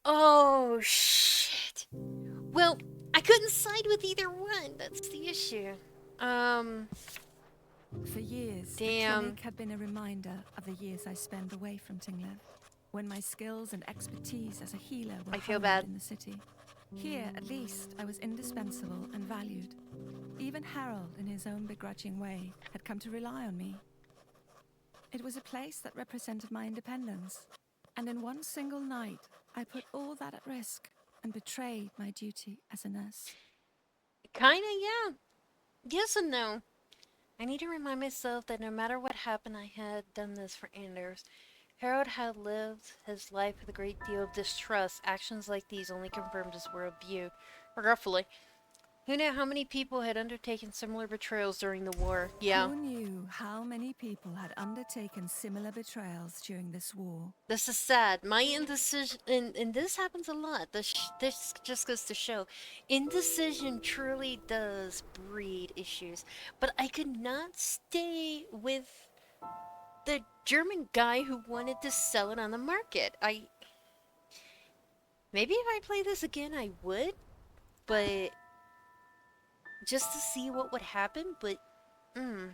Oh, shit. Well, I couldn't side with either one. That's the issue. For years, the clinic had been a reminder of the years I spent away from Tinglev, when my skills and expertise as a healer were honoured in the city. Here, at least, I was indispensable and valued. Even Harold, in his own begrudging way, had come to rely on me. It was a place that represented my independence, and in one single night, I put all that at risk and betrayed my duty as a nurse. Kinda, yeah. Yes and no. I need to remind myself that no matter what happened, I had done this for Anders. Harold had lived his life with a great deal of distrust. Actions like these only confirmed his worldview. Regretfully, who knew how many people had undertaken similar betrayals during the war? Yeah. Who knew how many people had undertaken similar betrayals during this war? This is sad. My indecision, and this happens a lot. This just goes to show, indecision truly does breed issues. But I could not stay with the German guy who wanted to sell it on the market. Maybe if I play this again, I would, but just to see what would happen, but I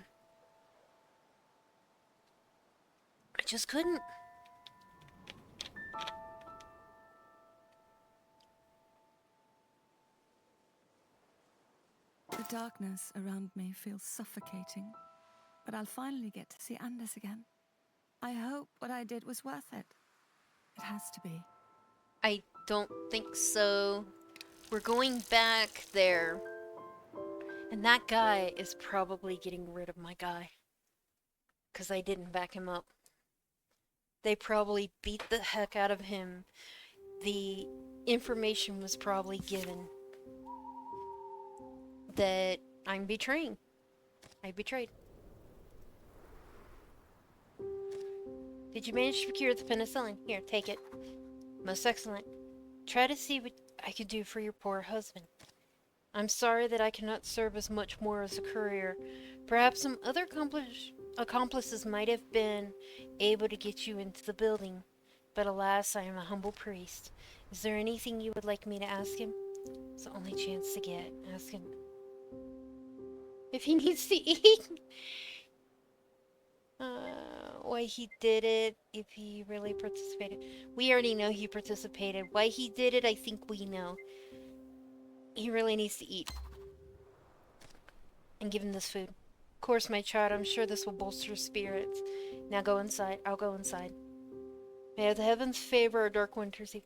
just couldn't. The darkness around me feels suffocating, but I'll finally get to see Anders again. I hope what I did was worth it. It has to be. I don't think so. We're going back there. And that guy is probably getting rid of my guy. Because I didn't back him up. They probably beat the heck out of him. The information was probably given that I'm betraying. I betrayed. Did you manage to procure the penicillin? Here, take it. Most excellent. Try to see what I can do for your poor husband. I'm sorry that I cannot serve as much more as a courier. Perhaps some other accomplices might have been able to get you into the building. But alas, I am a humble priest. Is there anything you would like me to ask him? It's the only chance to get. Ask him if he needs to eat. Why he did it, if he really participated. We already know he participated. Why he did it, I think we know. He really needs to eat. And give him this food. Of course, my child, I'm sure this will bolster his spirits. Now go inside. I'll go inside. May the heavens favor our dark winter's eve.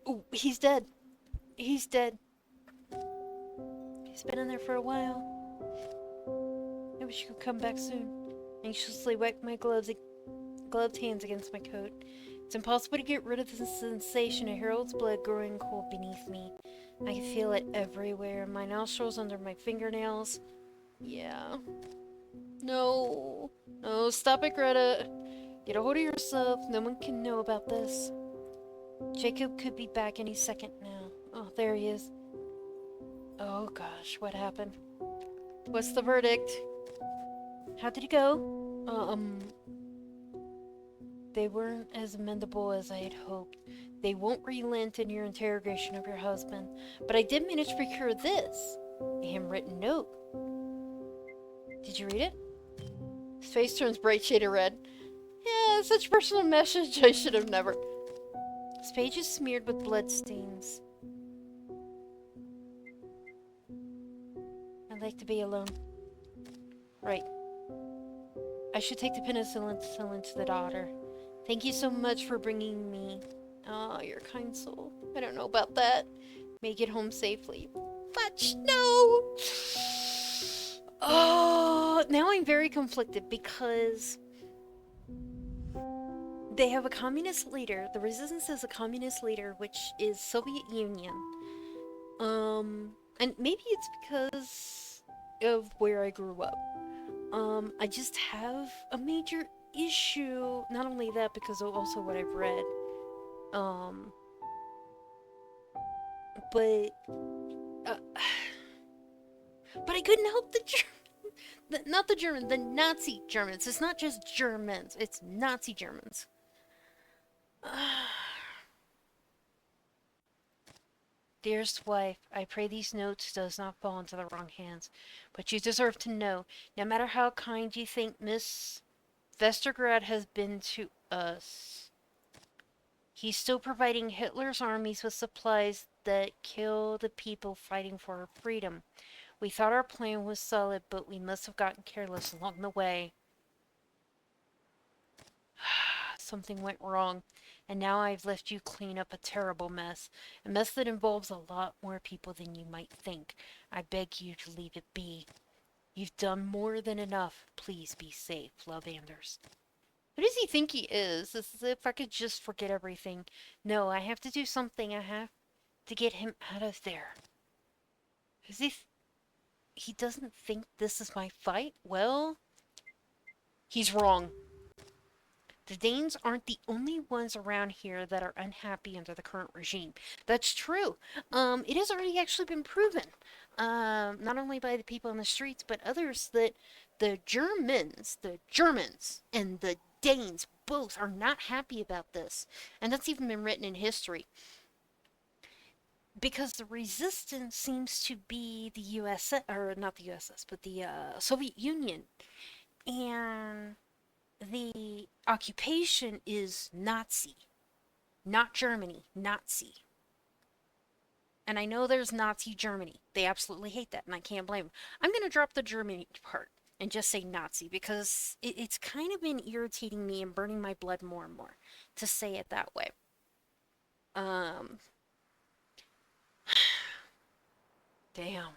Ooh, he's dead. He's dead. He's been in there for a while. I wish you could come back soon. Anxiously wipe my gloved hands against my coat. It's impossible to get rid of the sensation of Harold's blood growing cold beneath me. I can feel it everywhere. My nostrils, under my fingernails. Yeah. No. No, stop it, Greta. Get a hold of yourself. No one can know about this. Jacob could be back any second now. Oh, there he is. Oh gosh, what happened? What's the verdict? How did it go? They weren't as amendable as I had hoped. They won't relent in your interrogation of your husband. But I did manage to procure this. A handwritten note. Did you read it? His face turns bright shade of red. Yeah, such a personal message I should have never. This page is smeared with blood stains. I'd like to be alone. Right. I should take the penicillin to the daughter. Thank you so much for bringing me. Oh, you're a kind soul. I don't know about that. Make it home safely. Fudge, no! Oh, now I'm very conflicted because they have a communist leader. The resistance has a communist leader, which is Soviet Union. And maybe it's because of where I grew up. I just have a major issue. Not only that, because of also what I've read. But I couldn't help not the German, the Nazi Germans. It's not just Germans, it's Nazi Germans. Dearest wife, I pray these notes does not fall into the wrong hands, but you deserve to know, no matter how kind you think Miss Vestergrad has been to us, he's still providing Hitler's armies with supplies that kill the people fighting for our freedom. We thought our plan was solid, but we must have gotten careless along the way. Something went wrong, and now I've left you clean up a terrible mess. A mess that involves a lot more people than you might think. I beg you to leave it be. You've done more than enough. Please be safe, love, Anders. Who does he think he is? As if I could just forget everything. No, I have to do something. I have to get him out of there. As if he doesn't think this is my fight? Well, he's wrong. The Danes aren't the only ones around here that are unhappy under the current regime. That's true. It has already actually been proven, not only by the people on the streets, but others, that the Germans, and the Danes both are not happy about this. And that's even been written in history. Because the resistance seems to be the USS, or not the USS, but the Soviet Union. And the occupation is Nazi. Not Germany, Nazi. And I know there's Nazi Germany. They absolutely hate that, and I can't blame them. I'm going to drop the Germany part and just say Nazi, because it's kind of been irritating me and burning my blood more and more to say it that way. Damn.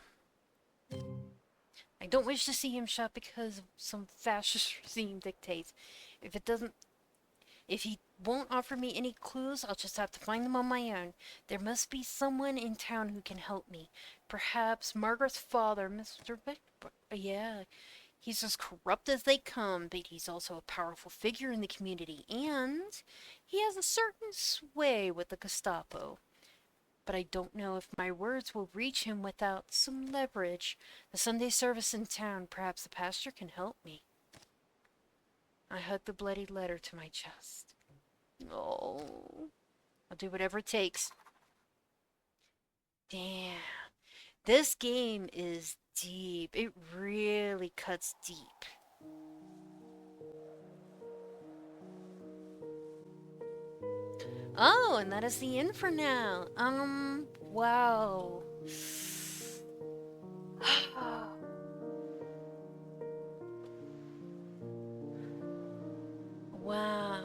I don't wish to see him shot because some fascist regime dictates. If he won't offer me any clues, I'll just have to find them on my own. There must be someone in town who can help me. Perhaps Margaret's father, Mr. Yeah. He's as corrupt as they come, but he's also a powerful figure in the community, and he has a certain sway with the Gestapo. But I don't know if my words will reach him without some leverage. The Sunday service in town, perhaps the pastor can help me. I hugged the bloody letter to my chest. Oh, I'll do whatever it takes. Damn. This game is deep. It really cuts deep. Oh, and that is the end for now. Wow. Wow.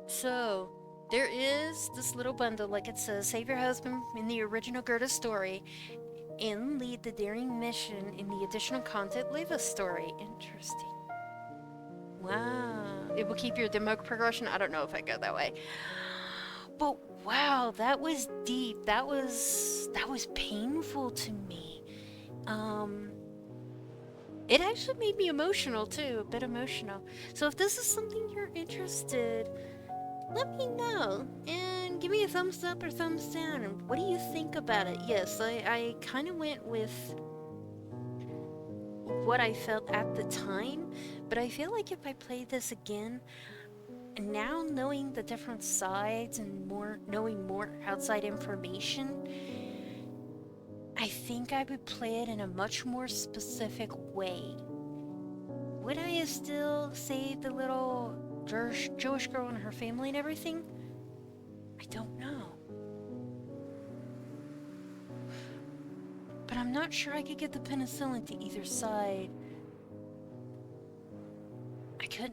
So, there is this little bundle, like it says, save your husband in the original Gerda story and lead the daring mission in the additional content Leva story. Interesting. Wow. It will keep your demo progression. I don't know if I go that way. But wow, that was deep. That was painful to me. It actually made me emotional too, a bit emotional. So if this is something you're interested, let me know and give me a thumbs up or thumbs down. And what do you think about it? Yes, I kind of went with what I felt at the time, but I feel like if I play this again, and now knowing the different sides and knowing more outside information, I think I would play it in a much more specific way. Would I have still saved the little Jewish girl and her family and everything? I don't know. But I'm not sure I could get the penicillin to either side.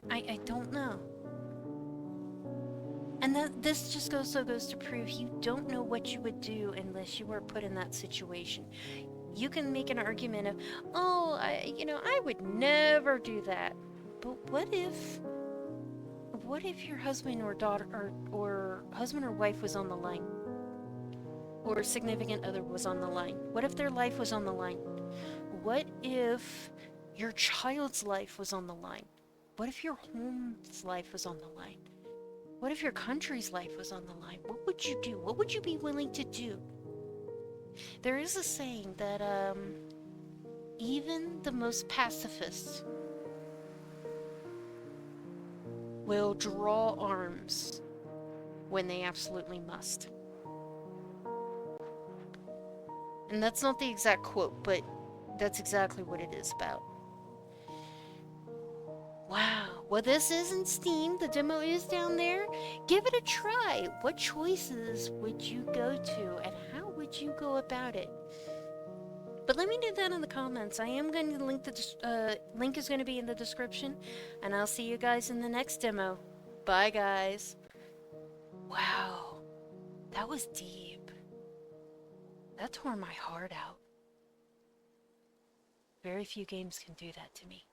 I don't know. And this just goes to prove you don't know what you would do unless you were put in that situation. You can make an argument of, oh, I would never do that. But what if your husband or daughter or husband or wife was on the line? Or significant other was on the line? What if their life was on the line? What if your child's life was on the line? What if your home's life was on the line? What if your country's life was on the line? What would you do? What would you be willing to do? There is a saying that even the most pacifists will draw arms when they absolutely must. And that's not the exact quote, but that's exactly what it is about. Wow. Well, this is in Steam. The demo is down there. Give it a try. What choices would you go to, and how would you go about it? But let me know that in the comments. I am going to link link is going to be in the description, and I'll see you guys in the next demo. Bye, guys. Wow. That was deep. That tore my heart out. Very few games can do that to me.